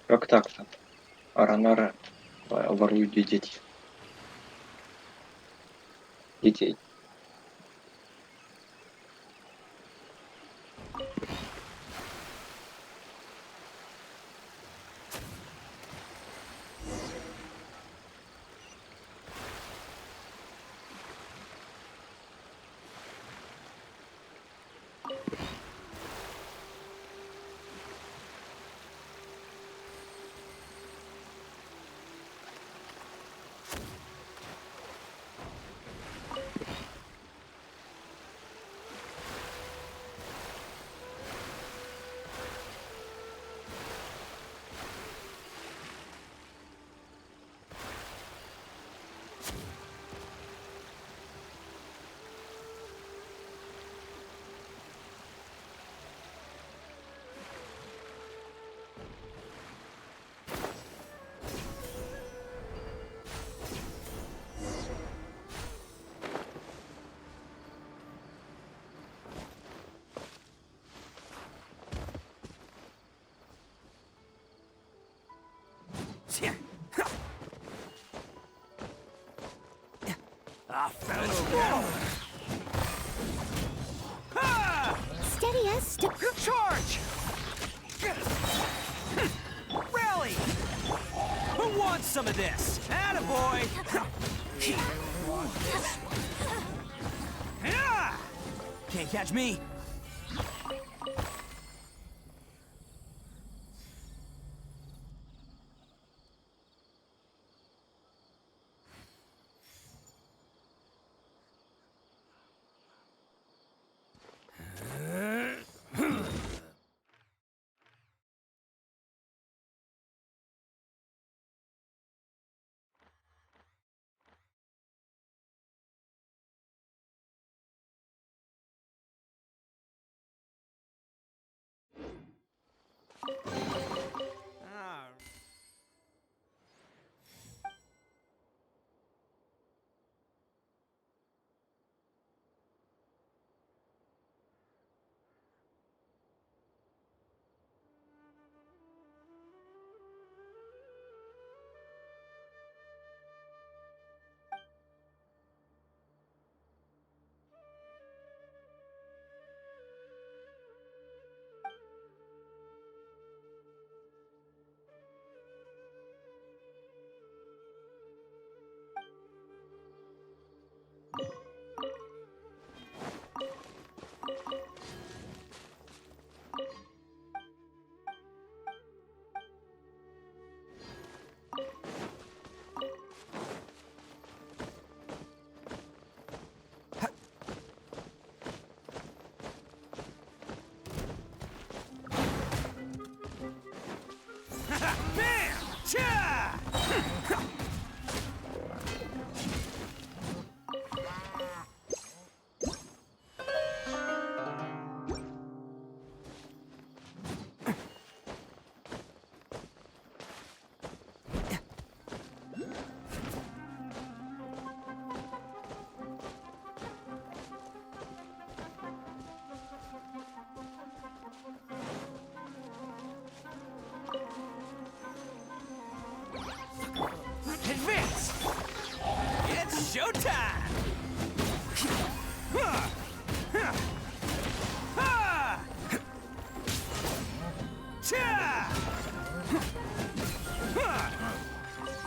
Как так-то? Аронары воруют детей. Steady as Charge! Rally! Who wants some of this? Attaboy! Can't catch me. Advance! It's showtime!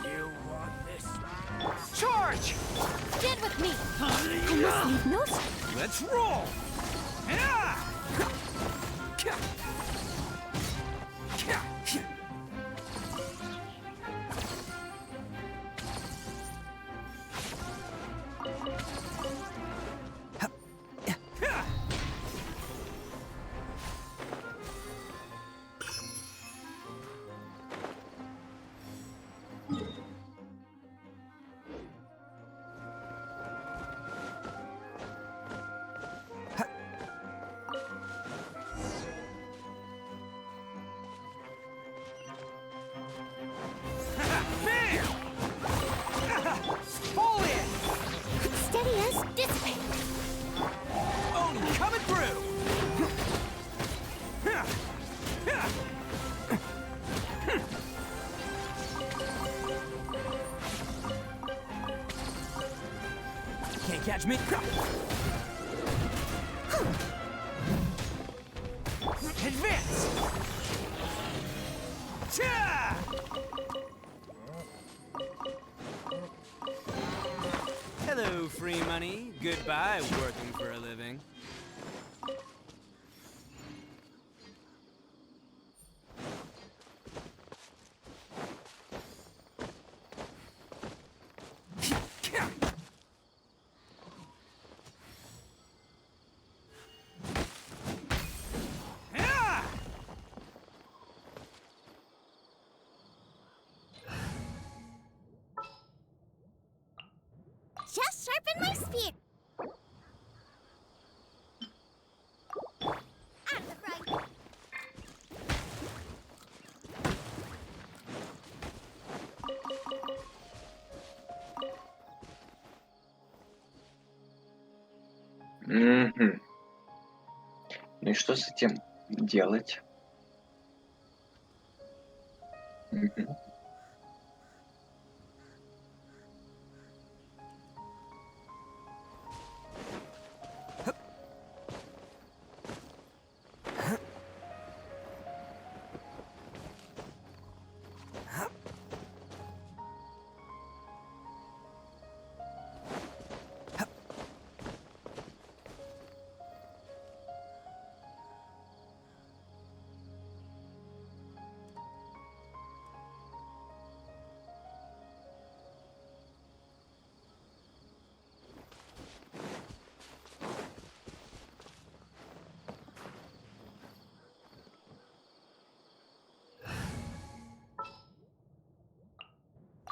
You charge! Stand with me! I must leave no... Let's roll! Yeah! Steady as dissipate! Oni coming through! Can't catch me. Advance! Cha! Hello, free money. Goodbye, working for a living. Just sharpen my spear! Out of the frying. Мгм. Ну и что с этим делать? Мгм.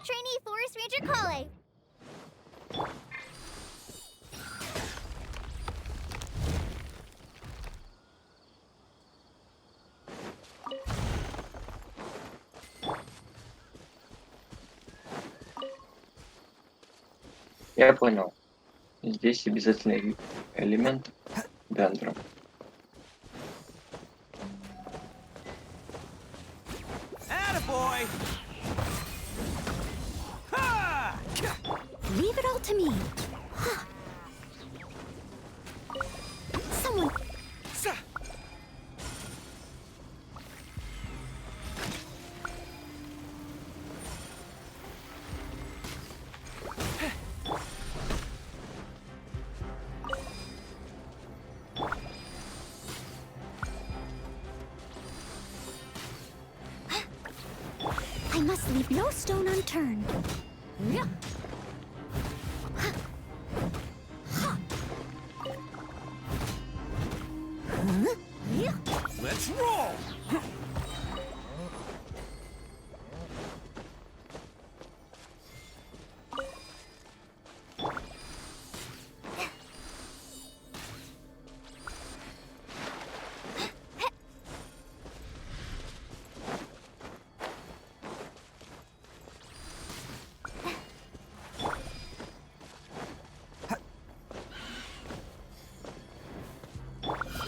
Trainee Forest Ranger Kale. Я понял. Здесь обязательный элемент дендра. Attaboy! Ha! Leave it all to me. Someone... I must leave no stone unturned. Yeah. Let's roll!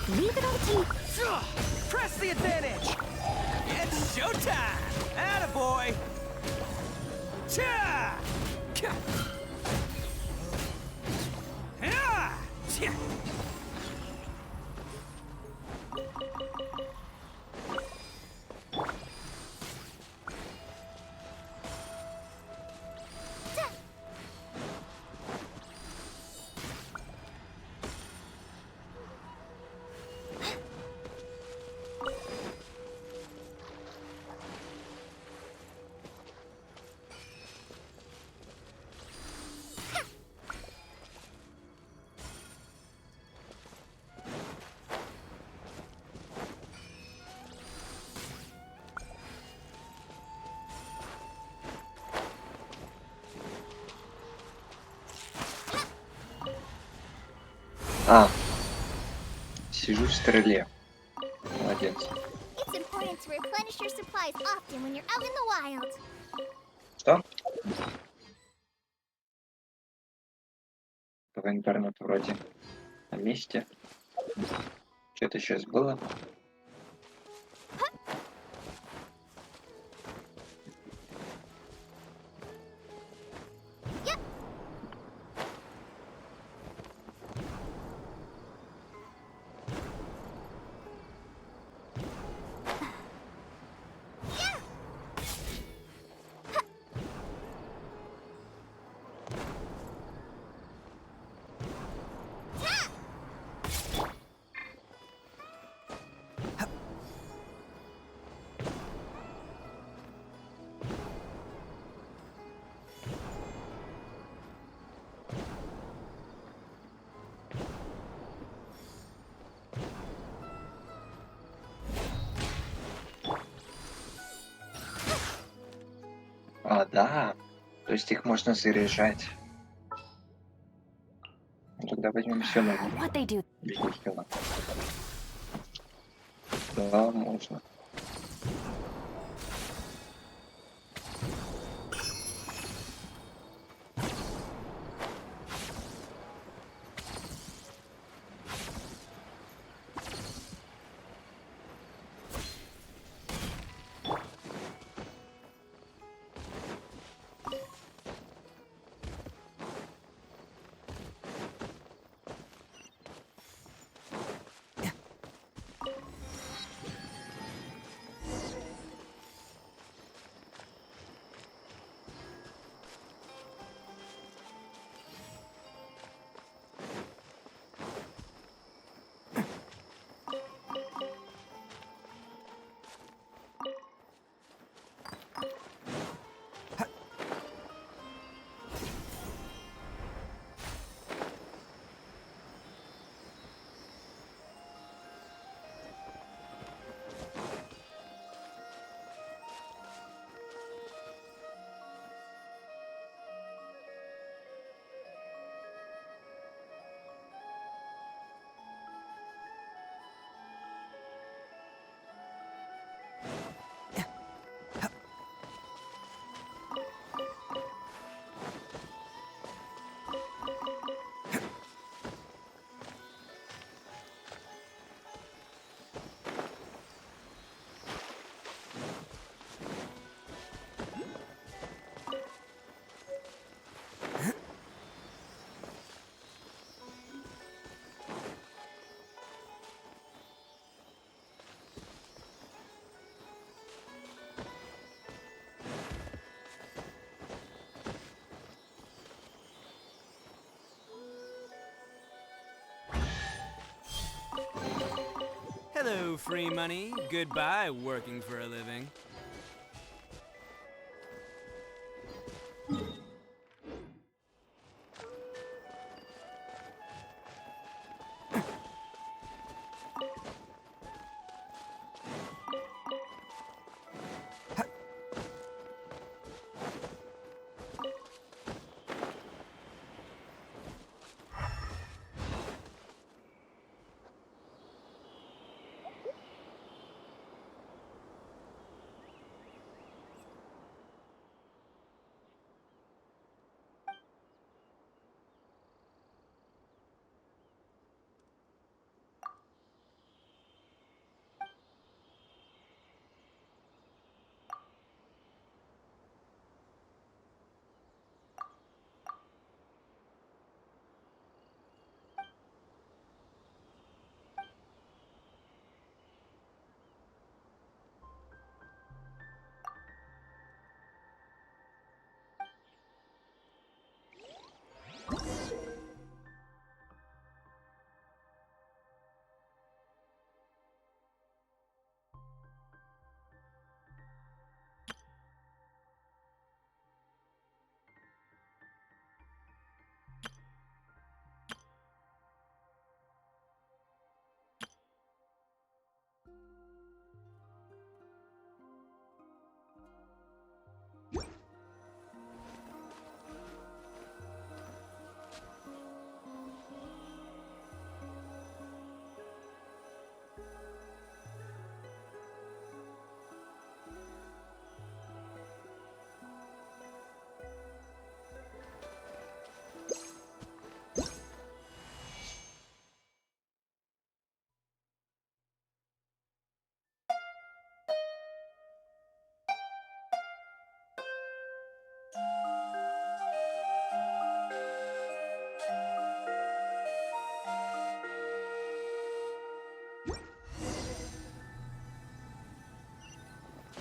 Leave it all to me. Press the advantage! It's showtime! Attaboy! Cha! Yeah! А, сижу в стреле. Молодец. It's important to replenish your supplies often when you're out in the wild. Что? По интернету вроде на месте. Что-то сейчас было. А, да. То есть их можно заряжать. Ну, тогда возьмем все на What they do? Да, можно. Hello, free money. Goodbye, working for a living.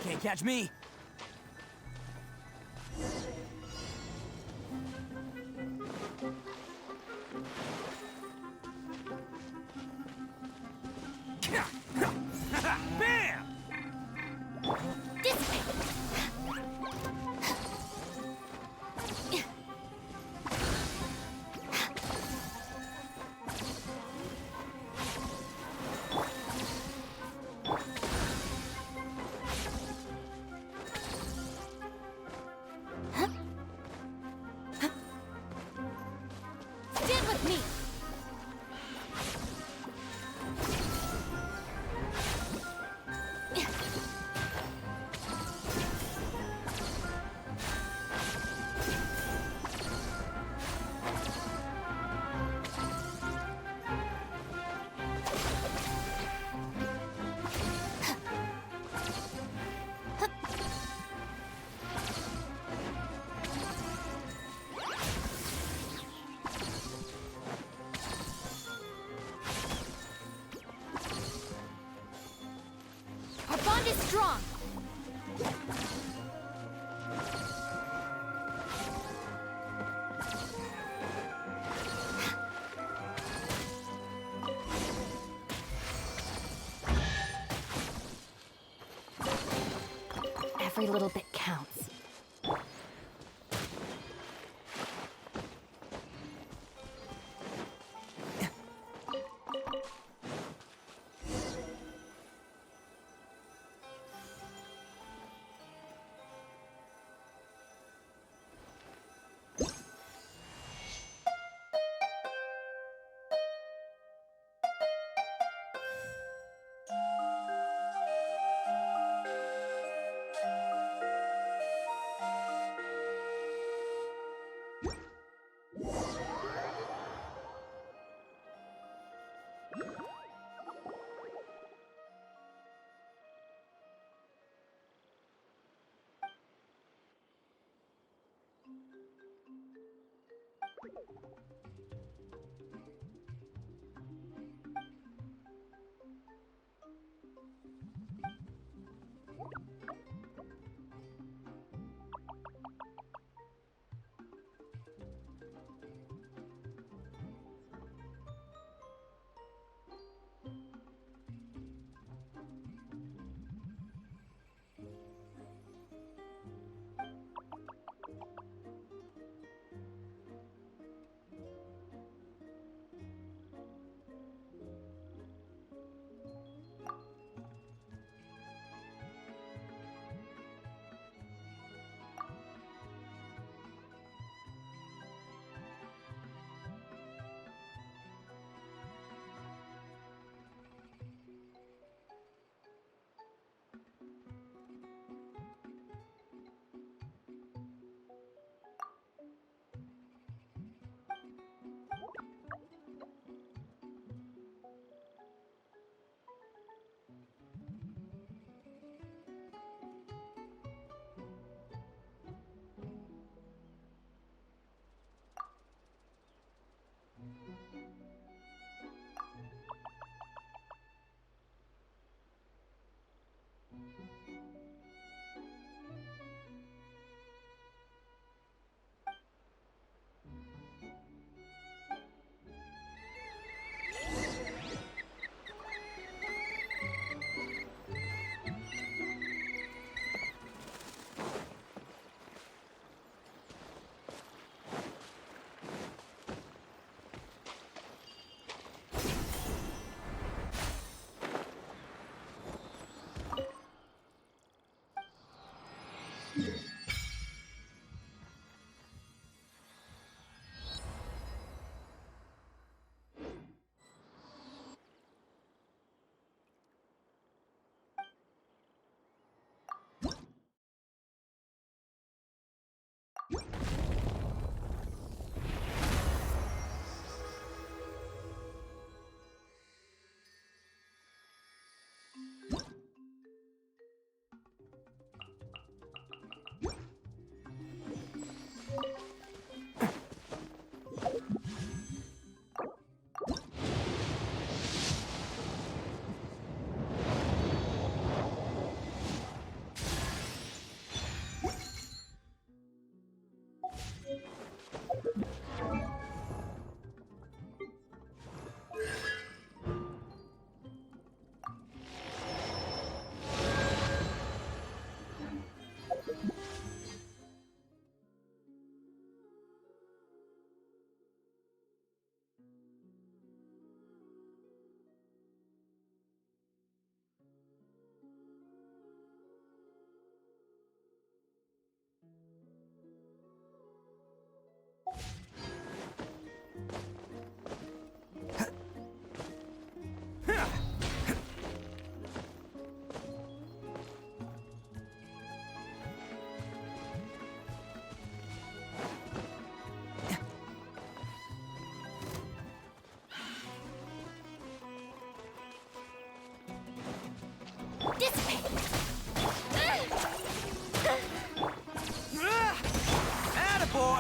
Can't catch me. Bam! This way! Stand with me! Our bond is strong! Every little bit counts.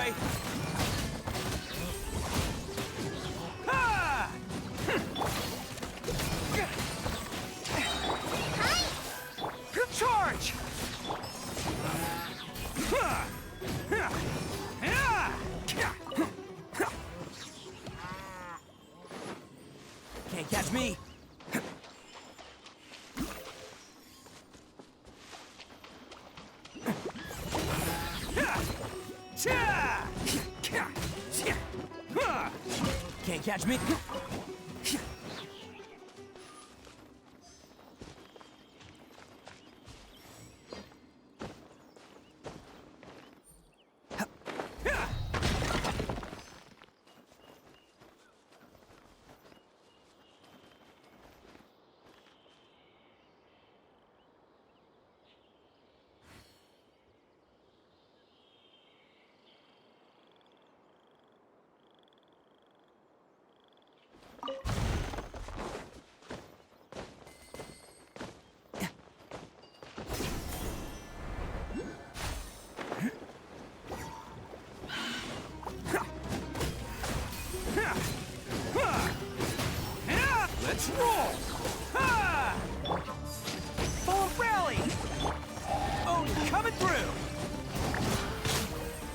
boy! Ah! Charge! Can't catch me! Can't catch me! Let's roll! Ha! Full rally! Oh, coming through!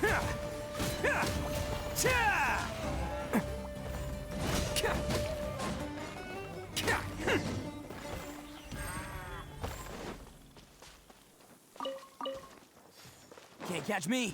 Ha! Ha! Cha! Ka! Ka! Can't catch me!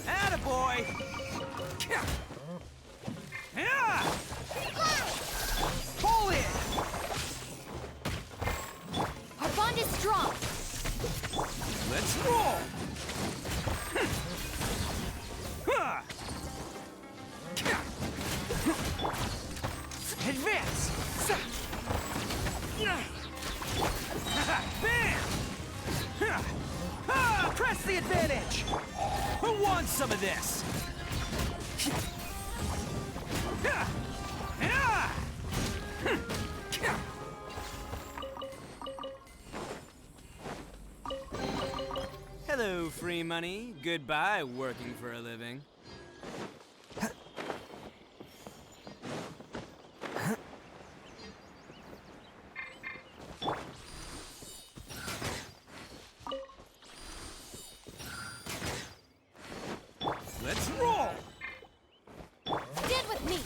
Attaboy! Pull it! Our bond is strong. Let's roll! Advance! Bam! Press the advantage! Who wants some of this? Hello, free money. Goodbye, working for a living. Let's roll! Stand with me.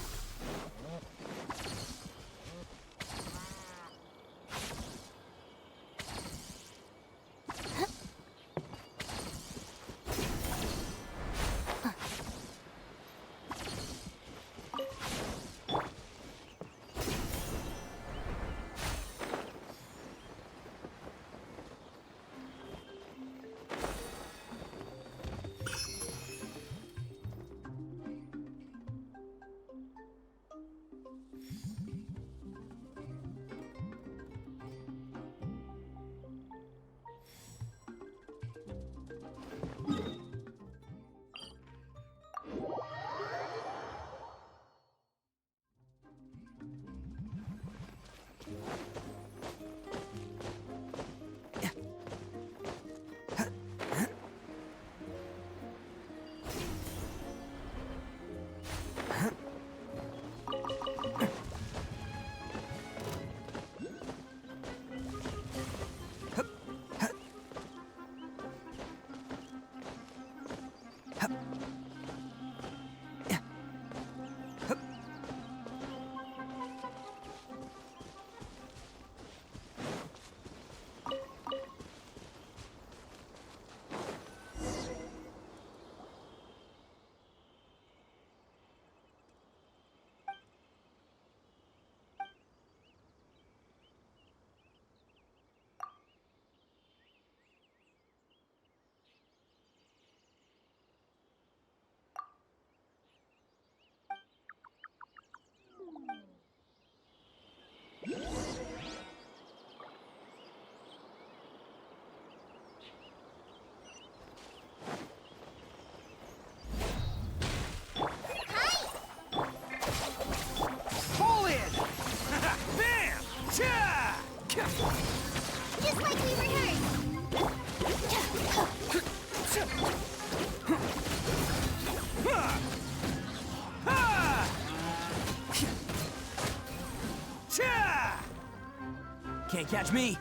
Can't catch me!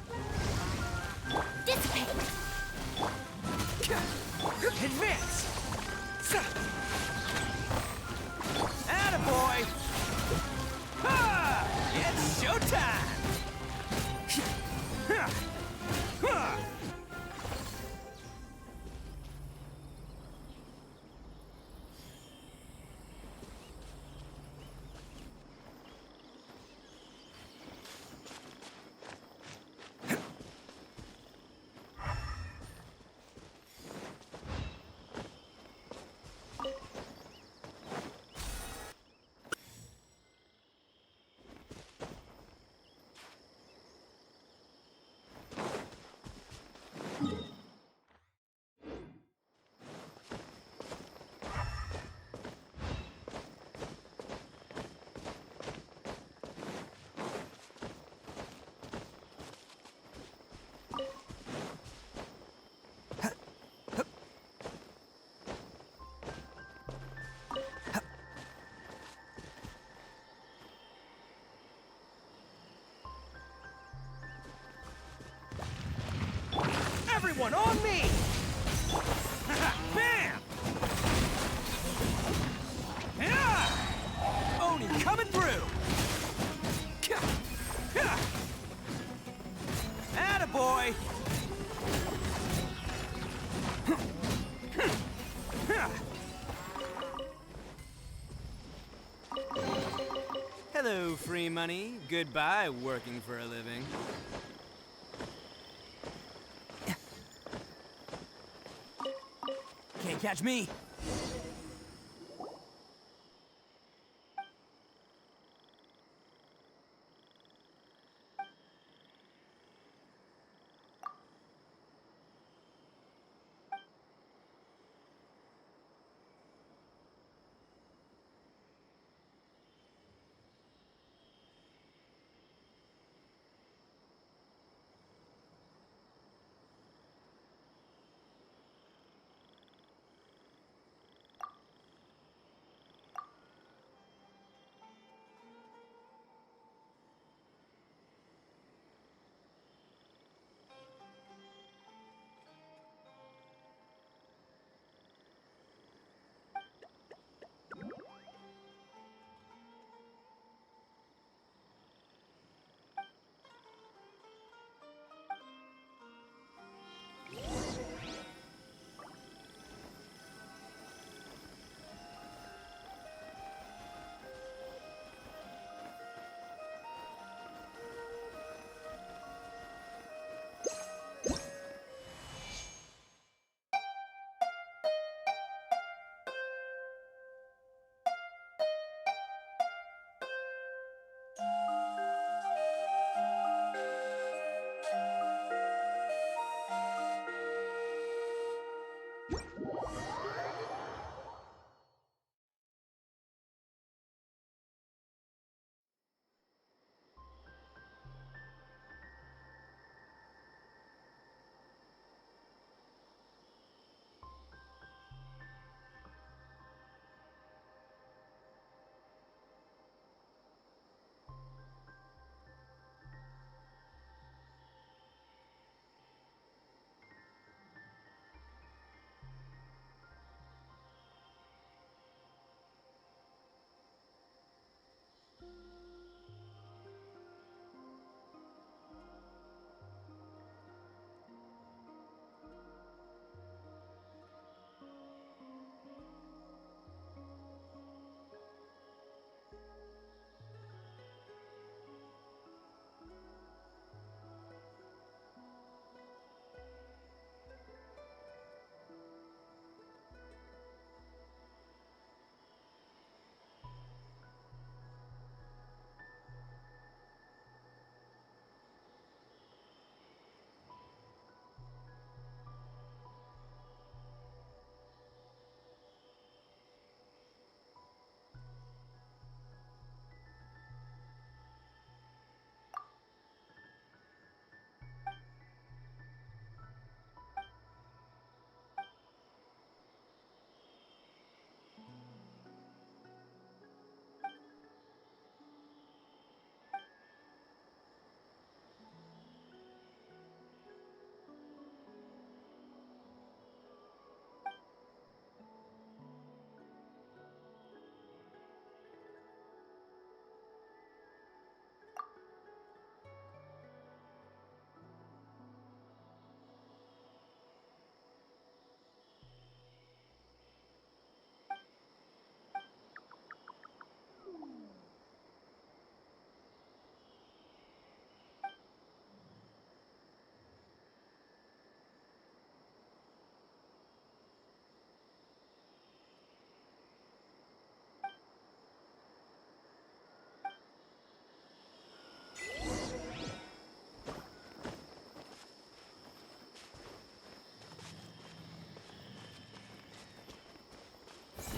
Dissipate! Advance! Attaboy! Ha! It's showtime! Everyone on me! Bam! Yeah! Oni coming through! Attaboy! Hello, free money. Goodbye, working for a living. Can't catch me!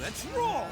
Let's roll!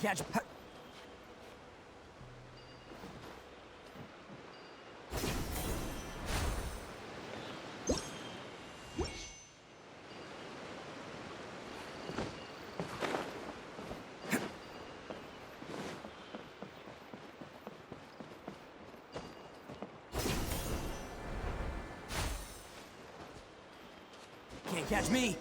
catch. Can't catch me.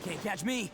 Can't catch me.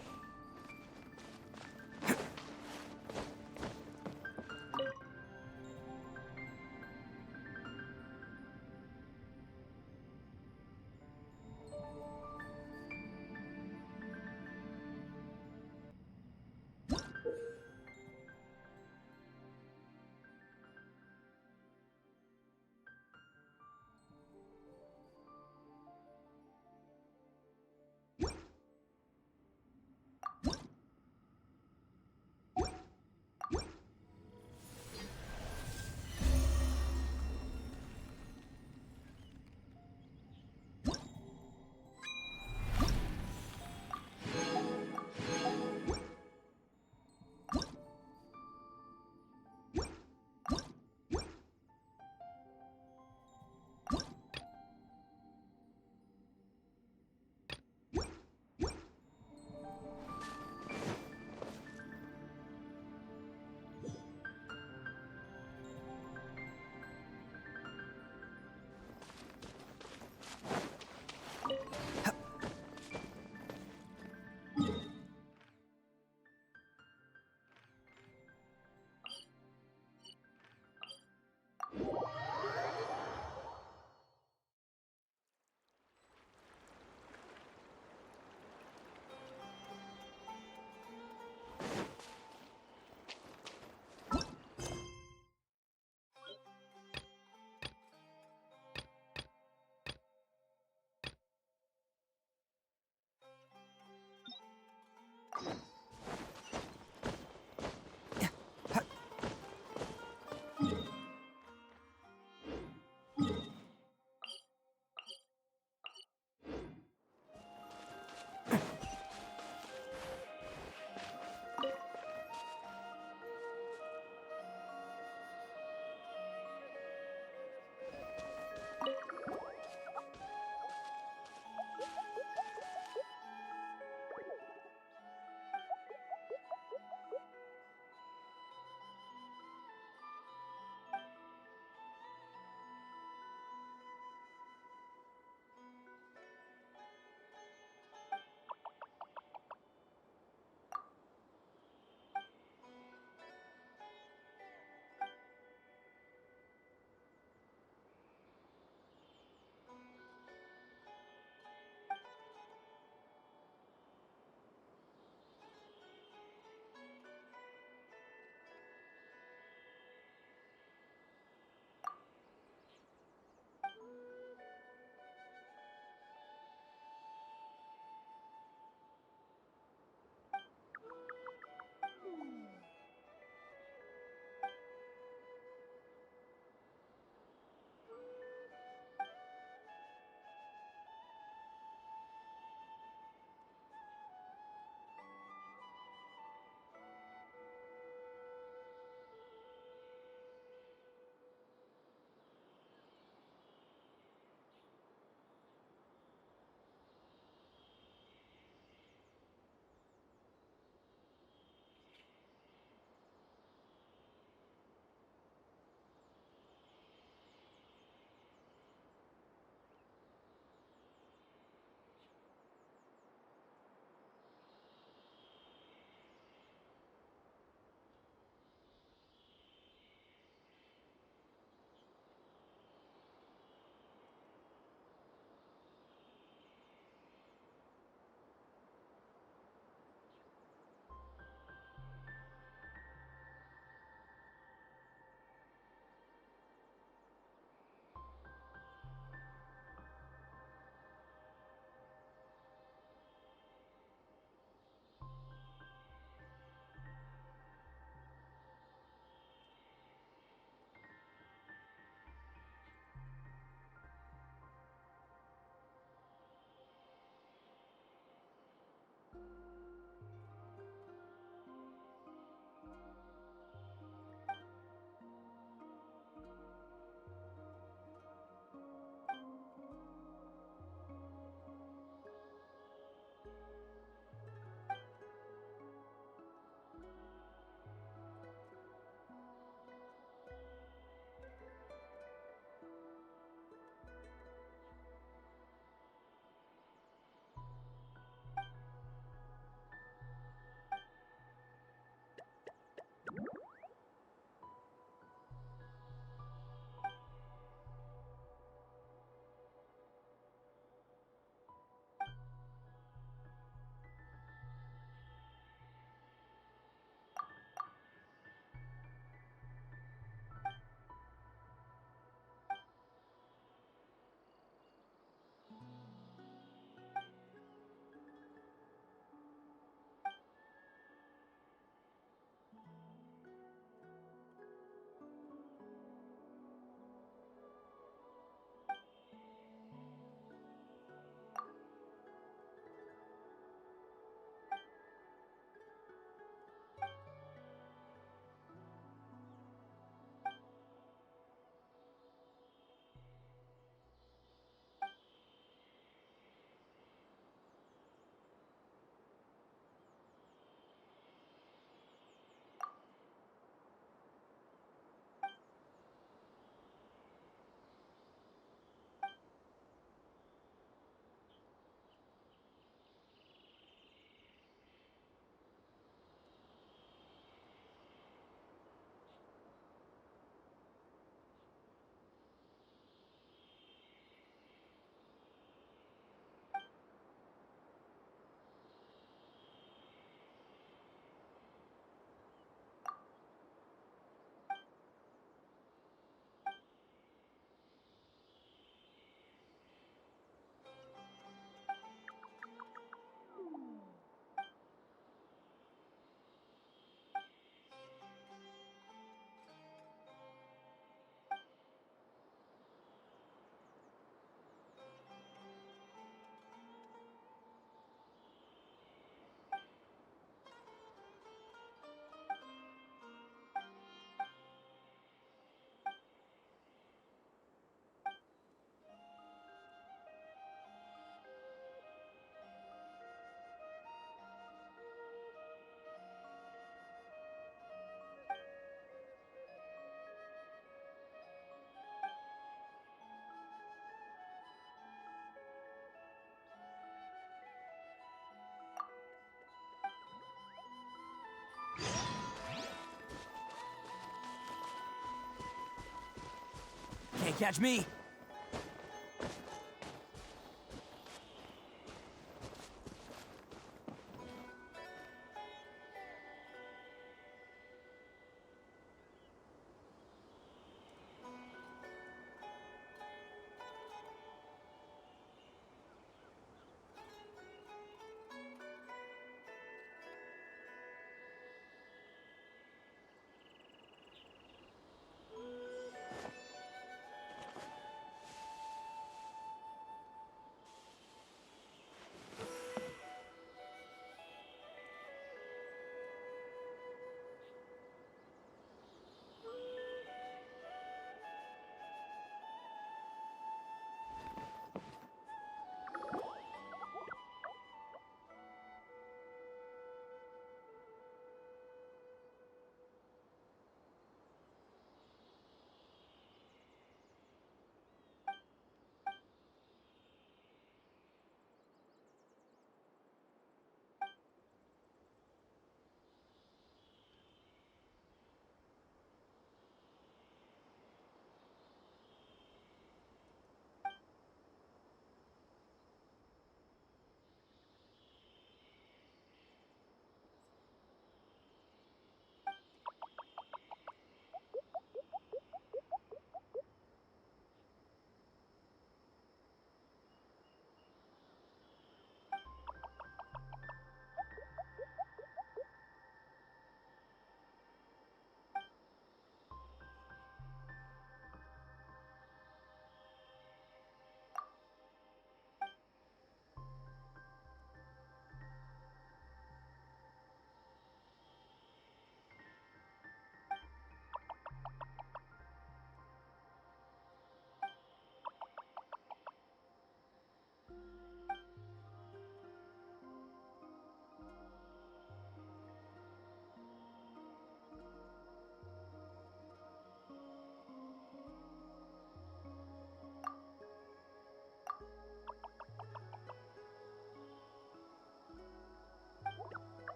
Can't catch me!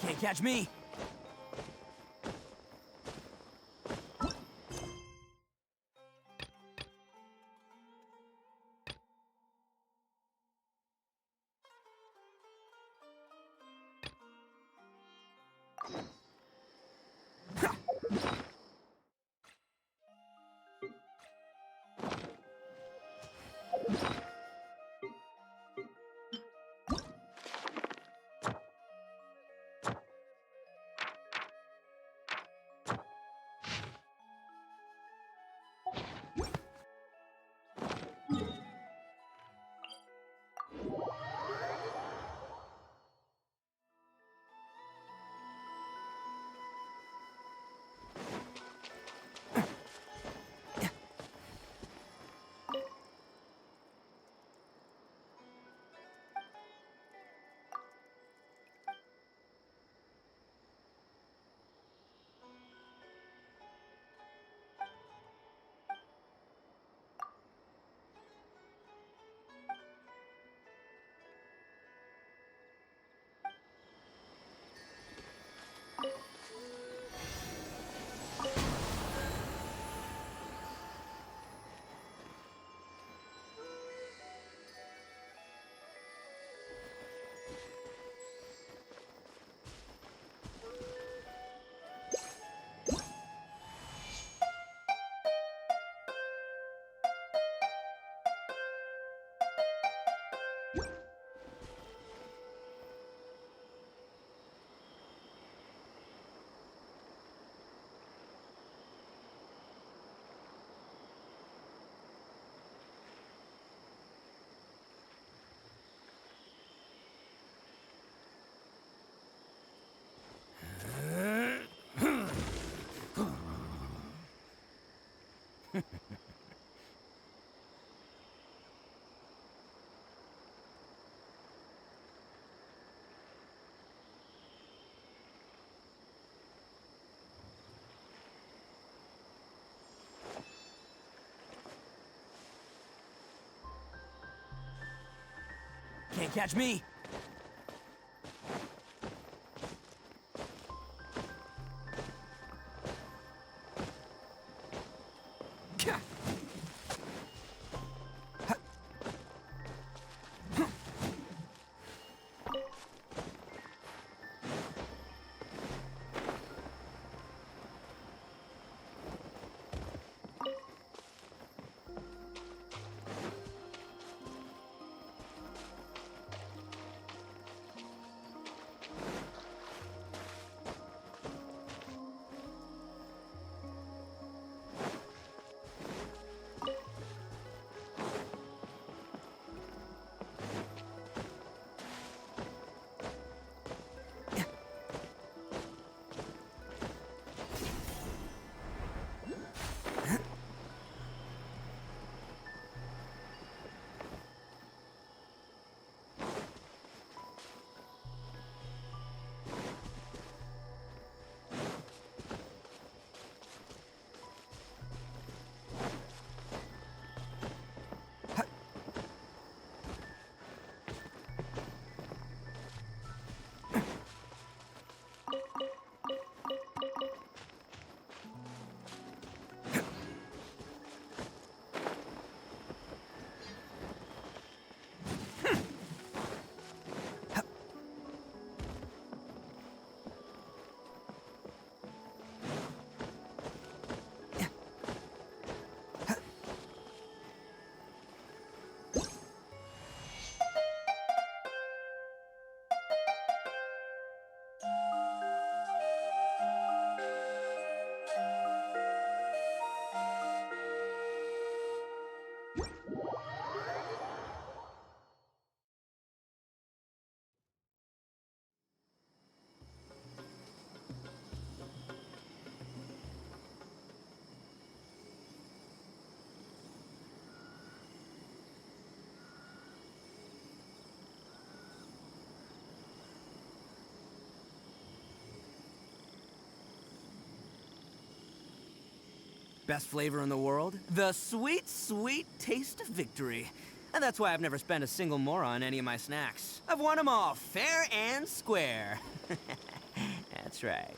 Can't catch me! Can't catch me! Best flavor in the world? The sweet, sweet taste of victory. And that's why I've never spent a single more on any of my snacks. I've won them all, fair and square. That's right.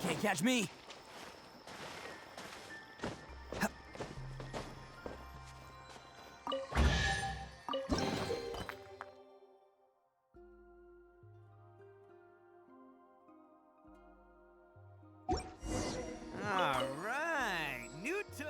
Can't catch me! All right, new toys.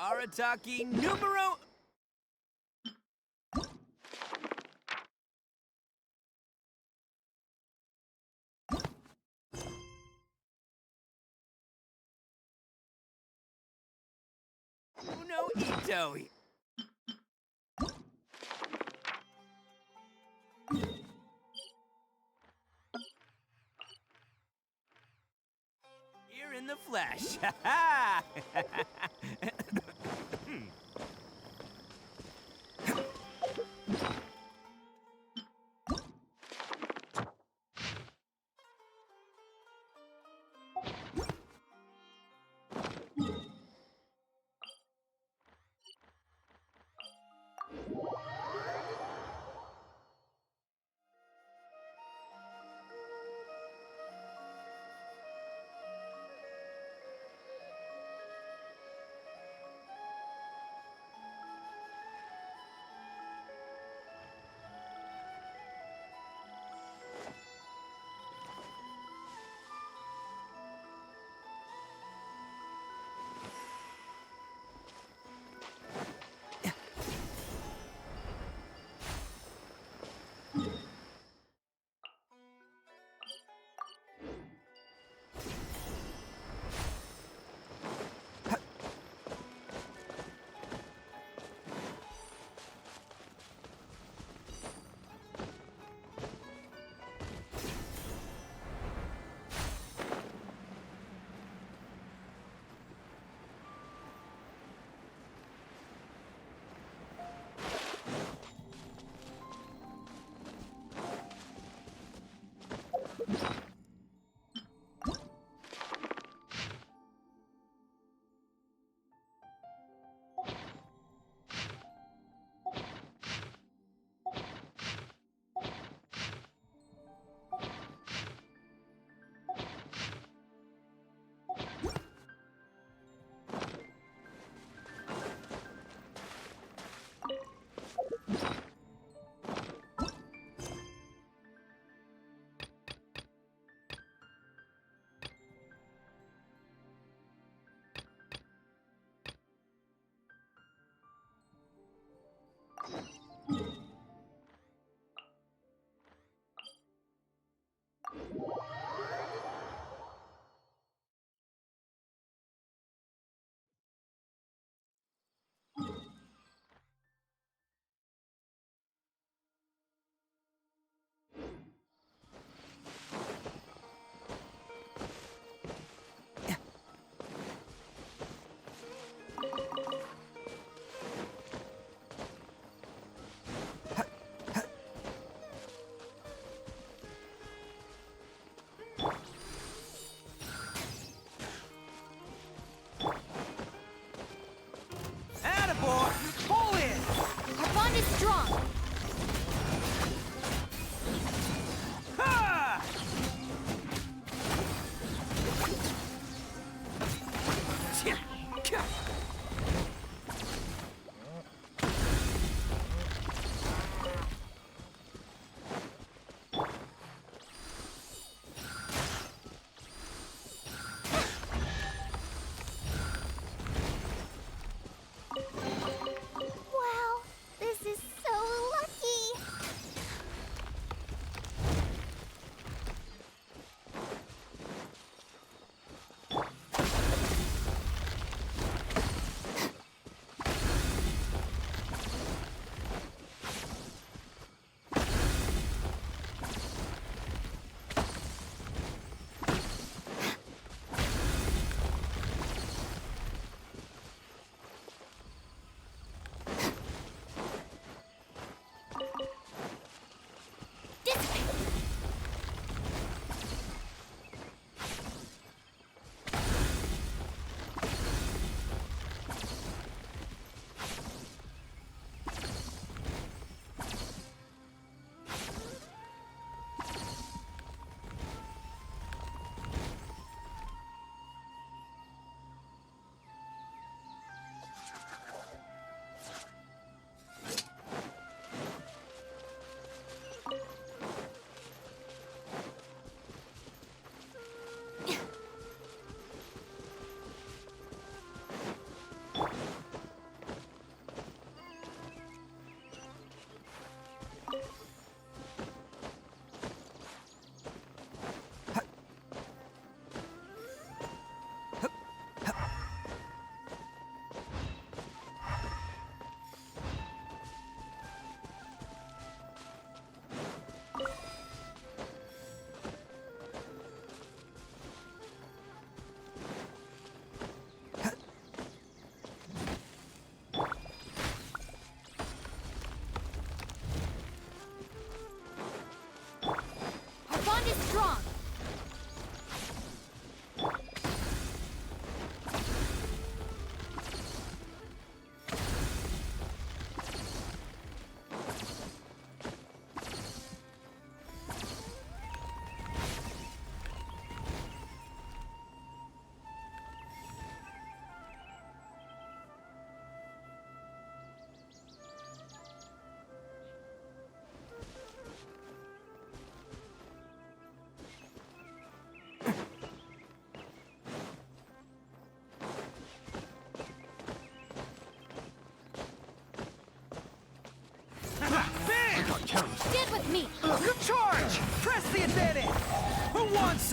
Arataki numero... Uno Ito. Here in the flesh. Ha ha!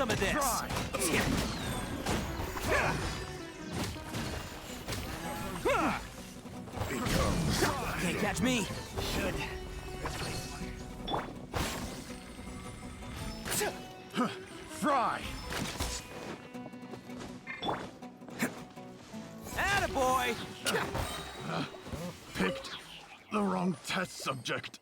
some of this! Can't catch me! Should. Fry! Attaboy! Picked the wrong test subject.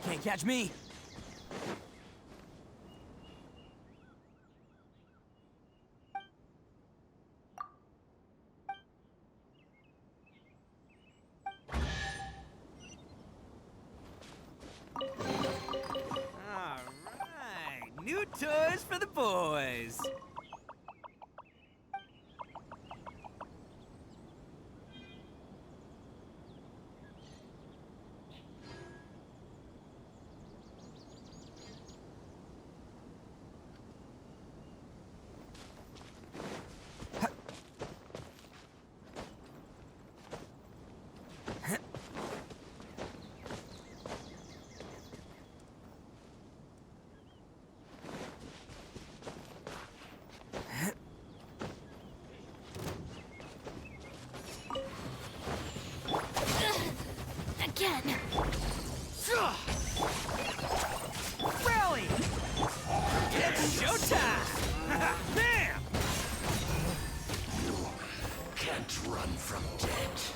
Can't catch me! Alright, new toys for the boys! Again. Rally! It's showtime! Bam! Can't run from death.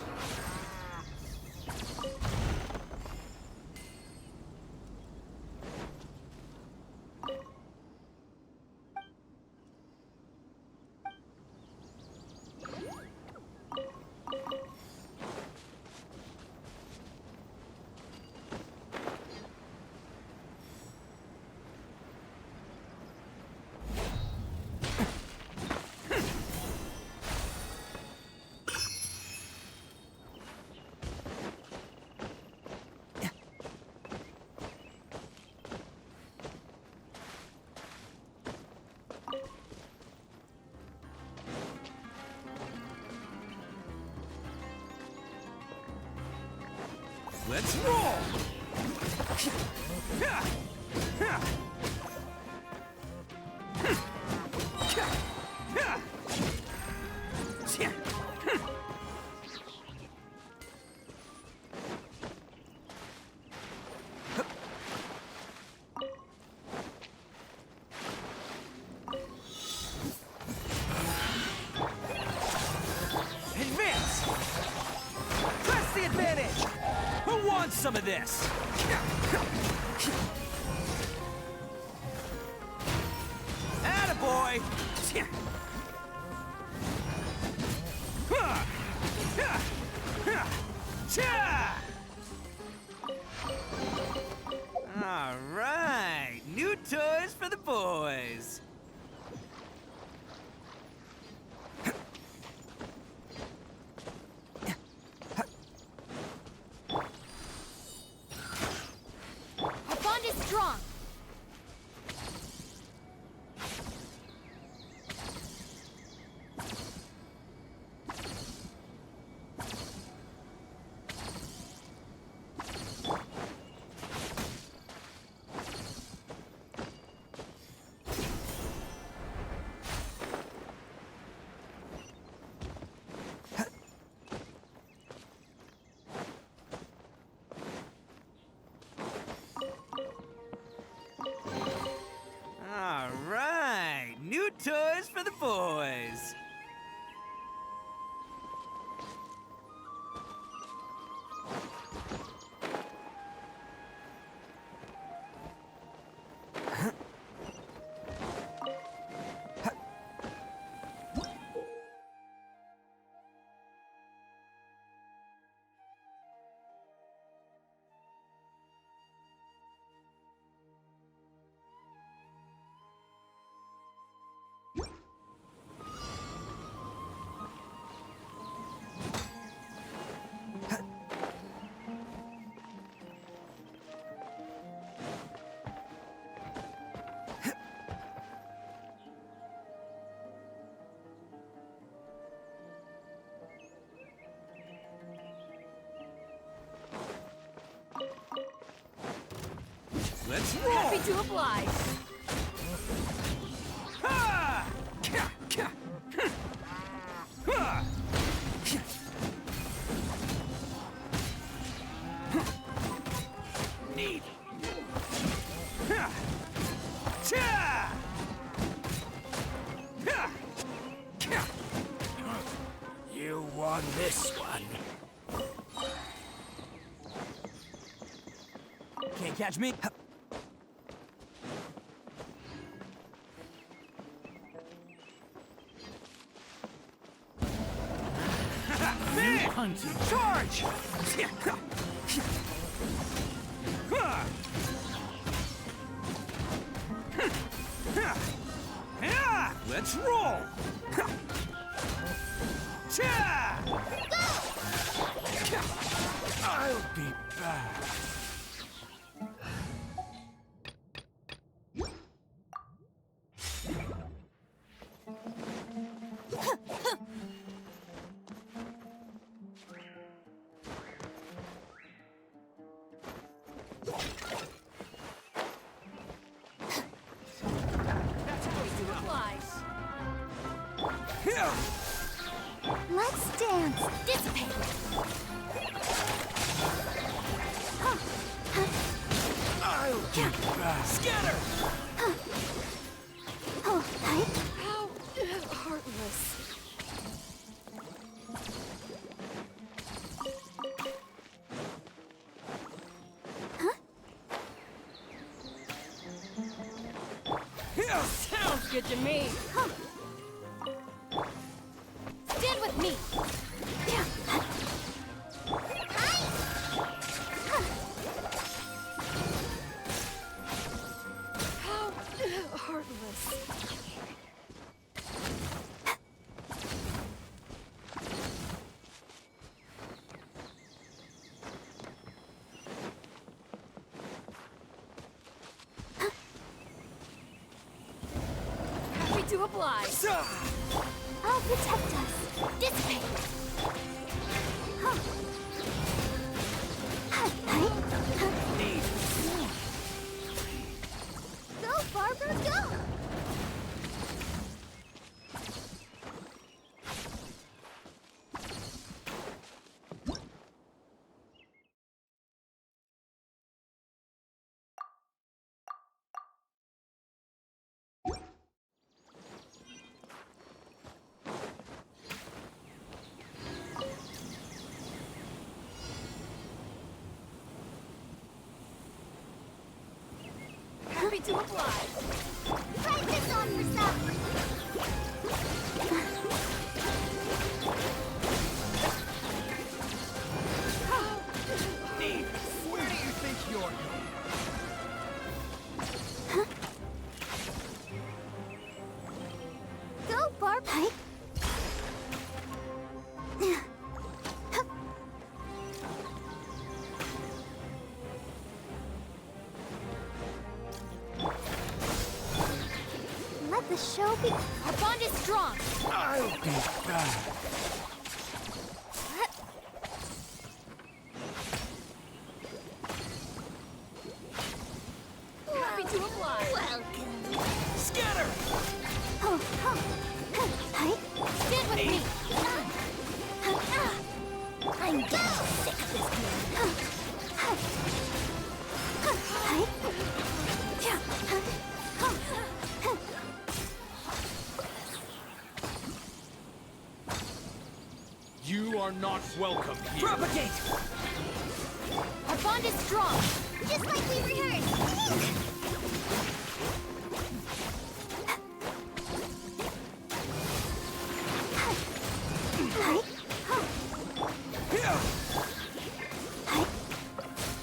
Let's roll! Advance! Press the advantage! Who wants some of this? Attaboy! All right, new toys for the boys. Our bond is strong. boys! Let's roll! Happy to oblige. Ha! Kya, kya. Ha! Neat. Ha! Cha! Ha! Kya. You won this one. Can't catch me. Man! Hunting. Charge! Let's roll! I'll be back. Let's dance. Dissipate. I'll be back. Scatter! Oh, right? How heartless. Sounds good to me. Stand with me. How heartless. Happy to oblige. I'll protect us. Dissipate. Go, Barbara, go! Happy to oblige. Try this on yourself! Neat. Where do you think you're going? Go, Barb! Let the show be. Our bond is strong. I'll be back. Happy to oblige. Welcome. Scatter! Stand with me. I'm getting sick of this game. are not welcome here. Propagate! Our bond is strong, just like we rehearsed.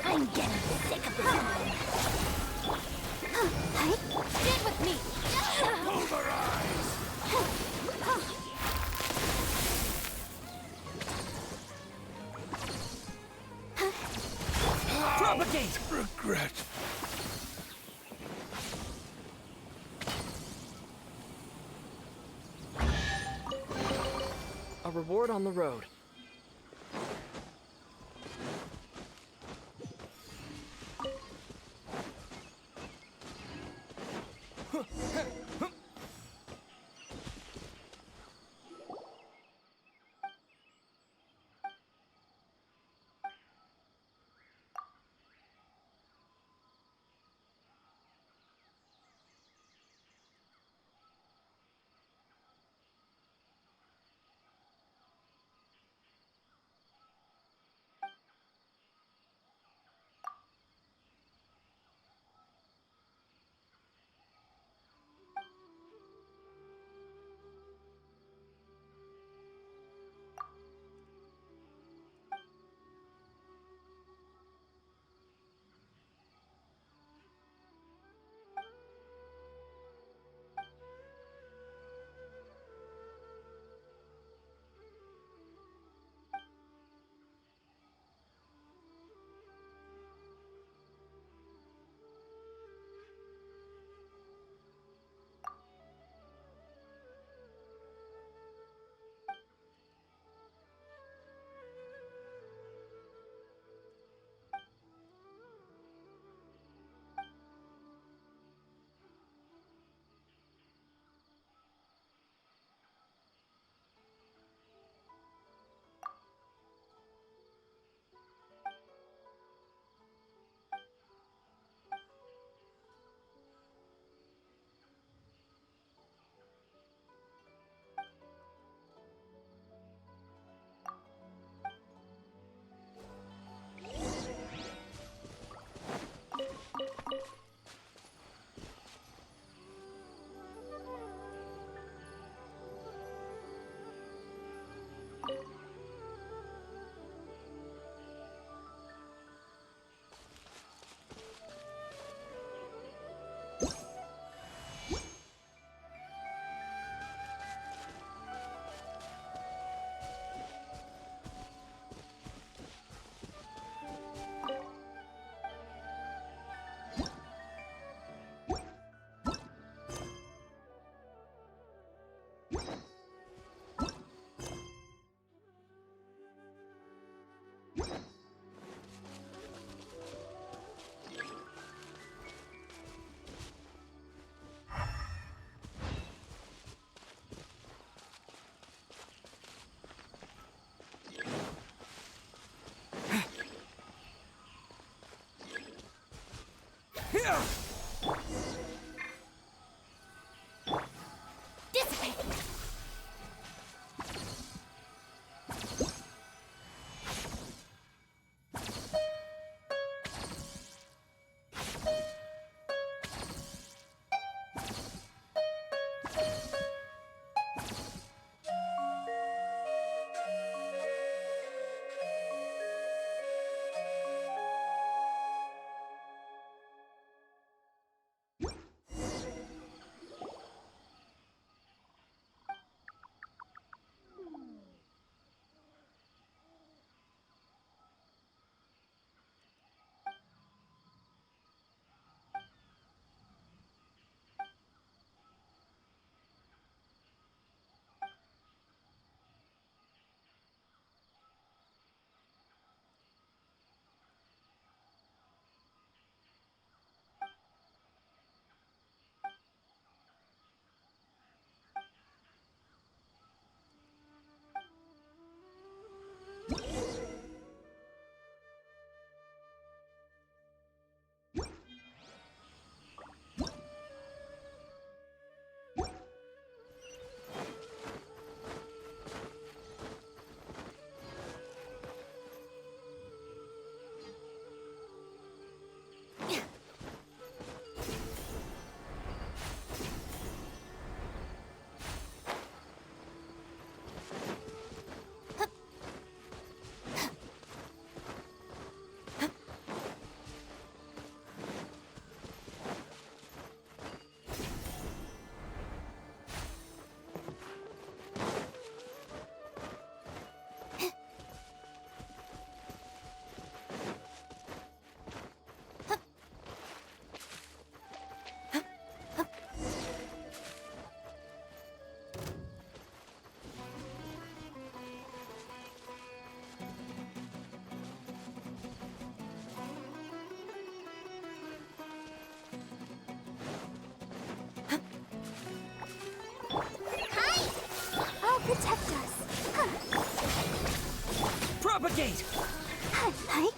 I'm getting sick of this. Stand with me. Pulverize! Propagate! Regret. A reward on the road. Propagate! Hi.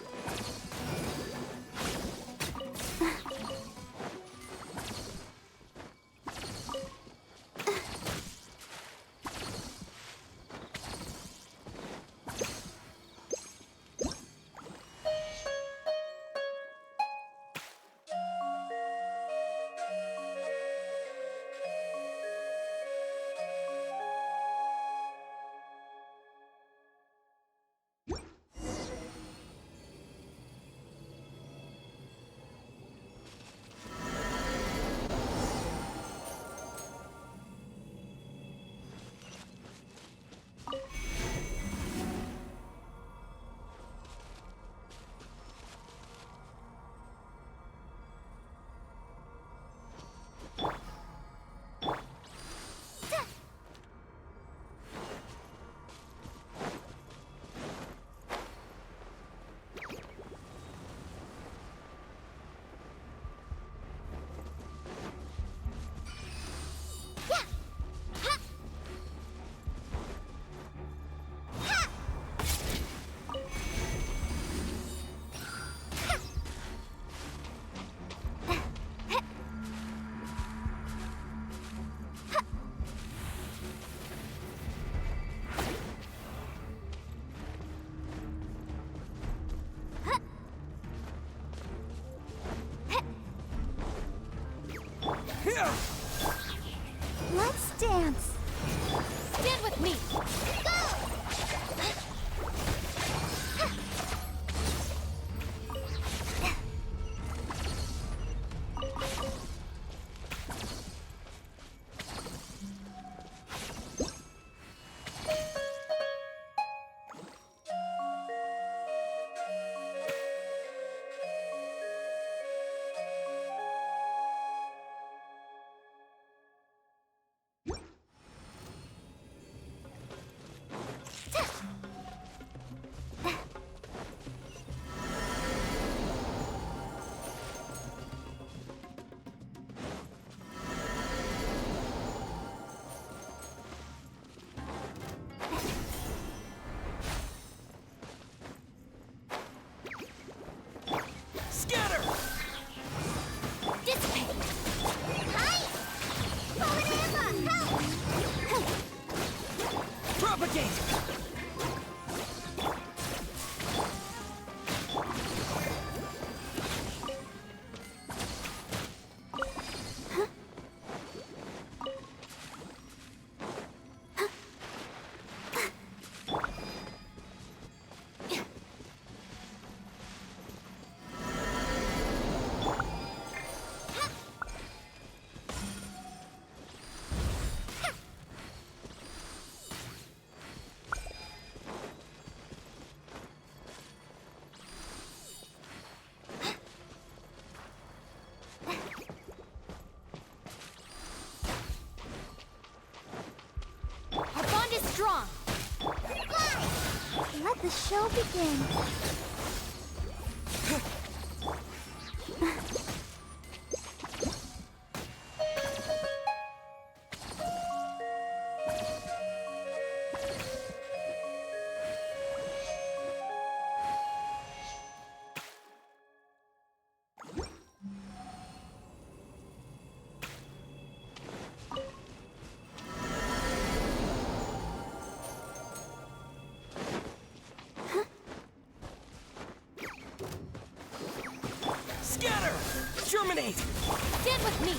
Let's dance. Stand with me. Scatter! Dissipate. Hi! Fallen Emma, help! Propagate! Our bond is strong. Let the show begin. Scatter! Germinate! Stand with me.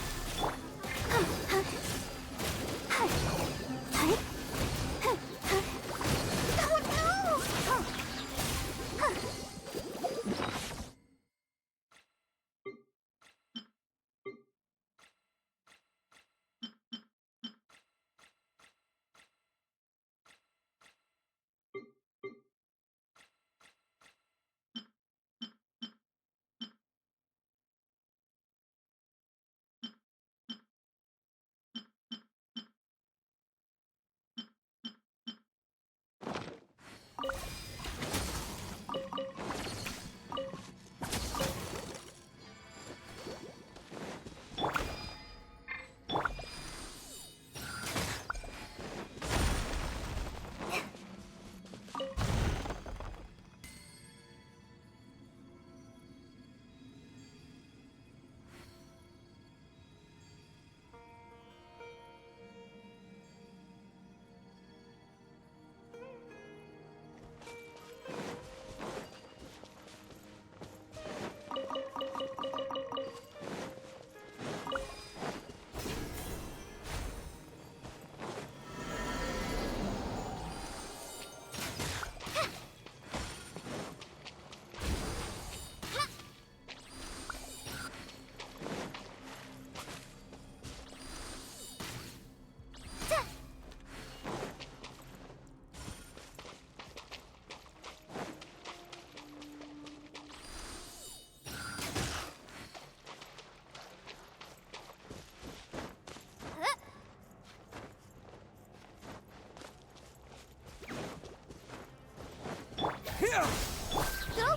Go,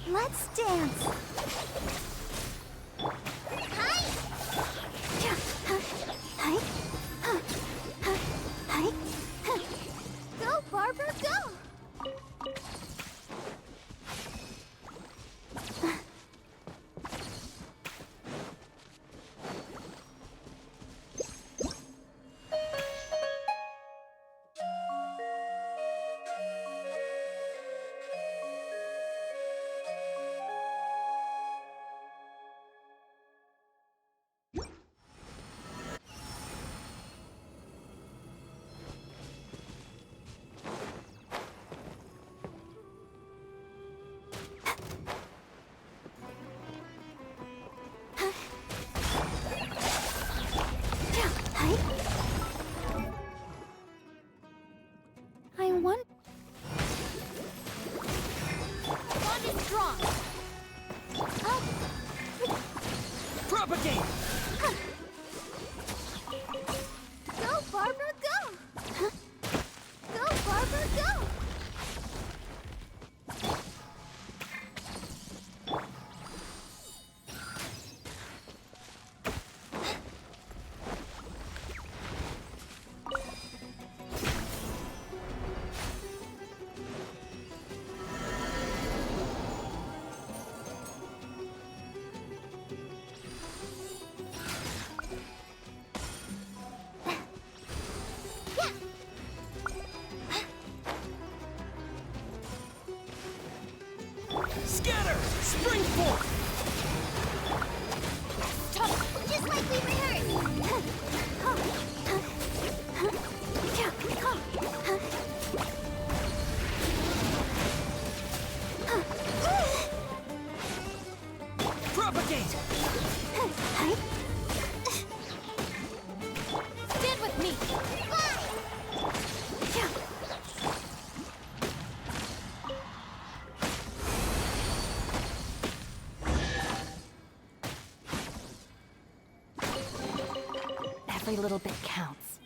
let's dance. Hi. Hi. Hi. Go, Barbara, go. I want. Bond is strong. Propagate! Go, Barbara, go. Go, Barbara, go. Scatter! Spring forth! Tough, just like we rehearsed. Propagate! Stand with me. Every little bit counts.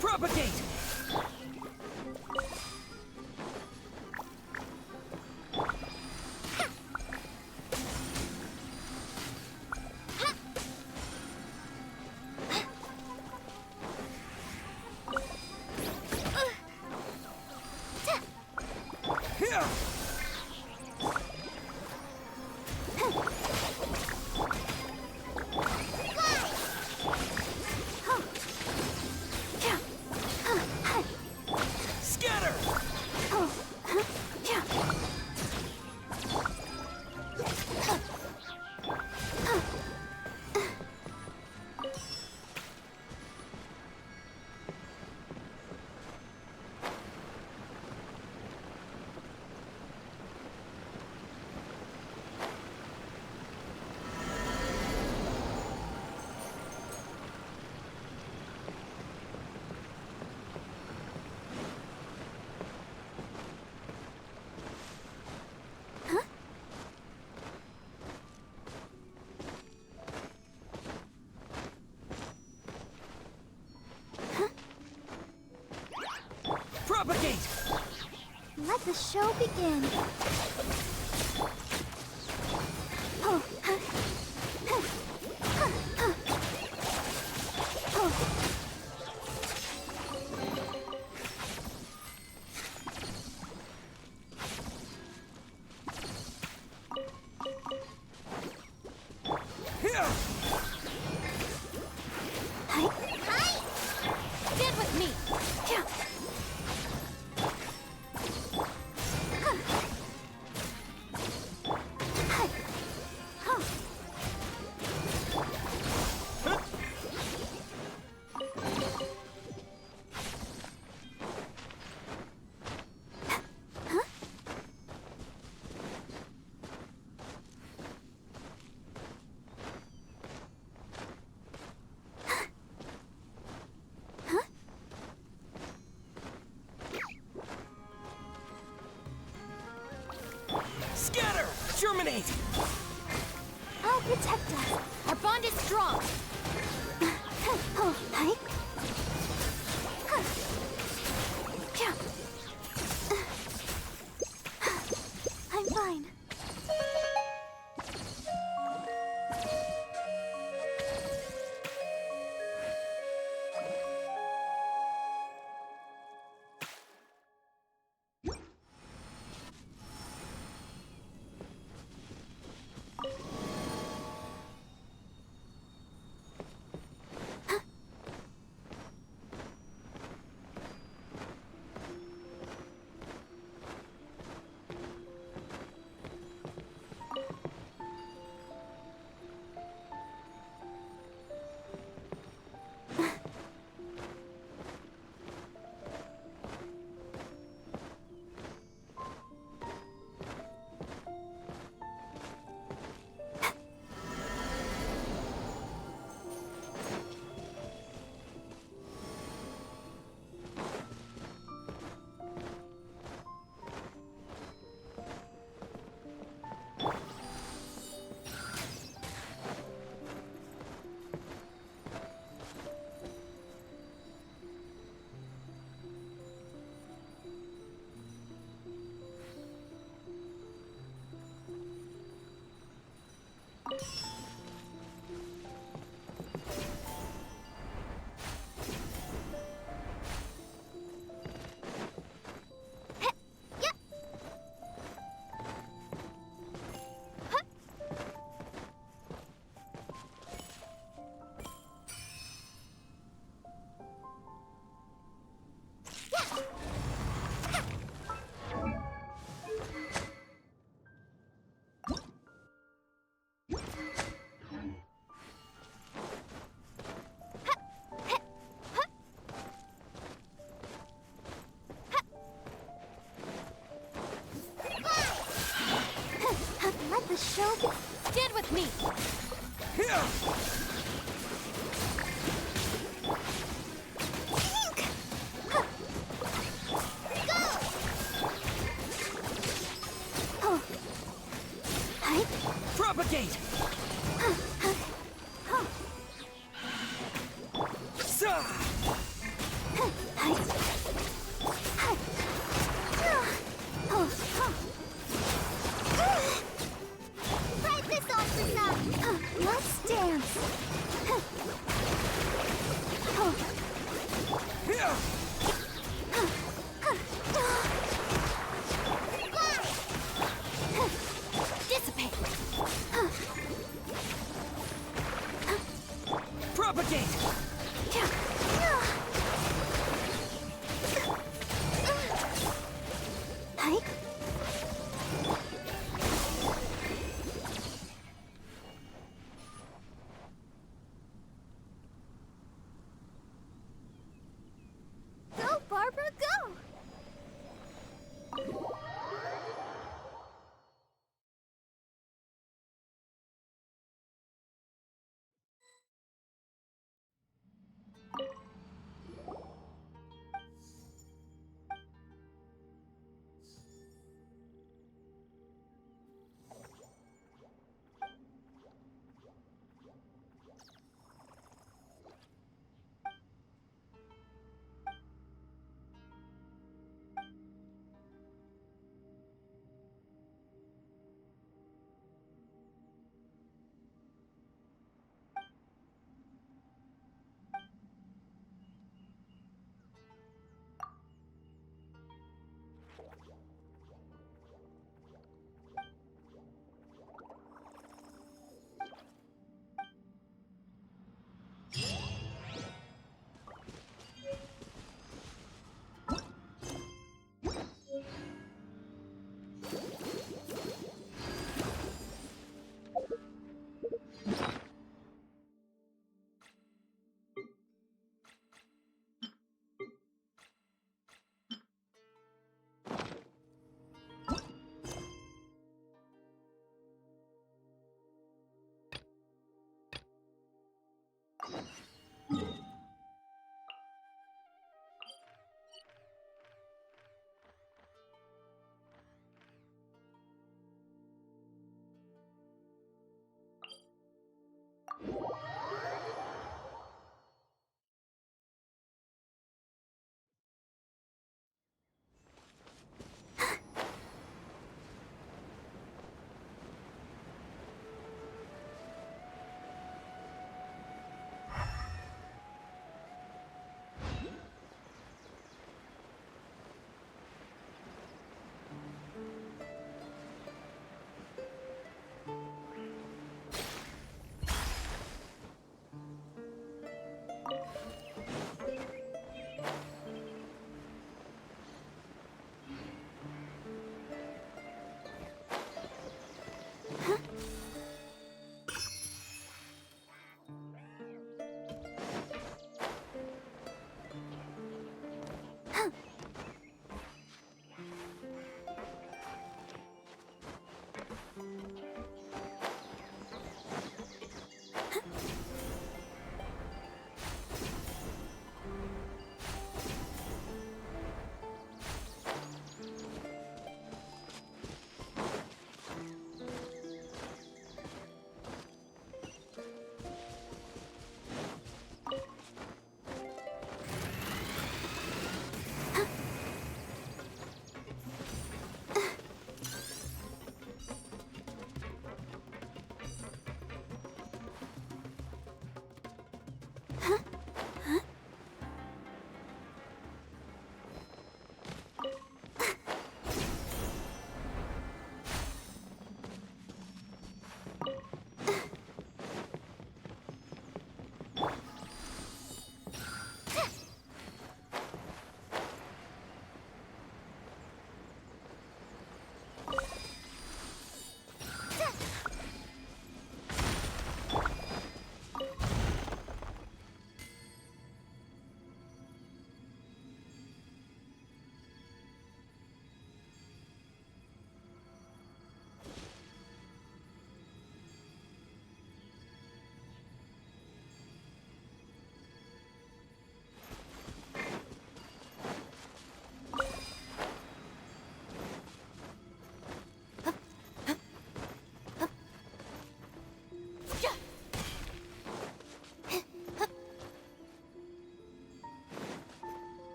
Propagate! Propagate! Let the show begin. Get with me! Scatter! Germinate! I'll protect us. Our bond is strong. I'm fine. chance. Dissipate. Propagate! Hi. Go, Barbara, go!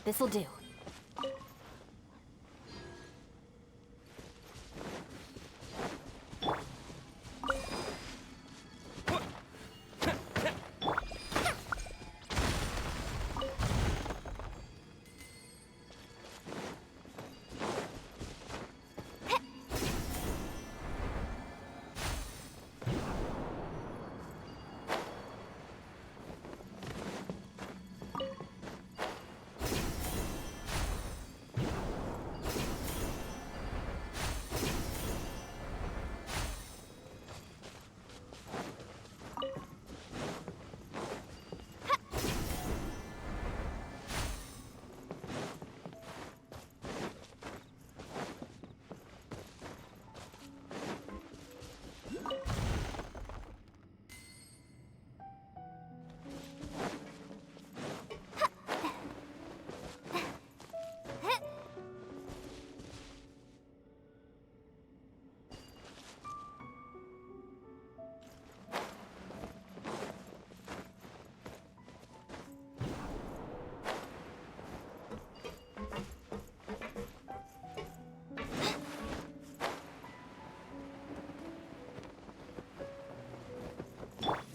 This'll do.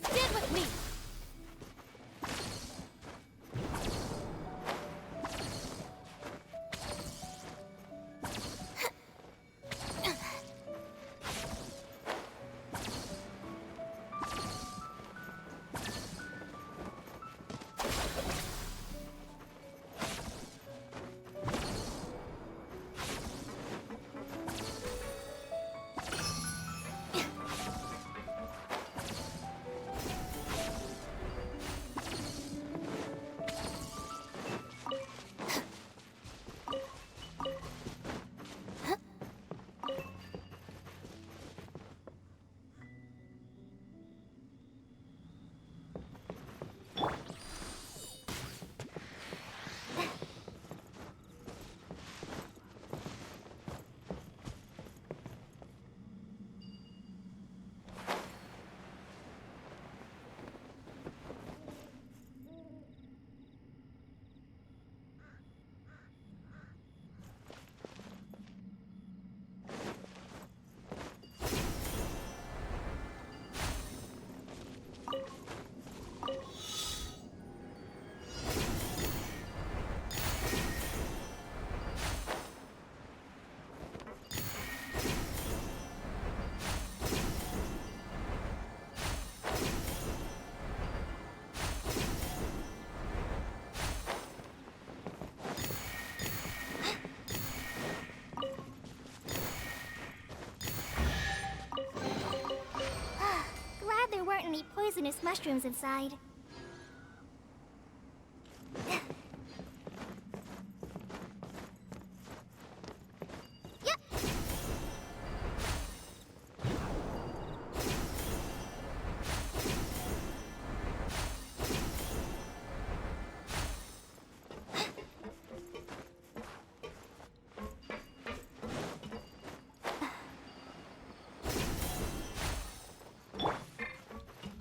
Stand with me! Glad there weren't any poisonous mushrooms inside. Yep.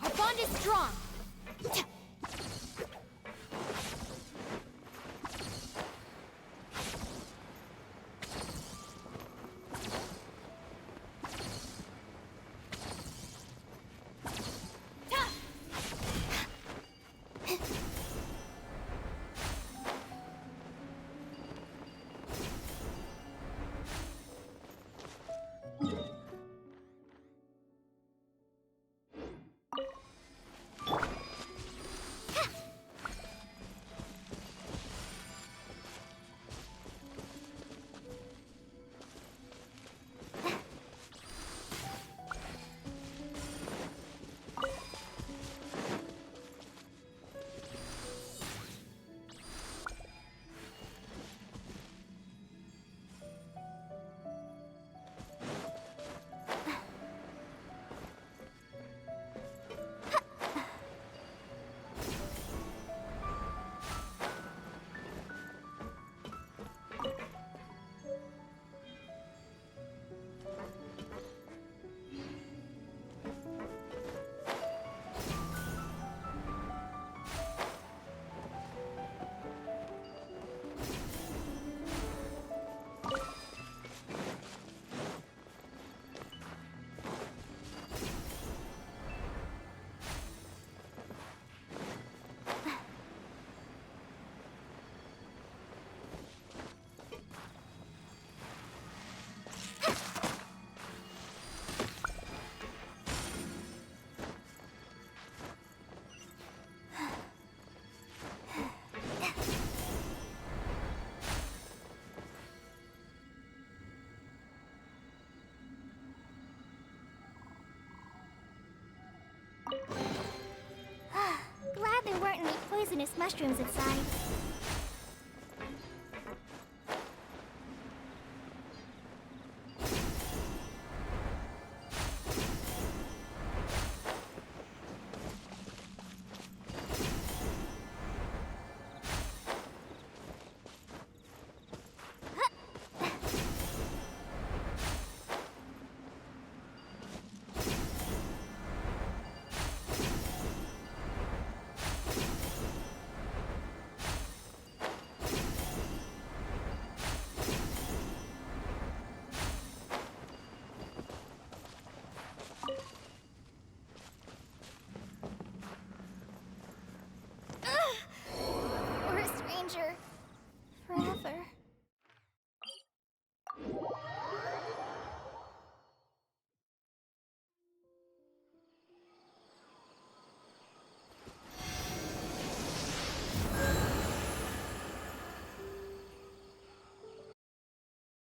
Our bond is strong. poisonous mushrooms inside.